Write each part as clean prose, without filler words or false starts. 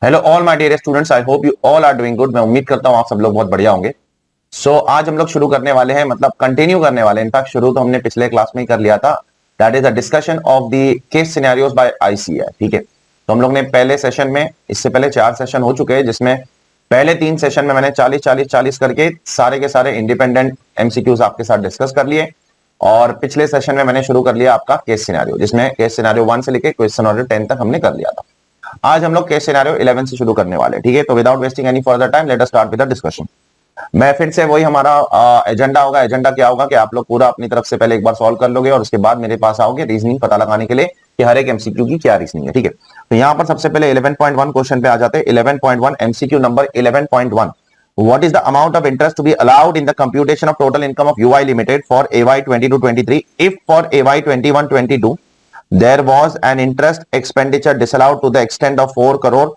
Hello all my dear students, I hope you all are doing good. मैं उम्मीद करता हूं आप सब लोग बहुत बढ़िया होंगे। आज हम लोग शुरू करने वाले हैं, मतलब कंटिन्यू करने वाले हैं। इनफैक्ट शुरू तो हमने पिछले क्लास में ही कर लिया था। That is a discussion of the case scenarios by ICAI. ठीक है, तो हम लोग ने पहले सेशन में, इससे पहले 4 सेशन हो चुके हैं, जिसमें पहले 3 सेशन में मैंने 40-40-40 करके सारे के सारे इंडिपेंडेंट एमसीक्यूज आपके साथ डिस्कस कर लिए। और पिछले सेशन में मैंने शुरू कर लिया आपका केस सिनेरियो, जिसमें केस सिनेरियो 1 से लेकर क्वेश्चन नंबर 10 तक हमने कर लिया था। आज हम लोग केस सिनेरियो 11 से शुरू करने वाले हैं। ठीक है, तो without wasting any further time let us start with the discussion. मैं फिर से वही हमारा एजेंडा होगा। एजेंडा क्या होगा कि आप लोग पूरा अपनी तरफ से पहले एक बार सॉल्व कर लोगे और उसके बाद मेरे पास आओगे रीजनिंग पता लगाने के लिए कि हर एक एमसीक्यू की क्या रीजनिंग है। ठीक है, तो यहां पर सबसे पहले 11.1 क्वेश्चन पे आ जाते हैं। 11.1 MCQ number 11.1। What is the amount of interest to be allowed in the computation of total income of UI Limited for AY 22-23 if for AY 21-22 there was an interest expenditure disallowed to the extent of 4 crore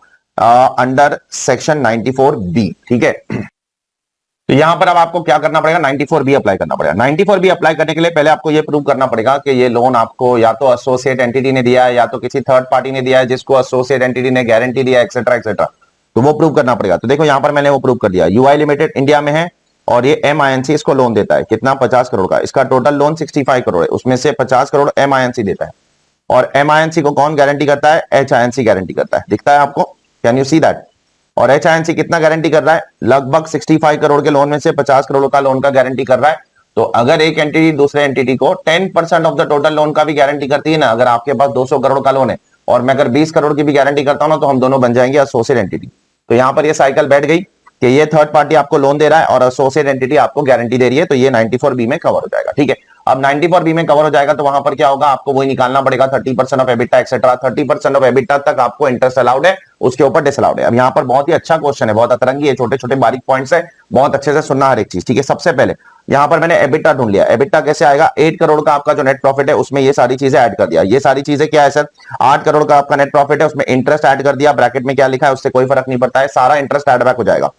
under section 94B। ठीक है, तो यहां पर अब आपको क्या करना पड़ेगा, 94B अप्लाई करना पड़ेगा। 94B अप्लाई करने के लिए पहले आपको यह प्रूव करना पड़ेगा कि ये लोन आपको या तो एसोसिएट एंटिटी ने दिया है या तो किसी थर्ड पार्टी ने दिया है जिसको एसोसिएट एंटिटी ने गारंटी दिया, एक्सेट्रा एक्सेट्रा। तो वो प्रूव करना पड़ेगा। तो देखो यहां पर मैंने वो प्रूव कर दिया। यूआई लिमिटेड इंडिया में है और ये एमआईएनसी इसको लोन देता है। कितना? 50 करोड़ का। इसका टोटल लोन 65 करोड़ है, उसमें से 50 करोड़ एमआईएनसी देता है। और एमआईएनसी को कौन गारंटी करता है? एचआईएनसी गारंटी करता है। दिखता है आपको? Can you see that? और एचआईएनसी कितना गारंटी कर रहा है? लगभग 65 करोड़ के लोन में से 50 करोड़ का लोन का गारंटी कर रहा है। तो अगर एक एंटिटी दूसरे एंटिटी को 10% ऑफ द टोटल लोन का भी गारंटी करती है ना, अगर आपके पास 200 करोड़ का लोन है और मैं अगर 20 करोड़ की भी गारंटी करता हूं ना, तो हम दोनों बन जाएंगे एसोसिएट एंटिटी। तो यहां पर ये साइकिल बैठ गई कि ये थर्ड पार्टी आपको लोन दे रहा है और एसोसिएट एंटिटी आपको गारंटी दे रही है। तो ये 94B में कवर हो जाएगा। ठीक है, अब 94B में कवर हो जाएगा तो वहां पर क्या होगा, आपको वही निकालना पड़ेगा 30% of EBITDA etcetera. 30% of EBITDA तक आपको इंटरेस्ट अलाउड है, उसके ऊपर डिसअलाउड है। अब यहाँ पर बहुत ही अच्छा क्वेश्चन है, बहुत अतरंगी है, छोटे छोटे बारीक पॉइंट्स है, बहुत अच्छे से सुनना हर एक चीज। ठीक है, सबसे पहले यहां पर मैंने एबिटा ढूंढ लिया। एबिटा कैसे आएगा? 8 करोड़ का आपका जो नेट प्रॉफिट है उसमें ये सारी चीजें ऐड कर दिया। ये सारी चीजें क्या है सर? 8 करोड़ का आपका नेट प्रॉफिट है, उसमें इंटरेस्ट ऐड कर दिया। ब्रैकेट में क्या लिखा है उससे कोई फर्क नहीं पड़ता है, सारा इंटरेस्ट ऐड बैक हो जाएगा।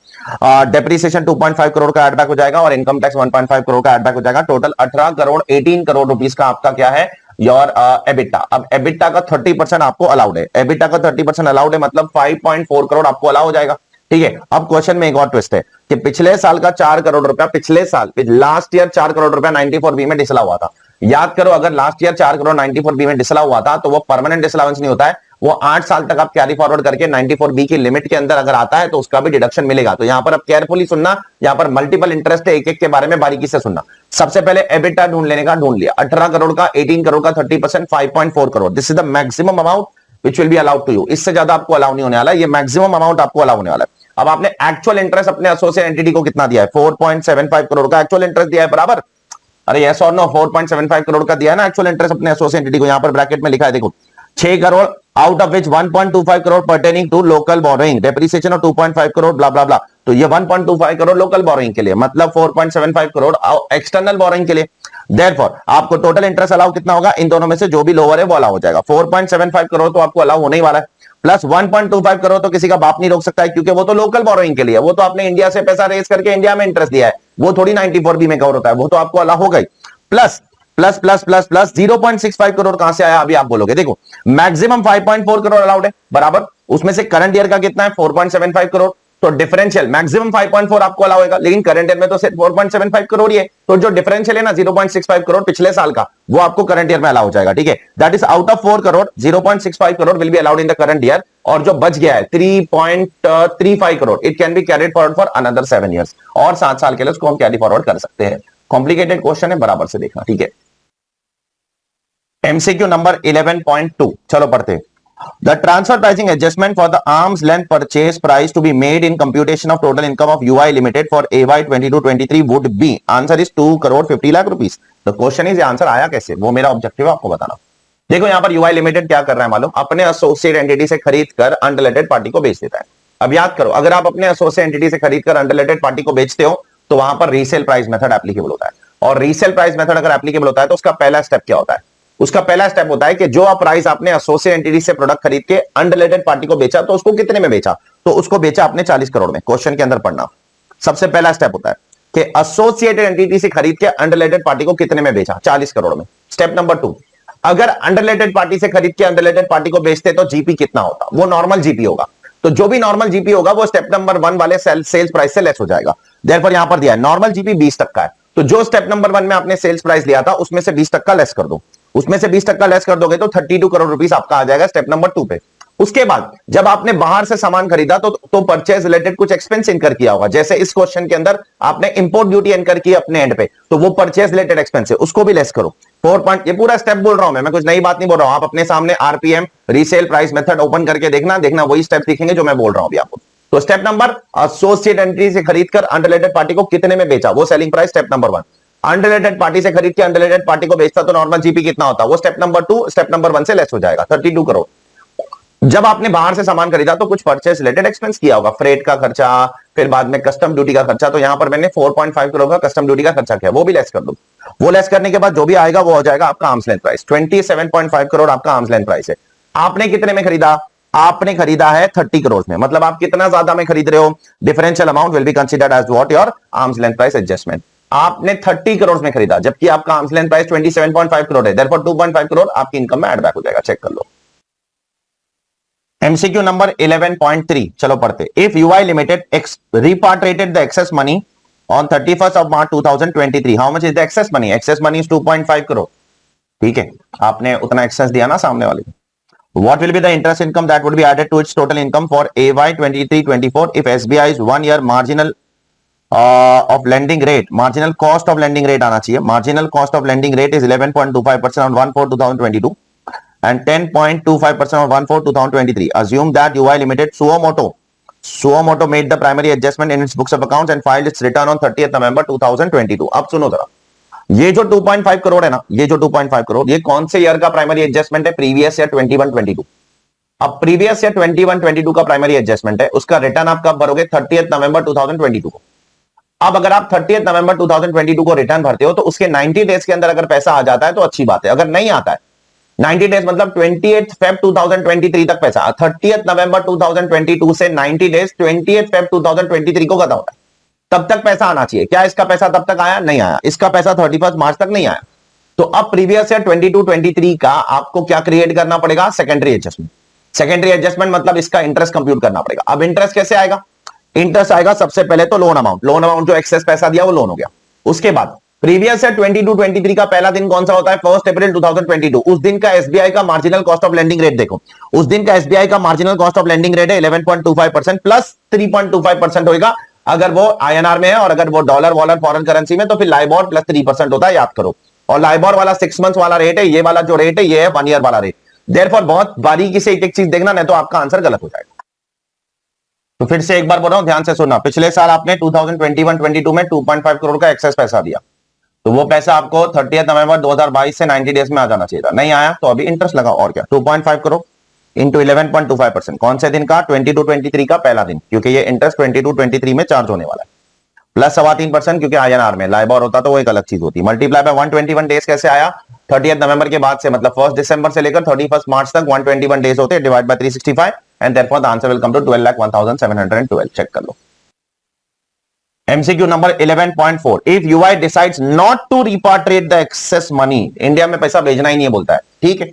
डेप्रिसिएशन 2.5 करोड़ का ऐड बैक हो जाएगा और इनकम टैक्स 1.5 करोड़ का ऐड बैक हो जाएगा। टोटल 18 करोड़ 18 करोड़ रुपीस का आपका क्या है? Your EBITDA. अब एबिटा का 30% आपको अलाउड है। एबिटा का 30% अलाउड है, मतलब 5.4 करोड़ आपको अलाउ हो जाएगा। ठीक है, अब क्वेश्चन में एक और ट्विस्ट है कि पिछले साल का 4 करोड़ रुपया, पिछले साल लास्ट ईयर 4 करोड़ रुपया 94B में डिसअलाउ हुआ था। याद करो, अगर लास्ट ईयर 4 करोड़ 94B में डिसअलाउ हुआ था तो वो परमानेंट डिसअलाउंस नहीं होता है, वो 8 साल तक आप कैरी फॉरवर्ड करके 94B की लिमिट के अंदर अगर आता है तो उसका भी डिडक्शन मिलेगा। तो यहां पर अब केयरफुली सुनना, यहां पर मल्टीपल इंटरेस्ट है, एक एक के बारे में बारीकी से सुनना। सबसे पहले एबिटा ढूंढ लेने का, ढूंढ लिया। 18 करोड़ का, 18 करोड़ का 30%, 5.4 crore. This is the maximum amount which will be allowed to you. इससे ज्यादा आपको अलाउ नहीं होने वाला, ये मैक्सिमम अमाउंट आपको अलाउ होने वाला है। अब आपने एक्चुअल इंटरेस्ट अपने एसोसिएट एंटिटी को कितना दिया है? 4.75 करोड़ का एक्चुअल इंटरेस्ट दिया है, बराबर? अरे यस और नो, 4.75 करोड़ का दिया है ना एक्चुअल इंटरेस्ट अपने एसोसिएट एंटिटी को। यहां पर ब्रैकेट में लिखा है, देखो, 6 crore out of which 1.25 crore pertaining to local borrowing, depreciation of 2.5 crore, blah blah blah. तो ये 1.25 करोड़ लोकल बोरोइंग के लिए, मतलब 4.75 करोड़ एक्सटर्नल बोरोइंग के लिए। देयरफॉर आपको टोटल इंटरेस्ट अलाउ कितना होगा? इन दोनों में से जो भी लोअर है वो अलाउ हो जाएगा। 4.75 करोड़ तो आपको अलाउ होने ही वाला है, प्लस 1.25 करोड़ तो किसी का बाप नहीं रोक सकता है, क्योंकि वो तो लोकल बोरोइंग के लिए, वो तो आपने इंडिया से पैसा रेज करके इंडिया में इंटरेस्ट दिया है, वो थोड़ी 94B में कवर होता है, वो तो आपको अलाउ हो गई। Plus plus plus plus plus 0.65 crore कहां से आया? अभी आप बोलोगे, देखो मैक्सिमम 5.4 करोड़ अलाउड है, बराबर? उसमें से करंट ईयर का कितना है? 4.75 करोड़। तो डिफरेंशियल मैक्सिमम 5.4 आपको अलाउ होगा, लेकिन करंट ईयर में तो सिर्फ 4.75 करोड़ ही है। तो जो डिफरेंशियल है ना 0.65 करोड़ पिछले साल का, वो आपको करंट ईयर में अलाउ हो जाएगा। ठीक है, that is out of 4 crore 0.65 crore will be allowed in the current year. और जो बच गया है 3.35 crore, it can be carried forward for another 7 years, और 7 साल के लिए उसको हम कैरी फॉरवर्ड कर सकते हैं। कॉम्प्लिकेटेड क्वेश्चन है, बराबर से देखना। ठीक है, एमसीक्यू नंबर 11.2, चलो पढ़ते हैं। The transfer pricing adjustment for the arm's length purchase price to be made in computation of total income of UI Limited for AY 22-23 would be, answer is 2 crore 50 lakh rupees. The question is, ये answer आया कैसे? वो मेरा objective है आपको बताना। देखो यहां पर UI Limited क्या कर रहा है मालूम? अपने एसोसिएट एंटिटी से खरीद कर अनरिलेटेड पार्टी को बेच देता है। अब याद करो, अगर आप अपने एसोसिएट एंटिटी से खरीद कर अनरिलेटेड पार्टी को बेचते हो तो वहां पर रीसेल प्राइस मेथड एप्लीकेबल होता है। और रीसेल प्राइस मेथड अगर एप्लीकेबल होता है तो उसका पहला स्टेप क्या होता है? उसका पहला स्टेप होता है कि जो प्राइस आपने एसोसिएट एंटिटी से प्रोडक्ट खरीद के अनरिलेटेड पार्टी को बेचा, तो उसको कितने में बेचा? तो उसको बेचा आपने 40 करोड़ में। क्वेश्चन के अंदर पढ़ना, सबसे पहला स्टेप होता है कि एसोसिएटेड एंटिटी से खरीद के अनरिलेटेड पार्टी को कितने में बेचा? 40 करोड़ में। स्टेप नंबर 2, अगर अनरिलेटेड पार्टी से खरीद के अनरिलेटेड पार्टी को बेचते तो जीपी कितना होता? वो नॉर्मल जीपी होगा। तो जो भी नॉर्मल जीपी होगा वो स्टेप नंबर 1 वाले सेल्स प्राइस से लेस हो जाएगा। देयरफॉर यहां पर दिया है नॉर्मल जीपी 20 तक का है, तो जो स्टेप नंबर 1 में आपने सेल्स प्राइस लिया था उसमें से 20 तक का लेस कर दो, उसमें से 20 तक का लेस कर दोगे तो 32 करोड़ रुपीस आपका आ जाएगा स्टेप नंबर 2 पे। उसके बाद जब आपने बाहर से सामान खरीदा तो परचेज रिलेटेड कुछ एक्सपेंस इनकर किया होगा, जैसे इस क्वेश्चन के अंदर आपने इंपोर्ट ड्यूटी इनकर की अपने एंड पे, तो वो परचेज रिलेटेड एक्सपेंस है, उसको भी लेस करो। 4 पॉइंट, ये पूरा स्टेप बोल रहा हूं मैं कुछ नई बात नहीं बोल रहा हूं, आप अपने सामने RPM resale price method open करके देखना वही स्टेप दिखेंगे जो मैं बोल रहा हूं अभी आपको। तो स्टेप नंबर, एसोसिएट एंट्री से खरीदकर अनरिलेटेड पार्टी को कितने में बेचा, वो selling price step number 1। Unrelated party से खरीद के अनरिलेटेड पार्टी को बेचता तो नॉर्मल जीपी कितना होता, वो स्टेप नंबर 2 स्टेप नंबर 1 से लेस हो जाएगा 32 करोड़। जब आपने बाहर से सामान खरीदा तो कुछ परचेस रिलेटेड एक्सपेंस किया होगा, फ्रेट का खर्चा, फिर बाद में कस्टम ड्यूटी का खर्चा, तो यहां पर मैंने 4.5 करोड़ का कस्टम ड्यूटी का खर्चा किया, वो भी लेस कर दो। वो लेस करने के बाद जो भी आएगा वो हो जाएगा आपका आर्म्स लेंथ प्राइस। 27.5 करोड़ आपका आर्म्स लेंथ प्राइस है। आपने कितने में खरीदा, आपने खरीदा है 30 करोड़ में, मतलब आप कितना ज्यादा में खरीद रहे हो, differential amount will be considered as what your arm's length price adjustment. आपने 30 करोड़ में खरीदा जबकि आपका आर्म्स लेंथ प्राइस 27.5 करोड़ है, देयरफॉर 2.5 करोड़ आपकी इनकम में ऐड बैक हो जाएगा, चेक कर लो। एमसीक्यू नंबर 11.3 चलो पढ़ते। If UI limited repatriated the excess money on 31st of March 2023, how much is the excess money? Excess money is 2.5 crore, ठीक है, आपने उतना एक्सेस दिया ना सामने वाले को। What will be the interest income that would be added to its total income for AY 23-24 if SBI is 1 year marginal of lending rate, marginal cost of lending rate आना चाहिए, marginal cost of lending rate is 11.25% on 1/4/2022 and 10.25% on 1/4/2023. Assume that UI Limited Suomoto made the primary adjustment in its books of accounts and filed its return on 30th November 2022. अब सुनो जरा, ये जो 2.5 करोड़ है ना, ये जो 2.5 करोड़ ये कौन से ईयर का प्राइमरी एडजस्टमेंट है, प्रीवियस ईयर 21-22। अब प्रीवियस ईयर 21-22 का प्राइमरी एडजस्टमेंट है, उसका रिटर्न आप कब भरोगे, 30th नवंबर 2022 को। अब अगर आप 30th नवंबर 2022 को रिटर्न भरते हो तो उसके 90 डेज के अंदर अगर पैसा आ जाता है तो अच्छी बात है, अगर नहीं आता है 90 डेज मतलब 28 फेब 2023 तक पैसा, 30th नवंबर 2022 से 90 डेज 28 फेब 2023 को खत्म होता है, तब तक पैसा आना चाहिए। क्या इसका पैसा तब तक आया, नहीं आया, इसका पैसा 31 मार्च तक नहीं आया। तो अब प्रीवियस ईयर 22-23 का आपको क्या क्रिएट करना पड़ेगा, सेकेंडरी एडजस्टमेंट। सेकेंडरी एडजस्टमेंट मतलब इसका इंटरेस्ट कंप्यूट करना पड़ेगा। अब इंटरेस्ट कैसे आएगा, इंटरेस्ट आएगा सबसे पहले तो लोन अमाउंट जो एक्सेस पैसा दिया वो लोन हो गया। उसके बाद प्रीवियस ईयर 22-23 का पहला दिन कौन सा होता है, 1 अप्रैल 2022। उस दिन का एसबीआई का marginal cost of lending rate देखो, उस दिन का एसबीआई का marginal cost of lending rate है 11.25% प्लस 3.25% होगा अगर वो आईएनआर में है, और अगर वो डॉलर वॉलर फॉरेन करेंसी में तो फिर लाइबोर प्लस 3% होता है, याद करो। और लाइबोर वाला 6 मंथ्स वाला रेट है, ये वाला जो रेट है ये है 1 ईयर वाला रेट। देयरफॉर बहुत बारीकी से एक चीज देखना, नहीं तो आपका आंसर गलत हो जाएगा। तो फिर से एक बार बोल रहा हूं, ध्यान से सुनना। पिछले साल आपने 2021-22 में 2.5 करोड़ का एक्सेस पैसा दिया, तो वो पैसा आपको 30 नवंबर 2022 से 90 डेज में आ जाना चाहिए था, नहीं आया तो अभी इंटरेस्ट लगा, और क्या 2.5 करोड़ इंटू 11.25%। कौन से दिन का, 22-23 का पहला दिन, क्योंकि ये इंटरेस्ट 22-23 में चार्ज होने वाला है, प्लस 3.25% क्योंकि आईएनआर में, लाइबोर होता तो वो एक अलग चीज होती। मल्टीप्लाई बाय 121 डेज कैसे आया, 30 नवंबर के बाद से, मतलब 1 दिसंबर से लेकर 31 मार्च तक 121 डेज होते हैं, divide by 365 and therefore the answer will come to 12,01,712। चेक कर लो। MCQ number 11.4, if UI decides not to repatriate the excess money, India में पैसा भेजना ही नहीं है बोलता है, ठीक है,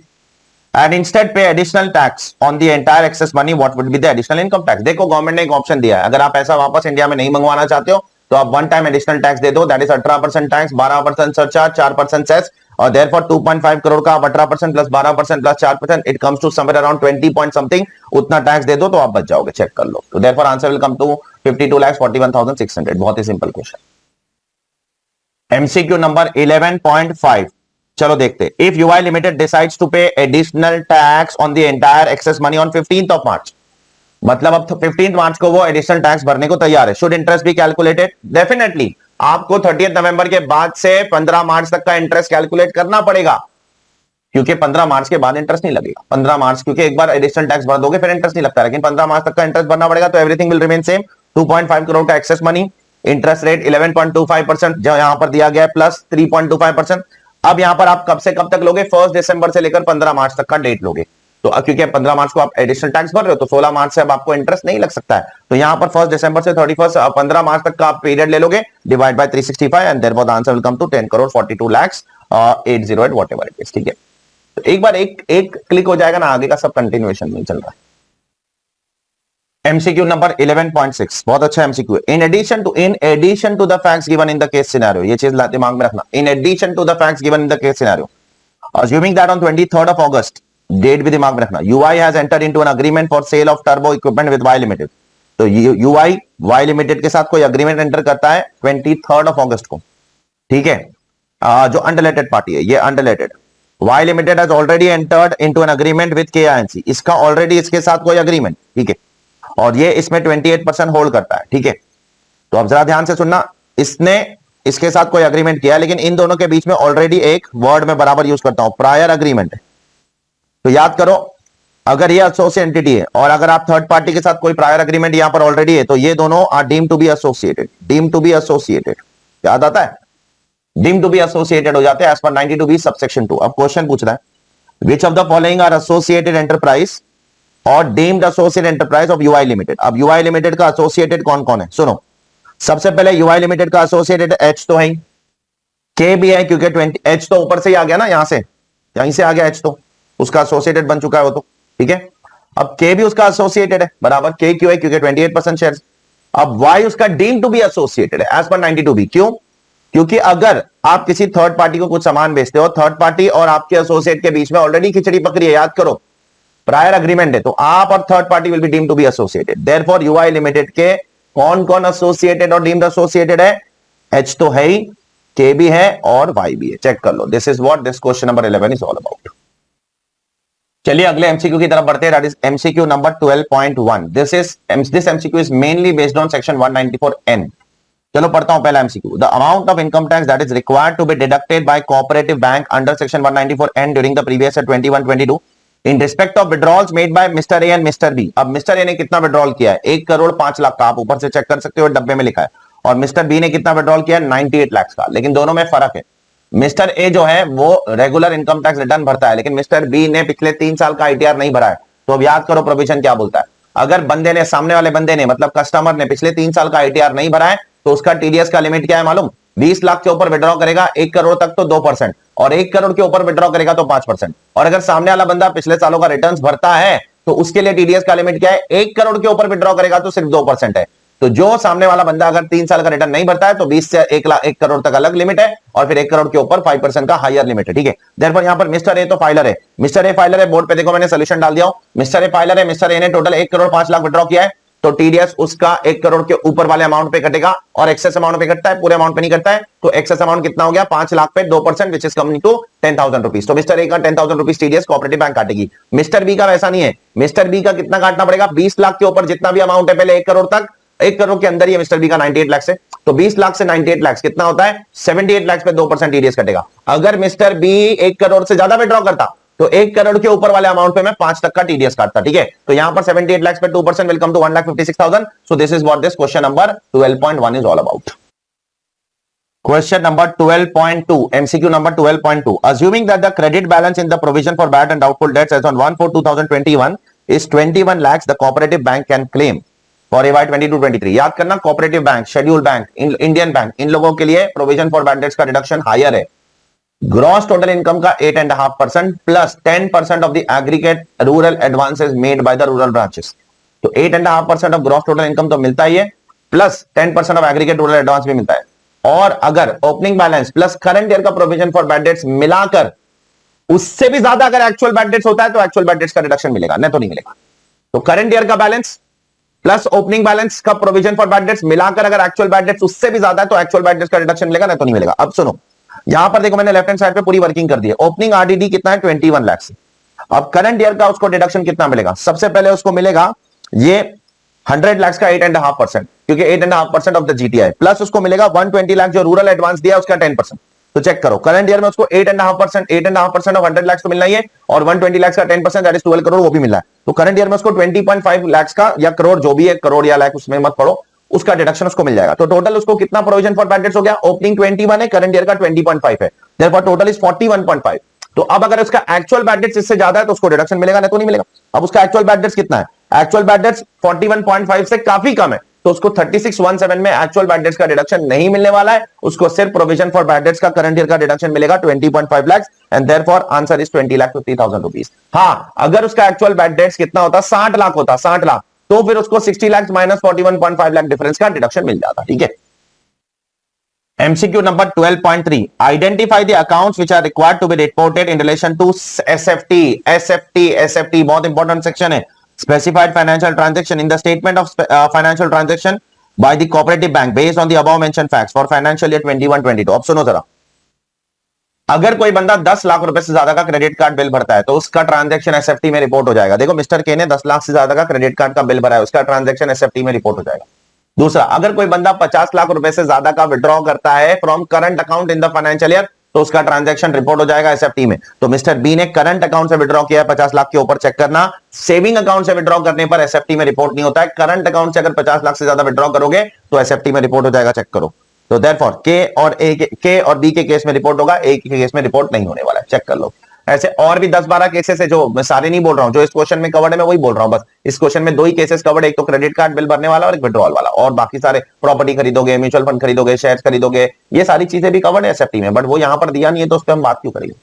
एंड इंस्टेड पे additional tax on the entire excess money, what would be the additional income tax. देखो गवर्नमेंट ने एक ऑप्शन दिया है, अगर आप पैसा वापस इंडिया में नहीं मंगवाना चाहते हो तो आप वन टाइम एडिशनल टैक्स दे दो, that is 18% tax, 12% surcharge, 4% cess, और देयरफॉर 2.5 करोड़ का 18% plus 12% plus 4%, it comes to somewhere around 20 point something, उतना टैक्स दे दो तो आप बच जाओगे, चेक कर लो। तो therefore answer will come to 52,41,600। बहुत ही सिंपल क्वेश्चन। एमसीक्यू नंबर 11.5 चलो देखते। If UI limited decides to pay additional tax on the entire excess money on 15th of March, मतलब अब 15 मार्च को वो एडिशनल टैक्स भरने को तैयार है, should interest be calculated, definitely आपको 30 नवंबर के बाद से 15 मार्च तक का इंटरेस्ट कैलकुलेट करना पड़ेगा, क्योंकि 15 मार्च के बाद इंटरेस्ट नहीं लगेगा। 15 मार्च क्योंकि एक बार एडिशनल टैक्स भर दोगे फिर इंटरेस्ट नहीं लगता, लेकिन 15 मार्च तक का इंटरेस्ट भरना पड़ेगा, तो everything will remain same. 2.5 crore का एक्सेस मनी, इंटरेस्ट रेट 11.25% जो यहां पर दिया गया है, प्लस 3.25%। अब यहां पर आप कब से कब तक लोगे, 1 दिसंबर से लेकर 15 मार्च तक का डेट लोगे, तो क्योंकि 15 मार्च को आप एडिशनल टैक्स भर रहे हो तो 16 मार्च से अब आपको इंटरेस्ट नहीं लग सकता है, तो यहां पर 1 दिसंबर से 15 मार्च तक का आप पीरियड ले लोगे, divide by 365 and therefore the answer will come to 10,42,08,08 whatever it is, ठीक है। तो एक बार एक क्लिक हो जाएगा ना, आगे का सब कंटिन्यूएशन में चल रहा है। एमसीक्यू नंबर 11.6 बहुत अच्छा एमसीक्यू है। In addition to the facts given in the case scenario, ये चीज दिमाग में रखना, in addition to the facts given in the case scenario, assuming that on 23rd of August, date भी दिमाग में रखना, UI has entered into an agreement for sale of turbo equipment with Y Limited, तो UI Y Limited के साथ कोई agreement enter करता है 23rd of August को, ठीक है। जो अनरिलेटेड पार्टी है, ये unrelated, Y Limited has already entered into an agreement with KINC, इसका ऑलरेडी इसके साथ कोई अग्रीमेंट, ठीक है, और ये इसमें 28% होल्ड करता है, ठीक है। तो अब जरा ध्यान से सुनना, इसने इसके साथ कोई अग्रीमेंट किया, लेकिन इन दोनों के बीच में ऑलरेडी एक वर्ड में बराबर यूज करता हूं, प्रायर अग्रीमेंट है। तो याद करो, अगर ये एसोसिएट एंटिटी है और अगर आप थर्ड पार्टी के साथ कोई प्रायर अग्रीमेंट यहां पर ऑलरेडी है, तो ये दोनों are deem to be associated, deem to be associated, याद आता है, डीम टू बी एसोसिएटेड हो जाते हैं एज पर 92B सबसेक्शन 2। अब क्वेश्चन पूछ रहा है, which of the following are associated enterprise और deemed associate enterprise of UI limited. अब यूआई लिमिटेड का एसोसिएटेड कौन कौन है, सुनो, सबसे पहले यूआई लिमिटेड का एसोसिएटेड एच तो है, के भी है, क्योंकि 20 एच तो ऊपर से ही आ गया ना, यहां से, यहीं से आ गया एच, तो उसका एसोसिएटेड बन चुका है वो, तो ठीक है। अब के भी उसका एसोसिएटेड है, बराबर, के क्यों है, क्योंकि 28% शेयर्स। अब वाई उसका डीम टू बी एसोसिएटेड है एज पर 92B, क्यों, क्योंकि अगर आप किसी थर्ड पार्टी को कुछ सामान बेचते हो, थर्ड पार्टी और आपके एसोसिएट के बीच में ऑलरेडी खिचड़ी पकड़ी है, याद करो, प्रायर अग्रीमेंट है, तो आप और third party will be deem to be associated. Therefore UI limited के कौन कौन एसोसिएटेड और डीम्ड एसोसिएटेड है, एच तो है ही, के भी है और वाई भी है, चेक कर लो। This is what this question number 11 is all about. चलिए अगले एमसीक्यू की तरफ बढ़ते हैं, that is MCQ number 12.1। This MCQ is mainly based on section 194N। चलो पढ़ता हूं पहला MCQ. The amount of income tax that is required to be deducted by cooperative bank under section 194N during the previous year 21-22 in respect of withdrawals made by mister A and mister B. अब mister A ने कितना withdrawal किया है, 1 करोड़ 5 लाख का, आप ऊपर से check कर सकते हो, डब्बे में लिखा है, और मिस्टर बी ने कितना विड्रॉल किया है, 98 लाख का, लेकिन दोनों में फर्क है। मिस्टर ए जो है वो रेगुलर इनकम टैक्स रिटर्न भरता है, लेकिन मिस्टर बी ने पिछले 3 साल का आईटीआर नहीं भरा है। तो अब याद करो प्रोविजन क्या बोलता है, अगर बंदे ने, सामने वाले बंदे ने, मतलब कस्टमर ने पिछले 3 साल का आईटीआर नहीं भरा है, तो उसका टीडीएस का लिमिट क्या है मालूम, 20 लाख के ऊपर विड्रॉ करेगा 1 करोड़ तक तो 2%, और 1 करोड़ के ऊपर विड्रॉ करेगा तो 5%। और अगर सामने वाला बंदा पिछले सालों का रिटर्न्स भरता है तो उसके लिए टीडीएस का लिमिट क्या है, 1 करोड़ के ऊपर विड्रॉ करेगा तो सिर्फ 2% है। तो जो सामने वाला बंदा अगर 3 साल का रिटर्न नहीं भरता है तो 20 से 1 करोड़ तक अलग लिमिट है, और फिर 1 करोड़ के ऊपर 5% का हायर लिमिट है, ठीक है। देयरफॉर यहां पर मिस्टर ए तो फाइलर है, मिस्टर ए फाइलर है, बोर्ड पे देखो मैंने सोल्यूशन डाल दिया हूं, मिस्टर ए फाइलर है, मिस्टर ए ने टोटल 1 करोड़ 5 लाख विड्रॉ किया है, तो टीडीएस उसका 1 करोड़ के ऊपर वाले अमाउंट पे कटेगा, और एक्सेस अमाउंट पे कटता है, पूरे अमाउंट पे नहीं कटता है। तो एक्सेस अमाउंट कितना हो गया, 5 लाख पे 2%, which is coming to 10,000 rupees. तो मिस्टर ए का 10,000 रुपीज टीडीएस कोऑपरेटिव बैंक काटेगी। मिस्टर बी का वैसा नहीं है, मिस्टर बी का कितना काटना पड़ेगा, 20 लाख के ऊपर जितना भी अमाउंट है, पहले 1 करोड़ तक, 1 करोड़ के अंदर ही मिस्टर बी का 98 लाख से, तो 20 लाख से 98 लाख कितना होता है, 78 लाख पे 2% टीडीएस कटेगा। अगर मिस्टर बी 1 करोड़ से ज्यादा विड्रॉ करता तो 1 करोड़ के ऊपर वाले अमाउंट पे मैं 5 तक का टीडीएस काटता, ठीक है। तो यहां पर 78 लाख पे 2% will come to 1,56,000। So this is what this question number 12.1 is all about. Question number 12.2, MCQ number 12.2. Assuming that the credit balance in the provision for bad and doubtful debts as on 1/4/2021 is 21 lakhs, the cooperative bank can claim for AY 22-23. याद करना, cooperative bank, schedule bank, Indian bank, इन लोगों के लिए provision for bad debts का deduction higher है। Gross total income का 8.5% plus 10% of the aggregate rural advances made by the rural branches. तो 8.5% ऑफ ग्रॉस टोटल इनकम तो मिलता ही है, plus 10% of aggregate rural advance भी मिलता है। और अगर opening balance plus current year का प्रोविजन फॉर बैड डेट्स मिलाकर उससे भी ज्यादा अगर एक्चुअल बैड डेट्स होता है तो एक्चुअल बैड डेट्स का रिडक्शन मिलेगा, नहीं तो नहीं मिलेगा। तो करंट ईयर का बैलेंस प्लस ओपनिंग बैलेंस का प्रोविजन फॉर बैड डेट्स मिलाकर अगर एक्चुअल बैड डेट्स उससे भी ज्यादा है तो एक्चुअल बैड डेट्स का रिडक्शन मिलेगा, नहीं तो नहीं मिलेगा। अब सुनो, यहां पर देखो मैंने लेफ्ट हैंड साइड पे पूरी वर्किंग कर दी है। ओपनिंग आरडीडी कितना है, 21 लाख से। अब करंट ईयर का उसको डिडक्शन कितना मिलेगा, सबसे पहले उसको मिलेगा ये 100 लाख का 8.5%, क्योंकि 8.5% ऑफ द जीटीआई, प्लस उसको मिलेगा 120 लाख जो रूरल एडवांस दिया उसका 10%। तो चेक करो, करंट ईयर में उसको 8.5% ऑफ 100 लाख तो मिलना ही है, और 120 लाख का 10% दैट इज 12 करोड़ वो भी मिल रहा है। तो करंट ईयर में उसको 20.5 लाख का, या करोड़ जो भी है, करोड़ या लाख उसमें मत पड़ो, उसका डिडक्शन उसको मिल जाएगा। तो टोटल उसको कितना प्रोविजन फॉर बैड डेट्स हो गया, ओपनिंग 21 है, करंट ईयर का 20.5 है, देयरफॉर टोटल इज 41.5। तो अब अगर उसका एक्चुअल बैड डेट्स इससे ज्यादा है तो उसको डिडक्शन मिलेगा, नहीं तो नहीं मिलेगा। अब उसका एक्चुअल बैड डेट्स कितना है, एक्चुअल बैड डेट्स 41.5 से काफी कम है, तो उसको 3617 में एक्चुअल बैड डेट्स का डिडक्शन नहीं मिलने वाला है, उसको सिर्फ प्रोविजन फॉर बैड डेट्स का करंट ईयर का डिडक्शन मिलेगा 20.5 lakh, and therefore answer is 20,50,000 rupees. हाँ, अगर उसका एक्चुअल बैड डेट्स कितना होता, 60 लाख होता, 60 लाख, तो फिर उसको 60 लाख माइनस 41.5 लाख डिफरेंस का डिडक्शन मिल जाता। ठीक है। MCQ number 12.3 identify the accounts which are required to be reported in relation to SFT बहुत इंपॉर्टेंट सेक्शन है। Specified financial transaction in the statement of financial transaction by the cooperative bank based on the above mentioned facts for financial year 21-22। अब सुनो जरा, अगर कोई बंदा 10 लाख रुपए से ज्यादा का क्रेडिट कार्ड बिल भरता है तो उसका ट्रांजैक्शन एसएफटी में रिपोर्ट हो जाएगा। देखो मिस्टर के ने 10 लाख से ज्यादा का क्रेडिट कार्ड का बिल भरा है, उसका ट्रांजैक्शन एसएफटी में रिपोर्ट हो जाएगा। दूसरा, अगर कोई बंदा 50 लाख रुपए से ज्यादा का विड्रॉ करता है from current account in the financial year तो उसका ट्रांजैक्शन रिपोर्ट हो जाएगा एसएफटी में। तो मिस्टर बी ने करंट अकाउंट से विड्रॉ किया है 50 लाख के ऊपर, चेक करना। सेविंग अकाउंट से विड्रॉ करने पर एसएफटी में रिपोर्ट नहीं होता है। करंट अकाउंट से अगर 50 लाख से ज्यादा विड्रॉ करोगे तो एसएफटी में रिपोर्ट हो जाएगा, चेक करो। तो देयरफॉर के और बी के केस में रिपोर्ट होगा, ए के केस में रिपोर्ट नहीं होने वाला है, चेक कर लो। ऐसे और भी 10-12 केसेस है, जो मैं सारे नहीं बोल रहा हूं, जो इस क्वेश्चन में कवर्ड है मैं वही बोल रहा हूं। बस इस क्वेश्चन में 2 ही केसेस कवर्ड, एक तो क्रेडिट कार्ड बिल भरने वाला और एक विड्रॉल वाला, और बाकी सारे प्रॉपर्टी खरीदोगे, म्यूचुअल फंड खरीदोगे, शेयर्स खरीदोगे, ये सारी चीजें भी कवर्ड है एसएफटी में, बट वो यहां पर दिया नहीं है तो उस पर हम बात क्यों करेंगे।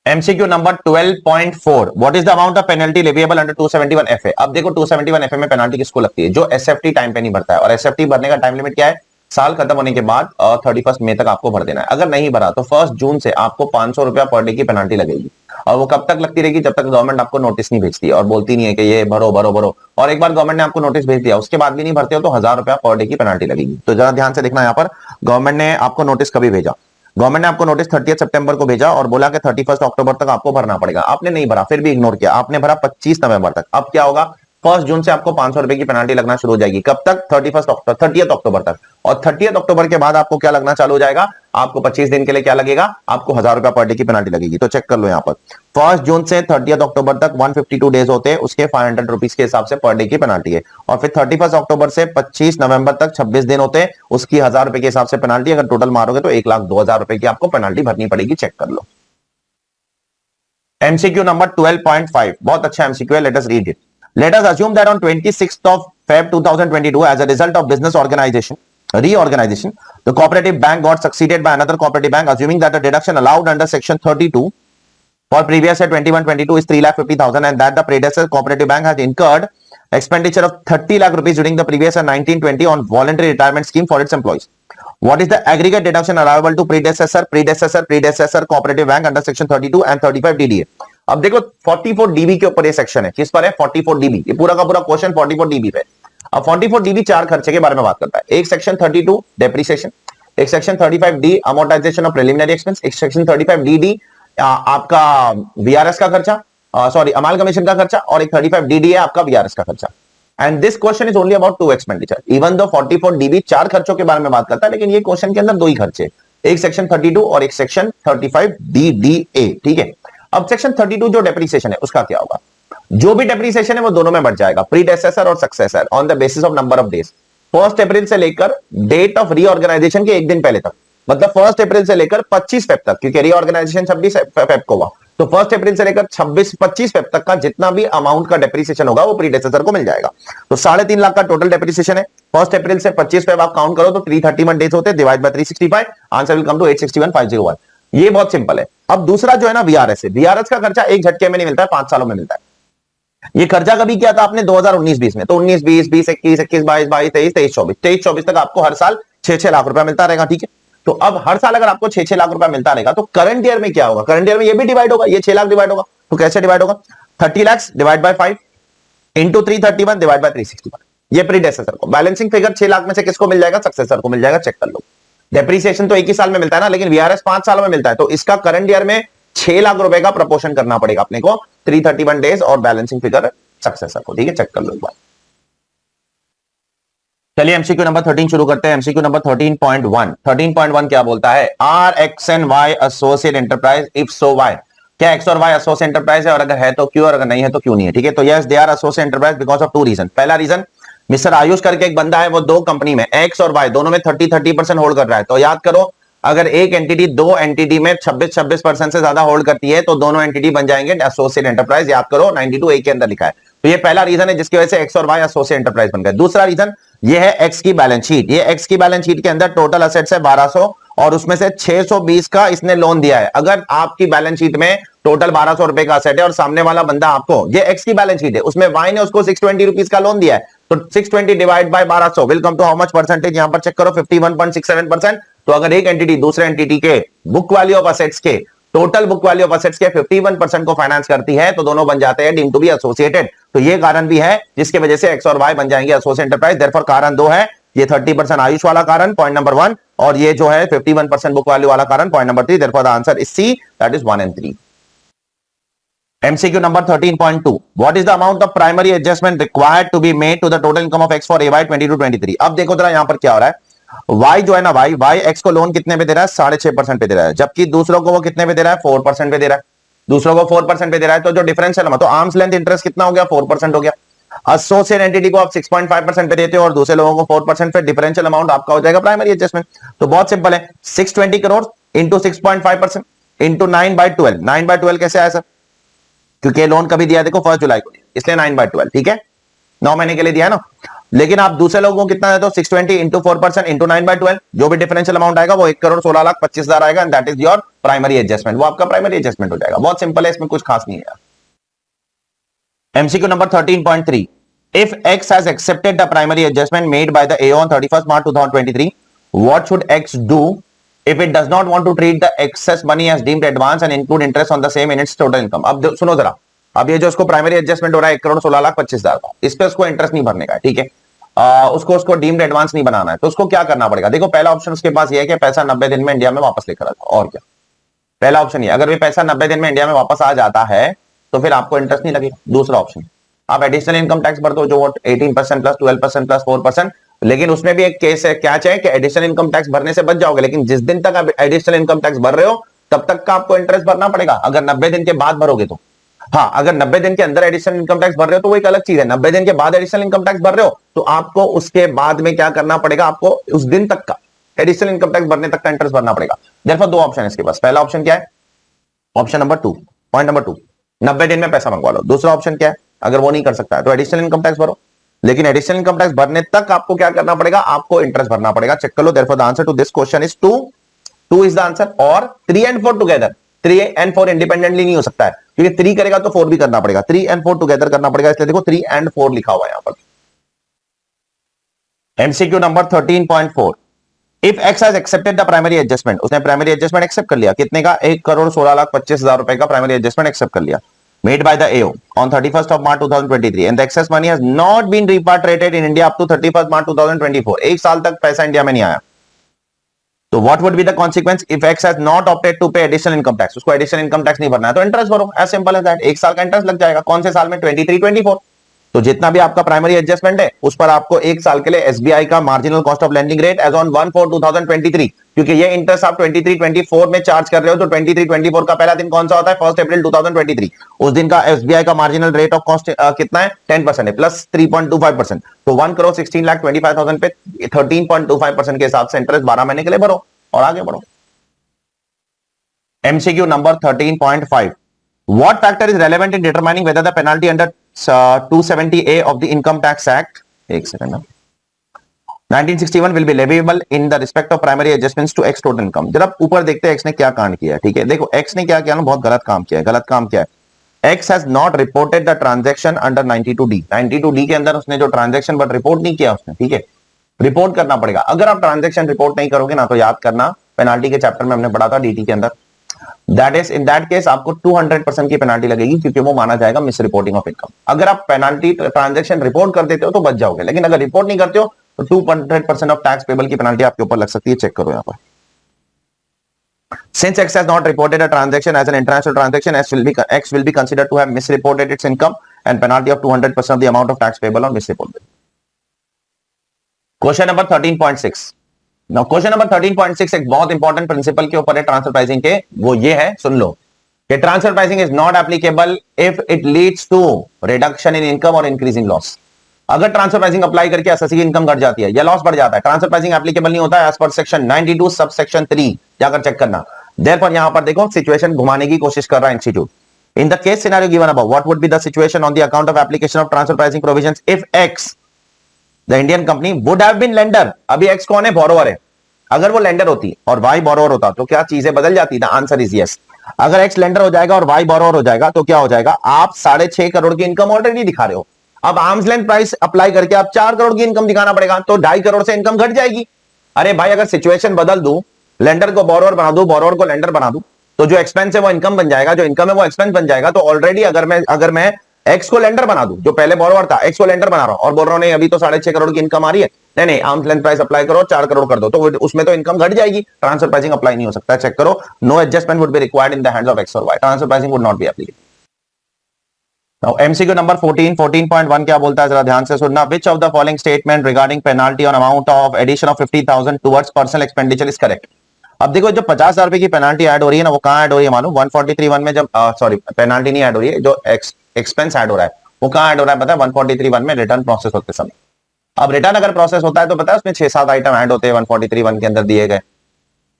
MCQ number 12.4 what is the amount of penalty leviable under 271 FA। अब देखो 271 FA में पेनल्टी किसको लगती है, जो एसएफटी टाइम पे नहीं भरता है, और एसएफटी भरने का टाइम लिमिट क्या है, साल खत्म होने के बाद 31 मई तक आपको भर देना है। अगर नहीं भरा तो 1 जून से आपको 500 रुपया पर डे की पेनल्टी लगेगी, और वो कब तक लगती रहेगी, जब तक गवर्नमेंट आपको नोटिस नहीं भेजती और बोलती नहीं है कि ये भरो भरो भरो। और एक बार गवर्नमेंट ने आपको नोटिस भेज दिया उसके बाद भी नहीं भरते हो तो 1000 रुपया पर डे की पेनल्टी लगेगी। तो जरा ध्यान से देखना, यहाँ पर गवर्नमेंट ने आपको नोटिस कभी भेजा, गवर्नमेंट ने आपको नोटिस 30 सितंबर को भेजा और बोला कि 31 अक्टूबर तक आपको भरना पड़ेगा। आपने नहीं भरा, फिर भी इग्नोर किया, आपने भरा 25 नवंबर तक। अब क्या होगा, 1 जून से आपको 500 रुपए की पेनल्टी लगना शुरू हो जाएगी। कब तक, 30 अक्टूबर तक। और 30 अक्टूबर के बाद आपको क्या लगना चालू हो जाएगा, आपको 25 दिन के लिए क्या लगेगा, आपको 1000 रुपया पर डे की पेनल्टी लगेगी। तो चेक कर लो यहाँ पर 1 जून से 30 अक्टूबर तक 152 डेज होते हैं, उसके 500 रुपीज के हिसाब से पर डे की पेनल्टी है। और फिर 31 अक्टूबर से 25 नवंबर तक 26 दिन होते हैं, उसकी 1000 रुपए के हिसाब से पेनल्टी। अगर टोटल मारोगे तो 1,02,000 रुपए की आपको पेनल्टी भरनी पड़ेगी, चेक कर लो। MCQ नंबर 12.5 बहुत अच्छा MCQ है, let us read it. Let us assume that on 26th of Feb 2022, as a result of business reorganization, the cooperative bank got succeeded by another cooperative bank, assuming that the deduction allowed under section 32 for previous year 21-22 is 3,50,000 and that the predecessor cooperative bank has incurred expenditure of 30 lakh rupees during the previous year 19-20 on voluntary retirement scheme for its employees. What is the aggregate deduction allowable to predecessor cooperative bank under section 32 and 35 DDA? अब देखो 44 DB के ऊपर ये section है, किस पर है, 44 DB। ये पूरा का पूरा क्वेश्चन 44 DB पे। अब 44 DB 4 खर्चे के बारे में बात करता है। एक सेक्शन 32 डेप्रिसिएशन, एक section 35D amortisation of preliminary expense, एक सेक्शन 35DD आपका VRS का खर्चा, सॉरी अमालगमेशन का खर्चा, और एक 35DD है आपका VRS का खर्चा। And this question is only about 2 expenditure. Even though 44 DB 4 खर्चों के बारे में बात करता है, लेकिन ये क्वेश्चन के अंदर 2 ही खर्चे, एक सेक्शन 32 और एक सेक्शन 35DDA। ठीक है। अब सेक्शन 32 जो डेप्रिसिएशन है उसका क्या होगा, जो भी डेप्रिसिएशन है वो दोनों में बढ़ जाएगा, प्रीडेसेसर और successor, on the basis of number of days. 1 अप्रैल से लेकर डेट ऑफ रीऑर्गेनाइजेशन के एक दिन पहले तक, मतलब 1 अप्रैल से लेकर 25 फेब तक, क्योंकि रीऑर्गेनाइजेशन 26 फेब को हुआ, तो 1 अप्रैल से लेकर 25 फेब तक का जितना भी अमाउंट का डेप्रिसिएशन होगा वो प्रीडेसेसर को मिल जाएगा। तो 3.5 लाख का टोटल डेप्रिसिएशन है। 1 अप्रैल से 25 फेब आप काउंट करो तो 331 डेज होते हैं, divide by 365, answer will come to 861,501। ये बहुत सिंपल है। अब दूसरा जो है ना VRS है, VRS का खर्चा एक झटके में नहीं मिलता है, 5 सालों में मिलता है। ये खर्चा कभी किया था आपने 2019-20 में, तो 19-20, 20-21, 21-22, 22-23, 23-24, 23-24 तक आपको हर साल 6-6 लाख रुपया मिलता रहेगा। ठीक है। तो अब हर साल अगर आपको 6-6 लाख रुपया मिलता रहेगा तो करंट ईयर में क्या होगा, करंट ईयर में ये भी डिवाइड होगा, ये 6 लाख डिवाइड होगा। तो कैसे डिवाइड होगा, 30 lakh divide by 5 into 331 divide by 361। ये प्रीडेसेसर को, बैलेंसिंग फिगर 6 लाख में से किसको मिल जाएगा, सक्सेसर को मिल जाएगा, चेक कर लो। डेप्रिसिएशन तो एक ही साल में मिलता है ना, लेकिन VRS 5 सालों में मिलता है, तो इसका करंट ईयर में 6 लाख रुपए का प्रपोर्शन करना पड़ेगा अपने को, 331 डेज और बैलेंसिंग फिगर सक्सेसर को। ठीक है, चेक कर लो एक बार। चलिए MCQ नंबर 13 शुरू करते हैं। MCQ नंबर 13.1 13.1 क्या बोलता है, are X and Y associate enterprise, if so Y. क्या एक्स और वाई एसोसिएट एंटरप्राइज है, और अगर है तो क्यों, और अगर नहीं है तो क्यों नहीं है। ठीक है। तो yes they are associate enterprise because of 2 reason. पहला रीजन, मिस्टर आयुष करके एक बंदा है, वो 2 कंपनी में एक्स और वाई दोनों में 30% होल्ड कर रहा है। तो याद करो, अगर एक एंटिटी 2 एंटिटी में 26% से ज्यादा होल्ड करती है तो दोनों एंटिटी बन जाएंगे एसोसिएट एंटरप्राइज। याद करो 92A के अंदर लिखा है। तो ये पहला रीजन है जिसकी वजह से एक्स और वाई एसोसिएट एंटरप्राइज बन गए। दूसरा रीजन ये है एक्स की बैलेंस शीट। ये एक्स की बैलेंस शीट के अंदर टोटल असेट्स है 1200 और उसमें से 620 का इसने लोन दिया है। अगर आपकी बैलेंस शीट में टोटल 1200 रुपए का असेट है और सामने वाला बंदा आपको, ये एक्स की बैलेंस शीट है, उसमें वाई ने उसको 620 रुपीज का लोन दिया है, तो 620 divide by 1200 will come to how much percentage, यहां पर चेक करो 51.67%। तो अगर एक एंटिटी दूसरे एंटिटी के बुक वैल्यू ऑफ असेट्स के, total book value of assets के 51% को फाइनेंस करती है, तो दोनों बन जाते हैं डीम्ड टू बी एसोसिएटेड। तो ये कारण भी है जिसकी वजह से एक्स और वाई बन जाएंगे एसोसिएटेड एंटरप्राइज। देयरफॉर कारण दो है, ये 30% आयुष वाला कारण पॉइंट नंबर 1, और ये जो है 51% बुक वैल्यू वाला कारण point number 3। Therefore the answer is C, that is 1 and 3। MCQ number 13.2, what is the amount of primary adjustment required to be made to the total income of X for AY 22-23? अब देखो जरा यहां पर क्या हो रहा है, Y जो है ना, Y X को लोन कितने पे दे रहा है, 6.5% पे दे रहा है, जबकि दूसरों को वो कितने पे दे रहा है, 4% पे दे रहा है, दूसरों को 4% पे दे रहा है। तो जो डिफरेंशियल अमाउंट, तो आर्म्स लेंथ इंटरेस्ट कितना हो गया, 4% हो गया। एसोसिएट एंटिटी को आप 6.5% पे देते हो और दूसरे लोगों को 4% पे, डिफरेंशियल अमाउंट आपका हो जाएगा प्राइमरी एडजस्टमेंट। तो बहुत सिंपल है, 620 करोड़ इंटू 6.5% इंटू 9/12। 9/12 कैसे आया सर, क्योंकि लोन कभी दिया देखो 1 जुलाई को, इसलिए 9/12, ठीक है, 9 महीने के लिए दिया है ना। लेकिन आप दूसरे लोगों को कितना देते हो, 620 इंटू 4% इंटू 9/12, जो भी डिफरेंशियल अमाउंट आएगा वो 1,16,25,000 आएगा, and that is your primary adjustment, वो आपका प्राइमरी एडजस्टमेंट हो जाएगा। बहुत सिंपल है, इसमें कुछ खास नहीं है। MCQ number 13.3, if X has accepted the primary adjustment made by the AO on 31st March 2023, what should X do if it does not want to treat the excess money as deemed advance and include interest on the same in its total income? अब सुनो जरा, अब ये जो उसको primary adjustment हो रहा है 1,16,25,000 का, इस पे उसको इंटरेस्ट नहीं भरने का है, ठीक है, उसको डीम्ड एडवांस नहीं बनाना है, तो उसको क्या करना पड़ेगा। देखो पहला ऑप्शन उसके पास ये है कि पैसा 90 दिन में इंडिया में वापस लेकर आता, और क्या, पहला ऑप्शन ये, अगर ये पैसा 90 दिन में इंडिया में वापस आ जाता है तो फिर आपको इंटरेस्ट नहीं लगेगा। दूसरा ऑप्शन, आप एडिशनल इनकम टैक्स भर दो, जो 18% प्लस 12% प्लस 4%, लेकिन उसमें भी एक केस है, क्या चाहे कि एडिशनल इनकम टैक्स भरने से बच जाओगे, लेकिन जिस दिन तक आप एडिशनल इनकम टैक्स भर रहे हो तब तक का आपको इंटरेस्ट भरना पड़ेगा। अगर 90 दिन के बाद भरोगे तो, हाँ, अगर 90 दिन के अंदर एडिशनल इनकम टैक्स भर रहे हो तो वो एक अलग चीज है। 90 दिन के बाद एडिशनल इनकम टैक्स भर रहे हो तो आपको उसके बाद में क्या करना पड़ेगा, आपको उस दिन तक का एडिशनल इनकम टैक्स भरने तक का इंटरेस्ट भरना पड़ेगा। देयरफॉर दो ऑप्शन है इसके पास, पहला ऑप्शन क्या है, ऑप्शन नंबर 2, पॉइंट नंबर 2, 90 दिन में पैसा मंगवा लो। दूसरा ऑप्शन क्या है, अगर वो नहीं कर सकता है तो एडिशनल इनकम टैक्स भरो, लेकिन एडिशनल इनकम टैक्स भरने तक आपको क्या करना पड़ेगा, आपको इंटरेस्ट भरना पड़ेगा। चेक कर लो, therefore the answer to this question is 2 is the answer, और 3 and 4 टुगेदर। 3 and 4 इंडिपेंडेंटली नहीं हो सकता है, क्योंकि 3 करेगा तो 4 भी करना पड़ेगा, 3 and 4 टुगेदर करना पड़ेगा, इसलिए देखो 3 and 4 लिखा हुआ है यहां पर। MCQ number 13.4, if x has accepted the primary adjustment, उसने प्राइमरी एडजस्टमेंट एक्सेप्ट कर लिया, कितने का, 1,16,25,000 रुपए का प्राइमरी एडजस्टमेंट एक्सेप्ट कर लिया, made by the AO on 31st of March 2023, and the excess money has not been repatriated in India up to 31st March 2024, एक साल तक पैसा इंडिया में नहीं आया। तो what would be the consequence if X has not opted to pay additional income tax? उसको additional income tax नहीं भरना है तो इंटरेस्ट भरो, एज सिंपल एज दैट। एक साल का इंटरेस्ट लग जाएगा, कौन से साल में, 23-24। तो जितना भी आपका प्राइमरी एडजस्टमेंट है उस पर आपको एक साल के लिए एसबीआई का marginal cost of lending rate as on 1/4/2023, क्योंकि ये इंटरेस्ट आप 23-24 में चार्ज कर रहे हो, तो 23-24 का पहला दिन कौन सा होता है, 1 अप्रैल 2023। उस दिन का एसबीआई का मार्जिनल रेट ऑफ कॉस्ट कितना है, 10% है, प्लस 3.25%। तो 1,16,25,000 पे 13.25% के हिसाब से इंटरेस्ट 12 महीने के लिए भरो और आगे बढ़ो। MCQ number 13.5, what factor is relevant in determining whether the penalty under 270A of the Income Tax Act, एक second, 1961 will be leviable in the respect of primary adjustments to X total income। जरा ऊपर देखते हैं X ने क्या कांड किया है, ठीक है। देखो X ने क्या किया ना, बहुत गलत काम किया है। गलत काम क्या है, X has not reported the transaction under 92D। 92D के अंदर उसने जो ट्रांजेक्शन बट रिपोर्ट नहीं किया उसने, ठीक है, रिपोर्ट करना पड़ेगा। अगर आप ट्रांजैक्शन रिपोर्ट नहीं करोगे ना, तो याद करना, पेनाल्टी के चैप्टर में हमने पढ़ा था डीटी के अंदर, that is in that case आपको 200% की पेनाल्टी लगेगी, क्योंकि वो माना जाएगा मिस रिपोर्टिंग ऑफ इनकम। अगर आप पेनाल्टी ट्रांजैक्शन रिपोर्ट कर देते हो तो बच जाओगे, लेकिन अगर रिपोर्ट नहीं करते हो तो 200% ऑफ टैक्स पेबल की पेनाल्टी आपके ऊपर लग सकती है। चेक करो यहां पर, since X has not reported a transaction as an international transaction, X will be considered to have misreported its income and penalty of 200% of the amount of tax payable on misreported। Question number 13.6, now question number 13.6 एक बहुत important principle के ऊपर है transfer pricing के, वो ये है, सुन लो, कि transfer pricing is not applicable if it leads to reduction in income और इंक्रीज इन लॉस। अगर ट्रांसफर प्राइसिंग अप्लाई करके एसएससी की इनकम घट जाती है या लॉस बढ़ जाता है, ट्रांसफर प्राइसिंग एप्लीकेबल नहीं होता है as per section 92 sub section 3, जाकर चेक करना। देयरफॉर यहां पर देखो सिचुएशन घुमाने की कोशिश कर रहा है institute. In the case scenario given above, what would be the situation on the account of application of transfer pricing provisions if X the Indian company would have been lender. अभी X कौन है, borrower है, अगर वो lender होती और Y borrower होता तो क्या चीजें बदल जाती? The answer is yes. अगर एक्स लेंडर हो जाएगा और वाई बोरोवर हो जाएगा तो क्या हो जाएगा? आप 6.5 करोड़ की इनकम ऑलरेडी दिखा रहे हो, अब आर्म्स लेंथ प्राइस अप्लाई करके आप 4 करोड़ की इनकम दिखाना पड़ेगा, तो 2.5 करोड़ से इनकम घट जाएगी। अरे भाई अगर सिचुएशन बदल दूं, लेंडर को बोरोवर बना दूं, बोरोवर को लेंडर बना दूं, तो जो एक्सपेंस है वो इनकम बन जाएगा, जो इनकम है वो एक्सपेंस बन जाएगा। तो ऑलरेडी अगर मैं एक्स को लेंडर बना दूं, जो पहले बोरोवर था एक्स को लेंडर बना रहा हूं और बोल रहा हूं नहीं अभी तो 6.5 करोड़ की इनकम आ रही है, नहीं नहीं आर्म्स लेंथ प्राइस अप्लाई करो 4 करोड़ कर दो, तो उसमें तो इनकम घट जाएगी, ट्रांसफर प्राइसिंग अप्लाई नहीं हो सकता। चेक करो, no adjustment would be required in the hands of X और Y, transfer pricing would not be applicable. Now, MCQ number 14.1 क्या बोलता है, जरा ध्यान से सुनना। Which of the following statement regarding penalty on amount of addition of 50,000 towards personal expenditure is correct? अब देखो जो 50,000 रुपए की पेनाल्टी ऐड हो रही है ना, वो कहां ऐड हो रही है मालूम? 143(1) में जब सॉरी पेनाल्टी नहीं ऐड हो रही है, जो एक्सपेंस ऐड हो रहा है वो कहां ऐड हो रहा है पता है? 143(1) में रिटर्न प्रोसेस होते समय। अब रिटर्न अगर प्रोसेस होता है तो पता है उसमें 6-7 आइटम ऐड होते हैं 143(1) के अंदर दिए गए,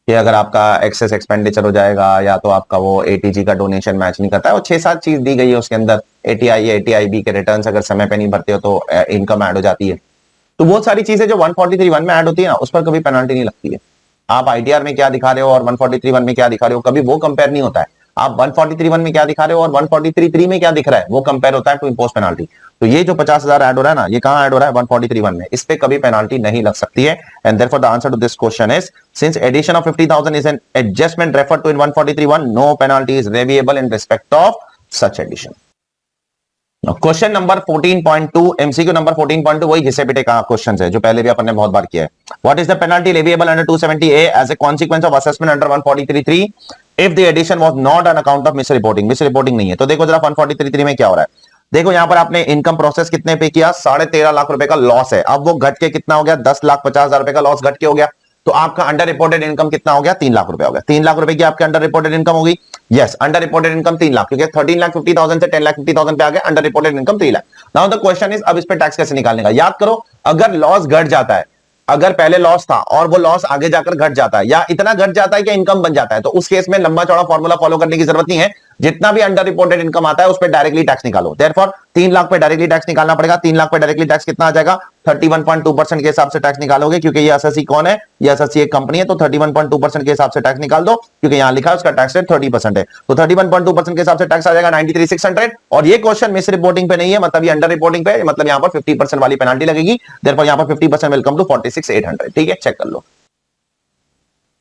कि अगर आपका एक्सेस एक्सपेंडिचर हो जाएगा या तो आपका वो एटीजी का डोनेशन मैच नहीं करता है, वो 6-7 चीज दी गई है उसके अंदर। एटीआई एटीआईबी के रिटर्न्स अगर समय पे नहीं भरते हो तो इनकम ऐड हो जाती है। तो बहुत सारी चीजें जो 143(1) में ऐड होती है ना, उस पर कभी पेनल्टी नहीं लगती है। आप आईटीआर में क्या दिखा रहे हो और 143(1) में क्या दिखा रहे हो, कभी वो कंपेयर नहीं होता है। आप 143(1) में क्या दिखा रहे हो और 143(3) में क्या दिख रहा है, वो कंपेयर होता है टू इम्पोज पेनल्टी। तो ये जो 50,000 ऐड हो रहा है ना, ये कहां ऐड हो रहा है? 143(1) में। इस पे कभी पेनल्टी नहीं लग सकती है। And therefore the answer to this question is, since addition of 50,000 is an adjustment referred to in 143(1, no penalty is leviable in respect of such addition. Question number 14.2, MCQ number 14.2 वही घिसे पिटे का question है जो पहले भी अपन ने बहुत बार किया है। What is the penalty leviable under 270A as a consequence of assessment under 143(3 if the addition was not on account of misreporting? Misreporting नहीं है तो देखो जरा 143(3 में क्या हो रहा है। देखो यहां पर आपने इनकम प्रोसेस कितने पे किया? 13.5 लाख रुपए का लॉस है। अब वो घट के कितना हो गया? 10,50,000 रुपए का लॉस घट के हो गया। तो आपका अंडर रिपोर्टेड इनकम कितना हो गया? 3 लाख रुपए हो गया। 3 लाख रुपए की आपके अंडर रिपोर्टेड इनकम होगी। Yes, under reported income 3 lakh, क्योंकि 13,50,000 से 10,50,000 पे आ गया, under reported income 3 lakh. Now the question is, अब इस पे टैक्स कैसे निकालने का? याद करो, अगर लॉस घट जाता है, अगर पहले लॉस था और वो लॉस आगे जाकर घट जाता है या इतना घट जाता है कि इनकम बन जाता है, तो उस केस में लंबा चौड़ा फॉर्मूला फॉलो करने की जरूरत नहीं है। जितना भी अंडर रिपोर्टेड इनकम आता है उस पर डायरेक्टली टैक्स निकालो। देयरफॉर 3 लाख पे डायरेक्टली टैक्स निकालना पड़ेगा। 3 लाख पे डायरेक्टली टैक्स कितना आ जाएगा? 31.2% के हिसाब से टैक्स निकालोगे, क्योंकि ये एसएससी कौन है? ये एसएससी एक कंपनी है, तो 31.2% के हिसाब से टैक्स निकाल दो, क्योंकि यहां लिखा है उसका टैक्स रेट 30% है। तो 31.2% के हिसाब से टैक्स आ जाएगा 93,600। और ये क्वेश्चन मिस रिपोर्टिंग पे नहीं है, मतलब ये अंडर रिपोर्टिंग पे, मतलब यहां पर 50% वाली पेनल्टी लगेगी। देयरफॉर यहां पर 50% वेलकम टू 46,800। ठीक है, चेक कर लो।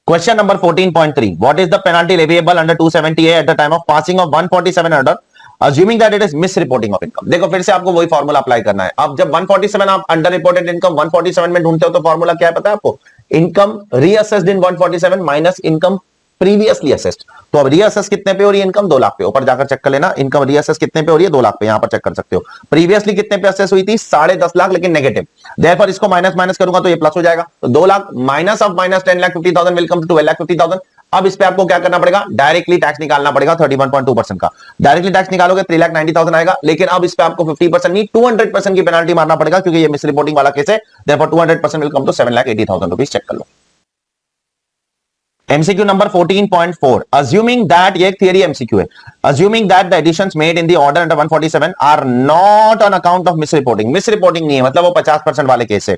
Question number 14.3. What is the penalty leviable under 270A at the time of passing of 147 order, assuming that it is misreporting of income? देखो फिर से आपको वही फॉर्मूला अप्लाई करना है। अब जब 147 आप अंडर रिपोर्टेड इनकम 147 में ढूंढते हो तो फॉर्मूला क्या है पता है आपको? इनकम रीअसेस्ड इन 147 माइनस इनकम प्रीवियसली असेस्ड। तो अब रीअसेस कितने पे हो रही है? इनकम 2 लाख पे। ऊपर जाकर चेक कर लेना, इनकम रीअसेस कितने पे हो रही है? 2 लाख पे। यहां पर चेक कर सकते हो। प्रीवियसली कितने पे असेस हुई थी? 10.5 लाख, लेकिन नेगेटिव। देयरफॉर इसको माइनस माइनस करूंगा तो ये प्लस हो जाएगा। तो 2 lakh minus of minus 10,50,000 will come to 12,50,000। अब इस पे आपको क्या करना पड़ेगा? डायरेक्टली टैक्स निकालना पड़ेगा 31.2% का। डायरेक्टली टैक्स निकालोगे 3,90,000 आएगा, लेकिन अब इस पे आपको 50% नहीं 200% की पेनल्टी मारना पड़ेगा, क्योंकि ये मिस रिपोर्टिंग वाला केस है। Therefore 200% will come to 7,80,000 rupees. Check कर लो। MCQ number 14.4. Assuming that, ये एक theory MCQ है, assuming that the additions made in the order under 147 are not on account of misreporting. Misreporting नहीं है, मतलब वो 50% वाले केस है,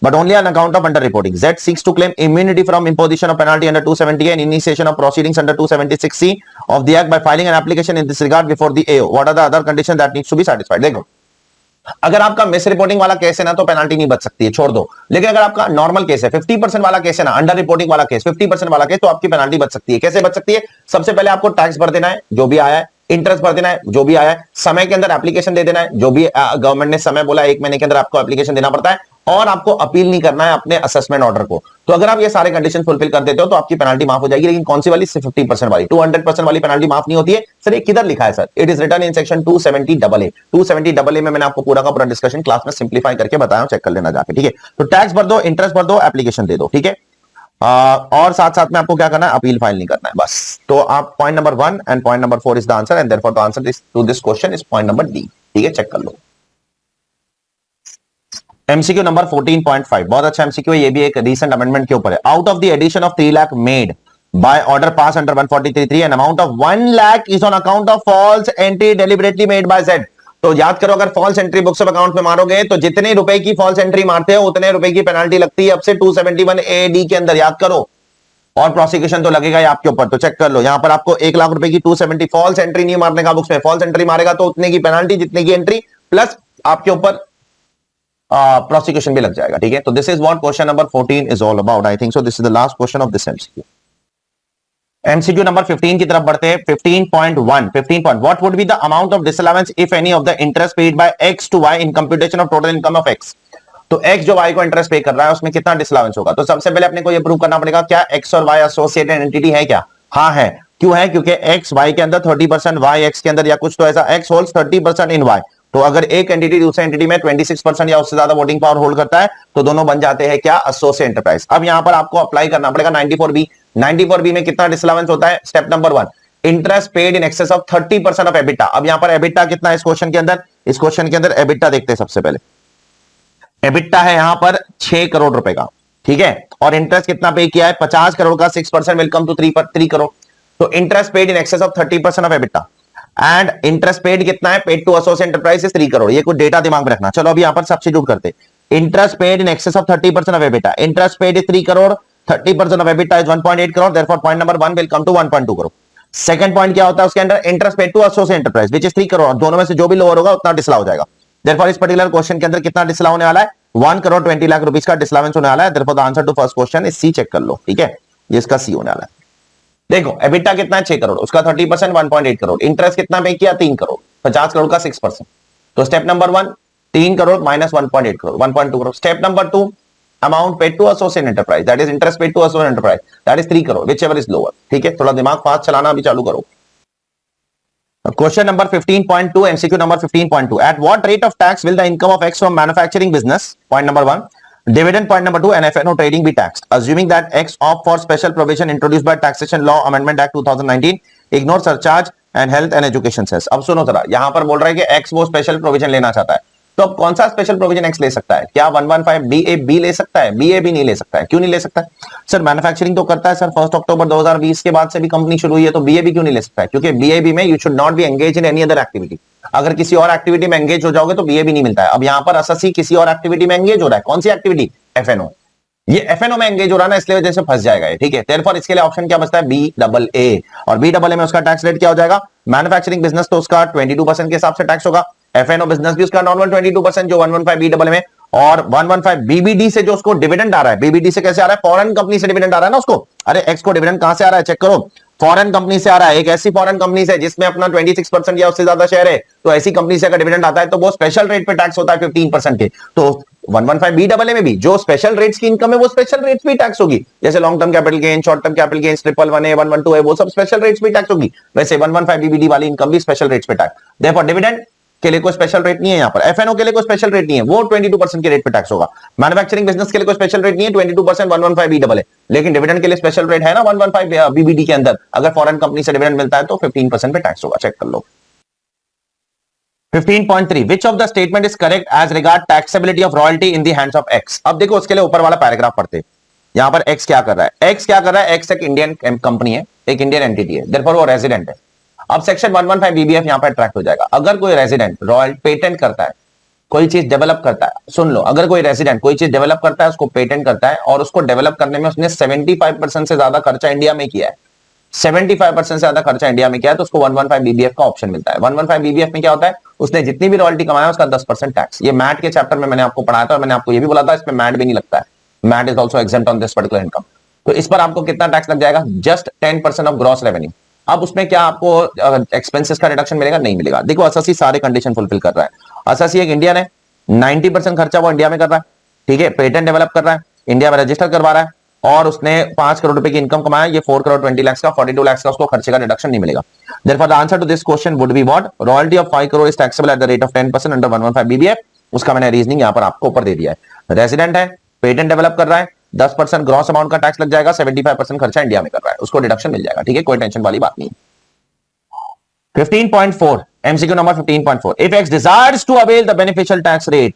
but only on account of underreporting. Z seeks to claim immunity from imposition of penalty under 270 and initiation of proceedings under 276C of the Act by filing an application in this regard before the AO. What are the other conditions that needs to be satisfied? देखो, अगर आपका miss reporting वाला case है ना तो penalty नहीं बच सकती है, छोड़ दो। लेकिन अगर आपका नॉर्मल केस है, 50% वाला केस है ना, अंडर रिपोर्टिंग वाला केस, 50% वाला केस, तो आपकी पेनल्टी बच सकती है। कैसे बच सकती है? सबसे पहले आपको टैक्स भर देना है जो भी आया है, इंटरेस्ट भर देना है जो भी आया है, समय के अंदर एप्लीकेशन दे देना है, जो भी गवर्नमेंट ने समय बोला 1 महीने के अंदर आपको एप्लीकेशन देना पड़ता है, और आपको अपील नहीं करना है अपने असेसमेंट ऑर्डर को। तो अगर आप ये सारे कंडीशन फुलफिल कर देते हो तो आपकी पेनल्टी माफ हो जाएगी। लेकिन कौन सी वाली? 50% वाली। 200% वाली पेनल्टी माफ नहीं होती है। सर ये किधर लिखा है? Sir it is written in section 270AA। 270AA में मैंने आपको पूरा का पूरा डिस्कशन क्लास में सिंप्लीफाई करके बताया, चेक कर लेना जाके। ठीक है, तो टैक्स भर दो, इंटरेस्ट भर दो, एप्लीकेशन दे दो। ठीक है, और साथ साथ में आपको क्या करना है? अपील फाइल नहीं करना है, बस। तो आप point number 1 and point number 4 is the answer, and therefore the answer to this question is point number D. ठीक है, चेक कर लो। MCQ नंबर 14.5 बहुत अच्छा MCQ है, ये भी एक रीसेंट अमेंडमेंट के ऊपर है। Out of the addition of 3 lakh made by order passed under 143(3) an amount of 1 lakh is on account of false entry deliberately made by Z. तो याद करो, अगर false entry books of account में मारोगे तो जितने रुपए की फॉल्स एंट्री मारते हो उतने रुपए की पेनल्टी लगती है अब से 271 ए डी के अंदर, याद करो। और प्रोसिक्यूशन तो लगेगा ही आपके ऊपर, तो चेक कर लो। यहां पर आपको 1 लाख रुपए की 270 फॉल्स एंट्री नहीं मारने का बुक्स में, फॉल्स एंट्री मारेगा तो उतने की पेनल्टी जितने की एंट्री, प्लस आपके ऊपर प्रोसिक्यूशन भी लग जाएगा, ठीक है। तो this is what question number 14 is all about. I think so this is the last question of this MCQ. MCQ number 15 की तरफ बढ़ते हैं। 15.1 what would be the amount of disallowance if any of the interest paid by X to Y in computation of total income of X. तो X जो Y को interest pay कर रहा है उसमें कितना डिसअलाउंस होगा। तो सबसे पहले अपने को ये प्रूव करना पड़ेगा क्या एक्स और वाई एसोसिएटेड एंटिटी है क्या। हाँ है। क्यों है? क्योंकि एक्स वाई के अंदर 30%, वाई एक्स के अंदर, या कुछ तो ऐसा, एक्स होल्ड्स 30% इन वाई। तो अगर एक एंटिटी दूसरे एंटिटी में 26% या उससे ज्यादा वोटिंग पावर होल्ड करता है तो दोनों बन जाते हैं क्या, एसोसिएट एंटरप्राइज। अब यहां पर आपको अप्लाई करना पड़ेगा 94B। 94B में कितना डिसअलाउंस होता है? Step number 1, interest paid in excess of 30% of EBITDA. अब यहां पर एबिटा कितना है इस क्वेश्चन के अंदर? इस क्वेश्चन के अंदर एबिटा देखते हैं सबसे पहले। एबिटा है यहां पर 6 करोड़ रुपए का, ठीक है। और इंटरेस्ट कितना पे किया है? 50 करोड़ का 6% वेलकम टू 3 करोड़। तो interest paid in excess of 30% of EBITDA and interest paid कितना है? Paid to associate enterprise 3 crore. ये कुछ डेटा दिमाग में रखना। चलो अभी यहां पर सब्स्टिट्यूट करते। Interest paid in excess of 30% of EBITDA, interest paid is 3 crore, 30% of EBITDA is 1.8 crore, therefore point number 1 will come to 1.2 crore. Second point क्या होता है उसके अंदर? Interest paid to associate enterprise which is 3 crore. दोनों में से जो भी लोअर होगा उतना डिसअलाउ हो जाएगा। देयरफॉर इस पर्टिकुलर क्वेश्चन के अंदर कितना डिसअलाउ होने वाला है? 1 करोड़ 20 लाख रुपीस का डिसअलाउंस होने वाला है। Therefore the answer to first question is C. Check कर लो, ठीक है। ये इसका सी होने वाला है। देखो एबिटा कितना है? 6 करोड़, उसका 30% 1.8 करोड़। इंटरेस्ट कितना पे किया? 3 करोड़, 50 करोड़ का 6%। तो step number 1 3 crore minus 1.8 crore, 1.2 crore. Step number 2 amount paid to associate enterprise, that is interest paid to associate enterprise, that is 3 crore, whichever is lower, ठीक है। थोड़ा दिमाग फास्ट चलाना अभी चालू करो। Question number 15.2, MCQ number 15.2. At what rate of tax will the income of X from manufacturing business, point number 1, dividend, point number 2, and FNO trading be taxed? Assuming that X opt for special provision introduced by Taxation Law Amendment Act 2019, ignore surcharge and health and education cess. अब सुनो जरा, यहां पर बोल रहा है कि X वो स्पेशल प्रोविजन लेना चाहता है। तो अब कौन सा स्पेशल प्रोविजन एक्स ले सकता है? क्या 115 BA ले सकता है? BA नहीं ले सकता है। क्यों नहीं ले सकता है? सर मैन्युफैक्चरिंग तो करता है सर, 1 अक्टूबर 2020 के बाद से भी कंपनी शुरू हुई है, तो BA क्यों नहीं ले सकता है? क्योंकि BA में you should not be engage in any other activity. अगर किसी और एक्टिविटी में एंगेज हो जाओगे तो BA नहीं मिलता है। अब यहां पर एसएससी किसी और एक्टिविटी में एंगेज हो रहा है। कौन सी एक्टिविटी? FNO। ये FNO में एंगेज हो रहा है ना, इसलिए वजह से फंस जाएगा ये, ठीक है। देयरफॉर इसके लिए ऑप्शन क्या बचता है? BAA। और BAA में उसका टैक्स रेट क्या हो जाएगा? मैन्युफैक्चरिंग बिजनेस तो उसका 22% के हिसाब से टैक्स होगा। FNO बिजनेस भी उसका नॉर्मल 22% जो 115 BAA में, और 115 BBD से जो उसको डिविडेंड आ रहा है, BBD से कैसे आ रहा है? फॉरेन कंपनी से डिविडेंड आ रहा है ना उसको। अरे एक्स को डिविडेंड कहां से आ रहा है? चेक करो, फॉरेन कंपनी से आ रहा है। एक ऐसी फॉरेन कंपनी से जिसमें अपना 26% या उससे ज्यादा शेयर है, तो ऐसी कंपनी से अगर डिविडेंड आता है तो वो स्पेशल रेट पे टैक्स होता है 15% के। तो 115 BAA में भी जो स्पेशल रेट्स की इनकम है वो स्पेशल रेट्स भी टैक्स होगी। जैसे long term capital gain, short term capital gain, 111 है, 112 है, वो सब स्पेशल रेट्स भी टैक्स होगी। वैसे 115 BBD वाली इनकम भी स्पेशल रेट्स पे टैक्स। देयरफॉर डिविडेंड के लिए कोई स्पेशल रेट नहीं है यहां पर। FNO के लिए कोई स्पेशल रेट नहीं है, वो 22% के रेट पे टैक्स होगा। मैन्युफैक्चरिंग बिजनेस के लिए कोई स्पेशल रेट नहीं है, 22% 115 BAA। लेकिन डिविडेंड के लिए स्पेशल रेट है ना 115 BBD के अंदर। अगर फॉरेन कंपनी से डिविडेंड मिलता है तो 15% पे टैक्स होगा। चेक कर लो। 15.3 which of the statement is correct as regard taxability of royalty in the hands of X? अब देखो उसके लिए ऊपर वाला पैराग्राफ पढ़ते। यहां पर X क्या कर रहा है? X क्या कर रहा है? X एक इंडियन कंपनी है, एक इंडियन एंटिटी है, देयरफॉर वो रेजिडेंट है। अब सेक्शन 115 BBF यहां पर अट्रैक्ट हो जाएगा। अगर कोई रेजिडेंट रॉयल पेटेंट करता है, कोई चीज डेवलप करता है, सुन लो, अगर कोई रेजिडेंट कोई चीज डेवलप करता है, उसको पेटेंट करता है, और उसको डेवलप करने में उसने 75% से ज्यादा खर्चा इंडिया में किया है, 75% से ज्यादा खर्चा इंडिया में किया है, तो उसको 115 BBF का ऑप्शन मिलता है। 115 BBF में क्या होता है? उसने जितनी भी रॉयल्टी कमाया उसका 10% टैक्स। ये मैट के चैप्टर में मैंने आपको पढ़ाया था और मैंने आपको ये भी बोला था इसमें मैट भी नहीं लगता है। MAT is also exempt on this particular income. तो इस पर आपको कितना टैक्स लग जाएगा? Just 10% of gross revenue. अब उसमें क्या आपको एक्सपेंसेस का रिडक्शन मिलेगा? नहीं मिलेगा। देखो एसएससी सारे कंडीशन फुलफिल कर रहा है। एसएससी एक इंडियन है, 90% खर्चा वो इंडिया में कर रहा है, ठीक है। पेटेंट डेवलप कर रहा है, इंडिया में रजिस्टर करवा रहा है, और उसने 5 करोड़ रुपए की इनकम कमाया। ये 4 करोड़ 20 लाख का, 42 लाख का उसको खर्चे का रिडक्शन नहीं मिलेगा। Therefore the answer to this question would be what? Royalty of 5 crore is taxable at the rate of 10% under 115 BBF। उसका मैंने रीजनिंग यहां पर आपको ऊपर दे दिया है। रेजिडेंट है, पेटेंट डेवलप कर रहा है, 10% ग्रॉस अमाउंट का टैक्स लग जाएगा, 75% खर्चा इंडिया में कर रहा है, उसको डिडक्शन मिल जाएगा, ठीक है। कोई टेंशन वाली बात नहीं। 15.4 MCQ number 15.4 if X desires to avail the beneficial tax rate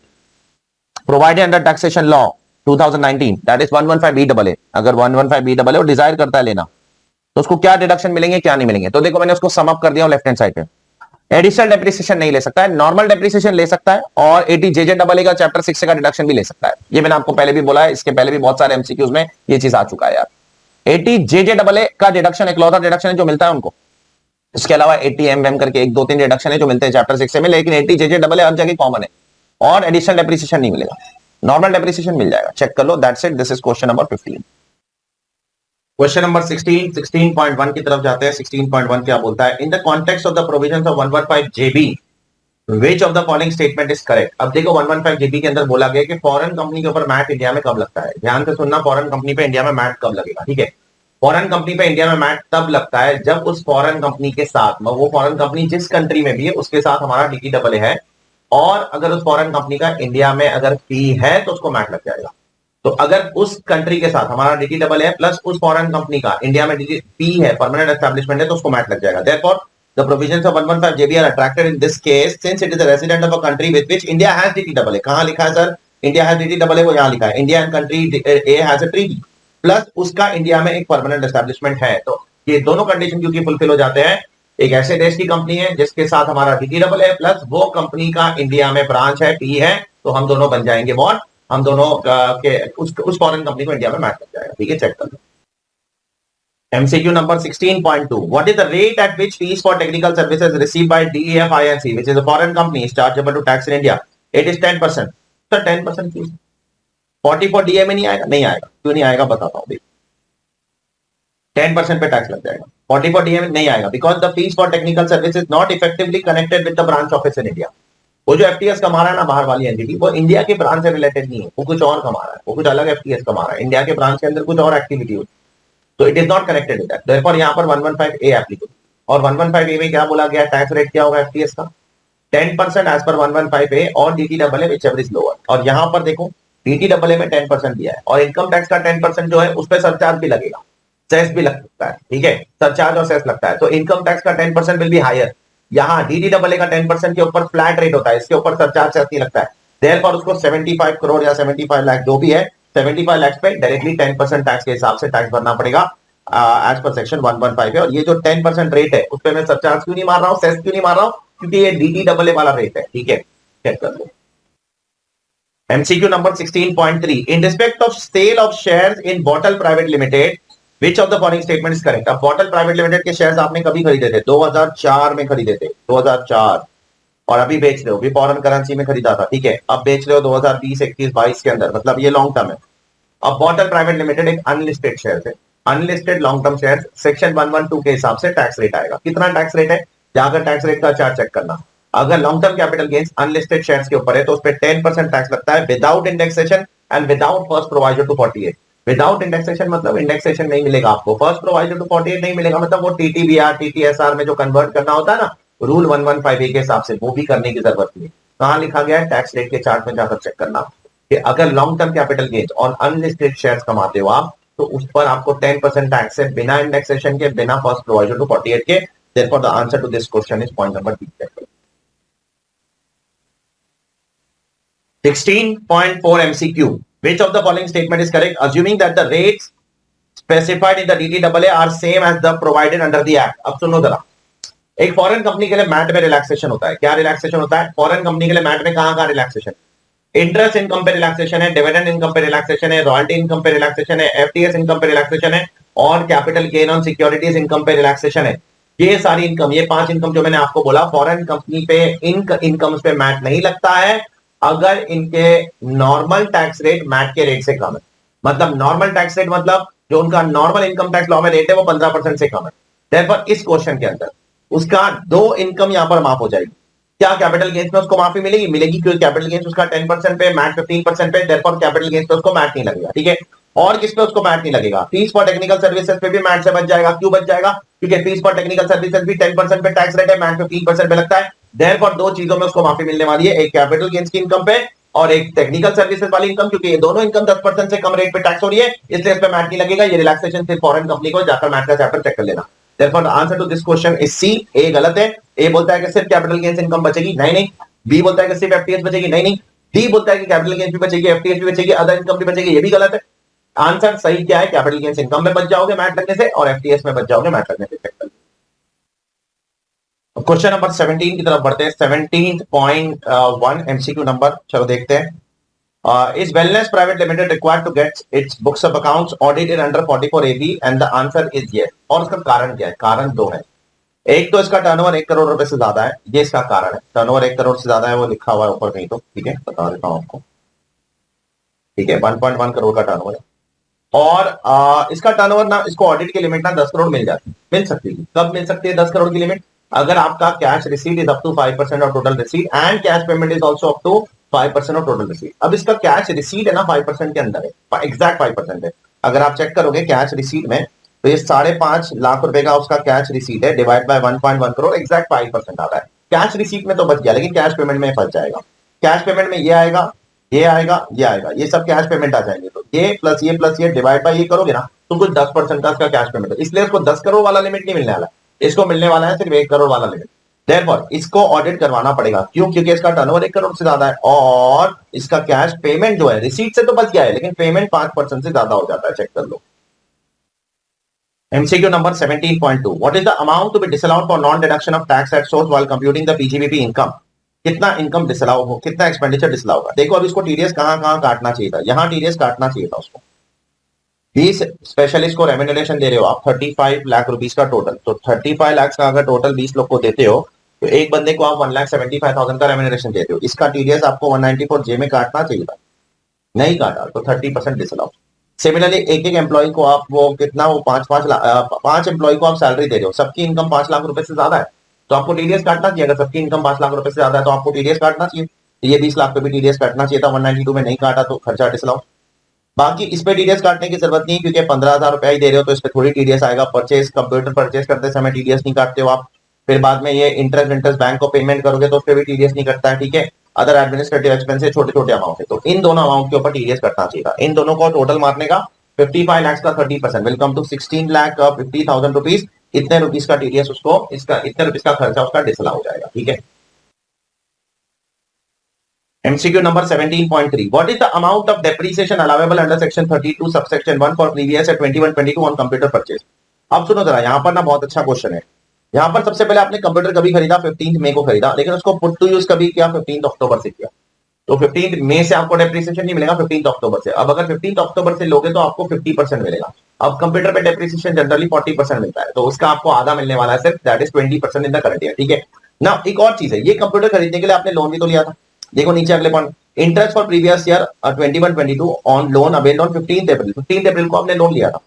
provided under taxation law 2019 that is 115 BAA, अगर 115 BAA वो डिजायर करता है लेना, तो उसको क्या डिडक्शन मिलेंगे क्या नहीं मिलेंगे? तो देखो मैंने उसको सम अप कर दिया लेफ्ट हैंड साइड पे। एडिशनल डेप्रिसिएशन नहीं ले सकता है, नॉर्मल डेप्रिसिएशन ले सकता है और 80 JJAA का चैप्टर 6 का डिडक्शन भी ले सकता है। ये मैंने आपको पहले भी बोला है, इसके पहले भी बहुत सारे एमसीक्यूज में ये चीज आ चुका है यार। 80 JJAA का डिडक्शन इकलौता डिडक्शन है जो मिलता है उनको। इसके अलावा 80 MM करके एक दो तीन डिडक्शन है जो मिलते हैं चैप्टर 6 में, लेकिन 80 JJAA हर जगह कॉमन है और एडिशनल डेप्रिसिएशन नहीं मिलेगा, नॉर्मल डेप्रिसिएशन मिल जाएगा। चेक कर लो, that's it, this is question number 15। Question number 16.1 की तरफ जाते हैं। 16.1 क्या बोलता है? In the context of the provisions of 115 JB which of the following statement is correct. अब देखो 115 JB के अंदर बोला गया कि फॉरेन कंपनी के ऊपर मैट इंडिया में कब लगता है। ध्यान से सुनना, फॉरेन कंपनी पे इंडिया में मैट कब लगेगा, ठीक है। फॉरेन कंपनी पे इंडिया में मैट तब लगता है जब उस फॉरेन कंपनी के साथ, वो फॉरेन कंपनी जिस कंट्री में भी है उसके साथ हमारा DTAA है, और अगर उस फॉरेन कंपनी का इंडिया में अगर फी है तो उसको मैट लग जाएगा। तो अगर उस कंट्री के साथ हमारा DTAA है प्लस उस फॉरेन कंपनी का इंडिया में पी है, परमानेंट एस्टैब्लिशमेंट है, तो उसको मैट लग जाएगा। Therefore the provisions of 115 JB are attracted in this case since it is a resident of a country with which India has DTAA। कहां लिखा है सर? इंडिया हैज DTAA, वो यहां लिखा है। India and country A has a treaty plus उसका India में एक परमानेंट एस्टैब्लिशमेंट है। तो ये दोनों कंडीशन क्योंकि फुलफिल हो जाते हैं, एक ऐसे देश की कंपनी है जिसके साथ हमारा DTAA है प्लस वो कंपनी का इंडिया में ब्रांच है, पी है, तो हम दोनों बन जाएंगे बॉन्ड, हम दोनों के उस फॉरेन कंपनी को इंडिया में मैच लग जाएगा, ठीक है। चेक कर लो। MCQ number 16.2 what is the rate at which fees for technical services received by DEF INC which is a foreign company is chargeable to tax in India? It is 10%। तो 10% fees 44 DA में नहीं आएगा, नहीं आएगा। क्यों नहीं आएगा बताता हूं। 10% पे टैक्स लग जाएगा। 44 DA में नहीं आएगा because the fees for technical service is not effectively connected with the branch office in India. वो जो FTS कमा रहा है ना बाहर वाली एंटिटी, वो इंडिया के ब्रांच से रिलेटेड नहीं है, वो कुछ और कमा रहा है, वो कुछ अलग FTS कमा रहा है, इंडिया के ब्रांच के अंदर कुछ और एक्टिविटी होती है, तो it is not connected with that. Therefore यहां पर 115A एप्लीकेबल। और 115A में क्या बोला गया? टैक्स रेट क्या होगा FTS का? 10% एज पर 115A और DTAA व्हिचएवर इज लोअर। और यहां पर देखो DTAA में 10% दिया है और इनकम टैक्स का 10% जो है उस पर सरचार्ज भी लगेगा, सेस भी लग सकता है, ठीक है, सरचार्ज और सेस लगता है। तो इनकम टैक्स का 10% विल बी हायर। यहाँ DTAA का 10% के ऊपर फ्लैट रेट होता है, इसके ऊपर सरचार्ज सेस नहीं लगता है। देयरफॉर उसको 75 करोड़ या 75 लाख जो भी है, 75 लाख पे डायरेक्टली 10% टैक्स के हिसाब से टैक्स भरना पड़ेगा एज पर सेक्शन 115 है। और ये जो 10% रेट है उस पर मैं सरचार्ज क्यों नहीं मार रहा हूँ, सेस क्यों नहीं मार रहा हूँ? क्योंकि ये DTAA वाला रेट है, ठीक है। चेक कर लो। MCQ number 16.3 in respect of sale of shares in Bottle Private Limited which of the following statement is correct? अब Bottle Private Limited के शेयर्स आपने कभी खरीदे थे? 2004 में खरीदे थे, 2004, और अभी बेच रहे हो, भी फॉरेन करेंसी में खरीदा था, ठीक है। अब बेच रहे हो 2020, 21, 22 के अंदर, मतलब ये लॉन्ग टर्म है। अब Bottle Private Limited एक अनलिस्टेड शेयर है, unlisted long term share, section 112 के हिसाब से टैक्स रेट आएगा। कितना टैक्स रेट है? जाकर टैक्स रेट का चार्ट चेक करना। अगर long term capital gains unlisted shares के ऊपर है तो उस पर 10% टैक्स लगता है without indexation and without first proviso to 48। Without indexation मतलब इंडेक्सेशन नहीं मिलेगा आपको, फर्स्ट प्रोवाइजर टू 48 नहीं मिलेगा, मतलब वो TTBR TTSR में जो कन्वर्ट करना होता है ना रूल 115A के हिसाब से, वो भी करने की जरूरत नहीं। कहां लिखा गया है? टैक्स रेट के चार्ट में जाकर चेक करना कि अगर लॉन्ग टर्म कैपिटल गेन्स और अनलिस्टेड शेयर्स कमाते हो आप तो उस पर आपको 10% टैक्स है बिना इंडेक्सेशन के, बिना फर्स्ट प्रोवाइजर टू 48 के। Therefore the answer to this question is point number B. 16.4 MCQ. Which of the following statement is correct? Assuming that the rates specified in the DTAA are same as the provided under the act. अब सुनो जरा, एक foreign company के लिए mat में relaxation होता है। क्या रिलैक्सेशन होता है फॉरेन कंपनी के लिए? मैट में कहां रिलैक्सेशन? इंटरेस्ट इनकम पे रिलैक्सेशन है, डिविडेंड इनकम पे रिलैक्सेशन है, रॉयल्टी इनकम पे रिलैक्सेशन है, FTS इनकम पे रिलैक्सेशन है और capital gain on securities income पे रिलैक्सेशन है। ये सारी इनकम, ये 5 इनकम जो मैंने आपको बोला, फॉरेन कंपनी पे इनकम पे मैट नहीं लगता है अगर इनके नॉर्मल टैक्स रेट मैट के रेट से कम है। मतलब नॉर्मल टैक्स रेट मतलब जो उनका नॉर्मल इनकम टैक्स लॉ में रेट है वो 15% से कम है। देयरफॉर इस क्वेश्चन के अंदर उसका 2 इनकम यहां पर माफ हो जाएगी। क्या कैपिटल गेन्स में उसको माफी मिलेगी? मिलेगी, क्योंकि कैपिटल गेन्स उसका 10% पे, मैट 15% पे, देयरफॉर कैपिटल गेन्स पे उसको मैट नहीं लगेगा, ठीक है। और किस पे उसको मैट नहीं लगेगा? फीस फॉर टेक्निकल सर्विसेज पे भी मैट से बच जाएगा। क्यों बच जाएगा? क्योंकि फीस फॉर टेक्निकल सर्विसेज भी 10% पे टैक्स रेट है, मैट 15% पे लगता है। देयरफॉर 2 चीजों में उसको माफी मिलने वाली है, एक कैपिटल गेन्स की इनकम पे और एक टेक्निकल सर्विसेज वाली इनकम, क्योंकि ये दोनों इनकम 10% से कम रेट पे टैक्स हो रही है, इसलिए इस पे मैट नहीं लगेगा। ये रिलैक्सेशन सिर्फ फॉरेन कंपनी को, जाकर मैट का चैप्टर चेक कर लेना। Therefore the answer to this question is C. A गलत है। A बोलता है कि सिर्फ कैपिटल गेन्स इनकम बचेगी, नहीं नहीं। B बोलता है कि सिर्फ FTS बचेगी, नहीं नहीं। D बोलता है कि कैपिटल गेन्स भी बचेगी, FTS भी बचेगी, अदर इनकम भी बचेगी, ये भी गलत है। आंसर सही क्या है? कैपिटल गेन्स इनकम में बच जाओगे मैट लगने से और FTS में बच जाओगे मैट लगने से। क्वेश्चन नंबर 17 की तरफ बढ़ते हैं। 17.1 एमसीक्यू नंबर, चलो देखते हैं। Is Wellness private limited required to get its books of accounts audited under 44 AB and the answer is yes. और इसका कारण क्या है? कारण दो है। एक तो इसका टर्नओवर 1 करोड़ रुपए से ज्यादा है, ये इसका कारण है। टर्नओवर 1 करोड़ से ज्यादा है, वो लिखा हुआ है ऊपर कहीं तो, ठीक है, बता देता हूं आपको। ठीक है, 1.1 करोड़ का टर्नओवर है। और इसका टर्नओवर ना, इसको ऑडिट की लिमिट ना 10 करोड़ मिल जाती है, मिल सकती है। कब मिल सकती है 10 करोड़ की लिमिट? अगर आपका cash receipt is up to 5% of total receipt and cash payment is also up to 5% of total receipt. अब इसका कैश रिसीट है ना 5% के अंदर है, एग्जैक्ट 5% है। अगर आप चेक करोगे कैश रिसीट में, तो ये 5.5 लाख रुपए का उसका कैश रिसीट है, डिवाइड बाय 1.1 करोड़, एग्जैक्ट 5% आता है। कैश रिसीट में तो बच गया, लेकिन कैश पेमेंट में फंस जाएगा। कैश पेमेंट में ये आएगा, ये आएगा, ये आएगा, ये सब कैश पेमेंट आ जाएंगे। तो ये प्लस ये डिवाइड बाय ये करोगे ना, तो कुछ 10% का इसका कैश पेमेंट है। इसलिए इसको 10 करोड़ वाला लिमिट नहीं मिलने वाला, इसको मिलने वाला है सिर्फ 1 करोड़ वाला लिमिट। देयरफॉर इसको ऑडिट करवाना पड़ेगा। क्यों? क्योंकि इसका टर्नओवर 1 करोड़ से ज्यादा है और इसका कैश पेमेंट जो है, रिसीट से तो बच गया है, लेकिन पेमेंट 5% से ज्यादा हो जाता है। चेक कर लो। MCQ number 17.2. What is the amount to be disallowed for non-deduction of tax at source while computing the PGBP income? कितना इनकम डिसअलाउ हो, कितना एक्सपेंडिचर डिसअलाउ होगा। देखो अब इसको टीडीएस कहां कहां काटना चाहिए था, यहां टीडीएस काटना चाहिए था उसको। 20 स्पेशलिस्ट को रेम्यूनरेशन दे रहे हो आप 35 लाख रुपीस का टोटल, तो 35 लाख का अगर टोटल 20 लोग को देते हो, तो एक बंदे को आप 1,75,000 का रेम्यूनरेशन देते हो। इसका टीडीएस आपको 194J में काटना चाहिए था, नहीं काटा, तो 30% डिसअलाउ। सिमिलरली एक एक एम्प्लॉय को आप वो कितना, वो 5 एम्प्लॉय को आप सैलरी दे रहे हो, सबकी इनकम 5 लाख रुपए से ज्यादा है, तो आपको टीडीएस काटना चाहिए। अगर सबकी इनकम 5 लाख रुपए से ज्यादा है तो आपको टीडीएस काटना चाहिए। तो ये 20 लाख पे भी टीडीएस काटना चाहिए था, 192 में नहीं काटा तो खर्चा डिसअलाउ। बाकी इस पे टीडीएस काटने की जरूरत नहीं, क्योंकि 15,000 रुपया ही दे रहे हो, तो इस पे थोड़ी टीडीएस आएगा। परचेज, कंप्यूटर परचेज करते समय टीडीएस नहीं काटते हो आप। फिर बाद में ये इंटरेस्ट बैंक को पेमेंट करोगे तो उस पर भी टीडीएस नहीं कटता है, ठीक है। अदर एडमिनिस्ट्रेटिव एक्सपेंसेस छोटे छोटे अमाउंट है, तो इन दोनों अमाउंट के ऊपर टीडीएस कटना चाहिए था। इन दोनों को टोटल मारने का 55 लाख का 30% वेलकम टू 16,50,000 रुपीज। इतने रुपीज का टीडीएस उसको, इसका इतने रुपीज का खर्चा उसका डिसअलाउ हो जाएगा, ठीक है। MCQ number 17.3. What is the amount of depreciation allowable under section 32 subsection 1 for previous year 21-22 on computer purchase? अब सुनो जरा, यहां पर ना बहुत अच्छा क्वेश्चन है। यहां पर सबसे पहले आपने कंप्यूटर कभी खरीदा? 15 मई को खरीदा, लेकिन उसको पुट टू यूज कभी किया? 15 अक्टूबर से किया। तो 15 मई से आपको डेप्रिसिएशन नहीं मिलेगा, 15 अक्टूबर से। अब अगर 15 अक्टूबर से लोगे तो आपको 50% मिलेगा। अब कंप्यूटर पे डेप्रिसिएशन जनरली 40% मिलता है, तो उसका आपको आधा मिलने वाला है सिर्फ, that is 20% in the current year, ठीक है ना। एक और चीज है, ये कंप्यूटर खरीदने के लिए आपने लोन भी तो लिया था। देखो नीचे अगले point, interest for previous year 21-22 on loan availed on 15 अप्रैल। 15 अप्रैल को आपने लोन लिया था